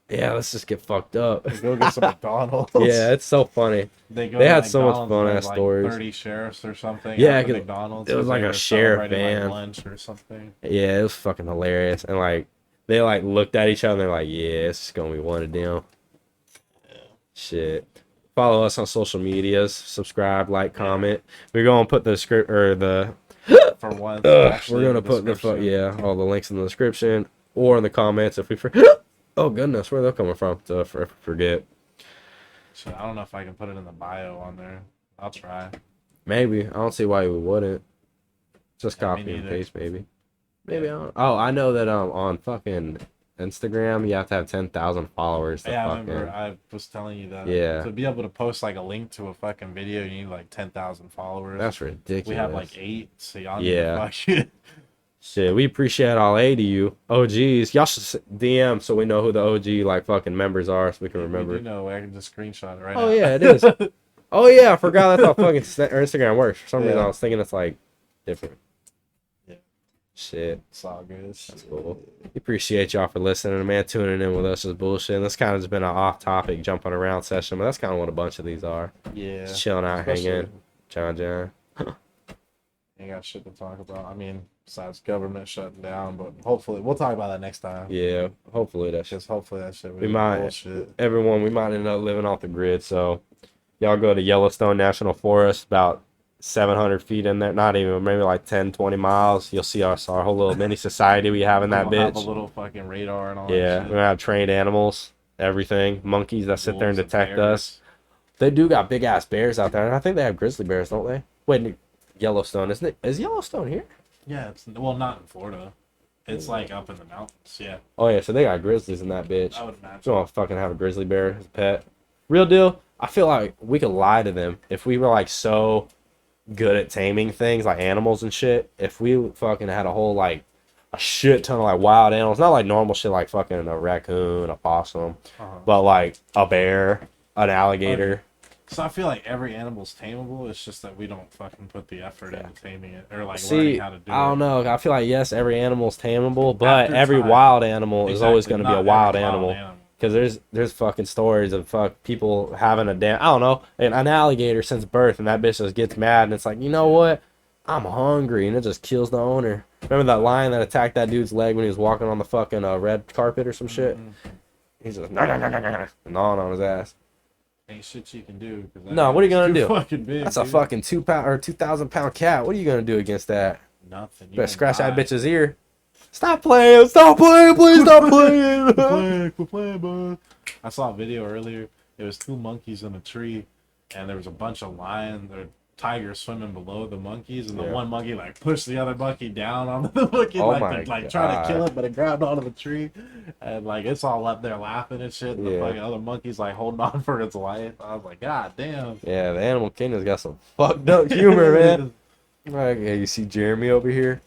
yeah, let's just get fucked up. They go get some McDonald's. Yeah, it's so funny. They go They to had so much McDonald's, fun there's ass like stories. 30 sheriffs or something Yeah, at the 'cause McDonald's. it was 'cause like they a were sheriff celebrating, like, band. lunch or something. Yeah, it was fucking hilarious. And like they like looked at each other and they're like, yeah, it's gonna be one of them. Shit. Follow us on social medias, subscribe, like, comment. We're gonna put the script or the For once, we're actually, gonna in the put description. all the links in the description or in the comments if we oh goodness, where they're coming from to forget. So I don't know if I can put it in the bio on there. I'll try. Maybe. I don't see why we wouldn't. Just Yeah, me copy and neither. paste maybe. Maybe I don't. Oh, I know that on fucking Instagram you have to have 10,000 followers to Yeah, I fucking. remember I was telling you that. Yeah. To be able to post like a link to a fucking video, you need like 10,000 followers. That's ridiculous. We have like 8, so y'all need Yeah. to fuck it. Shit, we appreciate all 8 of you OGs. Y'all should DM so we know who the OG like fucking members are so we can remember. We do know. I can just screenshot it right now. Oh yeah, it is. Oh yeah, I forgot that's how fucking Instagram works. For some reason Yeah. I was thinking it's like different. Yeah. Shit. It's all good. That's cool. We appreciate y'all for listening, man. Tuning in with us is bullshit. And this kind of has been an off-topic, jumping around session, but that's kind of what a bunch of these are. Yeah. Just chilling out, Especially- hanging, John. Ain't got shit to talk about. I mean, besides government shutting down, but hopefully we'll talk about that next time. Yeah, hopefully that's Because hopefully that shit we was might bullshit. we might end up living off the grid. So y'all go to Yellowstone National Forest, about 700 feet in there, not even, maybe like 10, 20 miles. You'll see our whole little mini society we have in that We'll have a bitch. little fucking radar and all Yeah, that we're shit. gonna have trained animals, everything, monkeys that sit there and Wolves detect bears. us. They do got big ass bears out there, and I think they have grizzly bears, don't they? Wait, Yellowstone, isn't it? Is Yellowstone here? Yeah, it's well not in Florida. It's like up in the mountains. Yeah, Oh yeah, so they got grizzlies in that bitch. I would So imagine. I'll fucking have a grizzly bear as a pet. Real deal. I feel like we could lie to them if we were like so good at taming things like animals and shit. If we fucking had a whole like a shit ton of like wild animals, not like normal shit like fucking a raccoon, a possum, Uh-huh. but like a bear, an alligator. So I feel like every animal's tameable. It's just that we don't fucking put the effort into taming it or like See, learning how to do I don't it. know. I feel like yes, every animal's tameable, but After every time. wild animal is always Exactly, going to be not a wild every animal. Because there's fucking stories of people having I don't know, an alligator since birth, and that bitch just gets mad, and it's like, you know what? I'm hungry, and it just kills the owner. Remember that lion that attacked that dude's leg when he was walking on the fucking red carpet or some shit? Mhm. He's just gnawing on his ass. Ain't shit you can do. 'Cause that No, what are you gonna animal's do? too fucking big, That's a dude. fucking 2 pound or 2,000 pound cat. What are you gonna do against that? Nothing. You Better can scratch that die. bitch's ear. Stop playing! Stop playing! Please stop playing! Quit playing, bud. I saw a video earlier. It was 2 monkeys in a tree, and there was a bunch of lions or tigers swimming below the monkeys, and the Yeah. one monkey like pushed the other monkey down on the monkey, Oh like my to, like trying to kill God. it, but it grabbed onto the tree, and like it's all up there laughing and shit. And the Yeah. fucking other monkey's like holding on for its life. I was like, God damn. Yeah, the Animal Kingdom's got some fucked up humor, man. Like, yeah, you see Jeremy over here?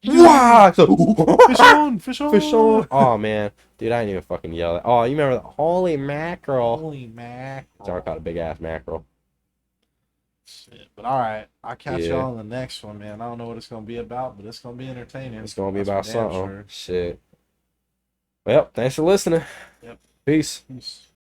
Wow! Fish on, fish on, Fish on! Oh man, dude, I didn't even fucking yell at. Oh, you remember the holy mackerel? Holy mackerel. John caught a big ass mackerel. Shit. But all right, I'll catch Yeah. y'all on the next one, man. I don't know what it's gonna be about, but it's gonna be entertaining. It's gonna be That's for about damn something. sure. Shit. Well, thanks for listening. Yep. Peace. Peace.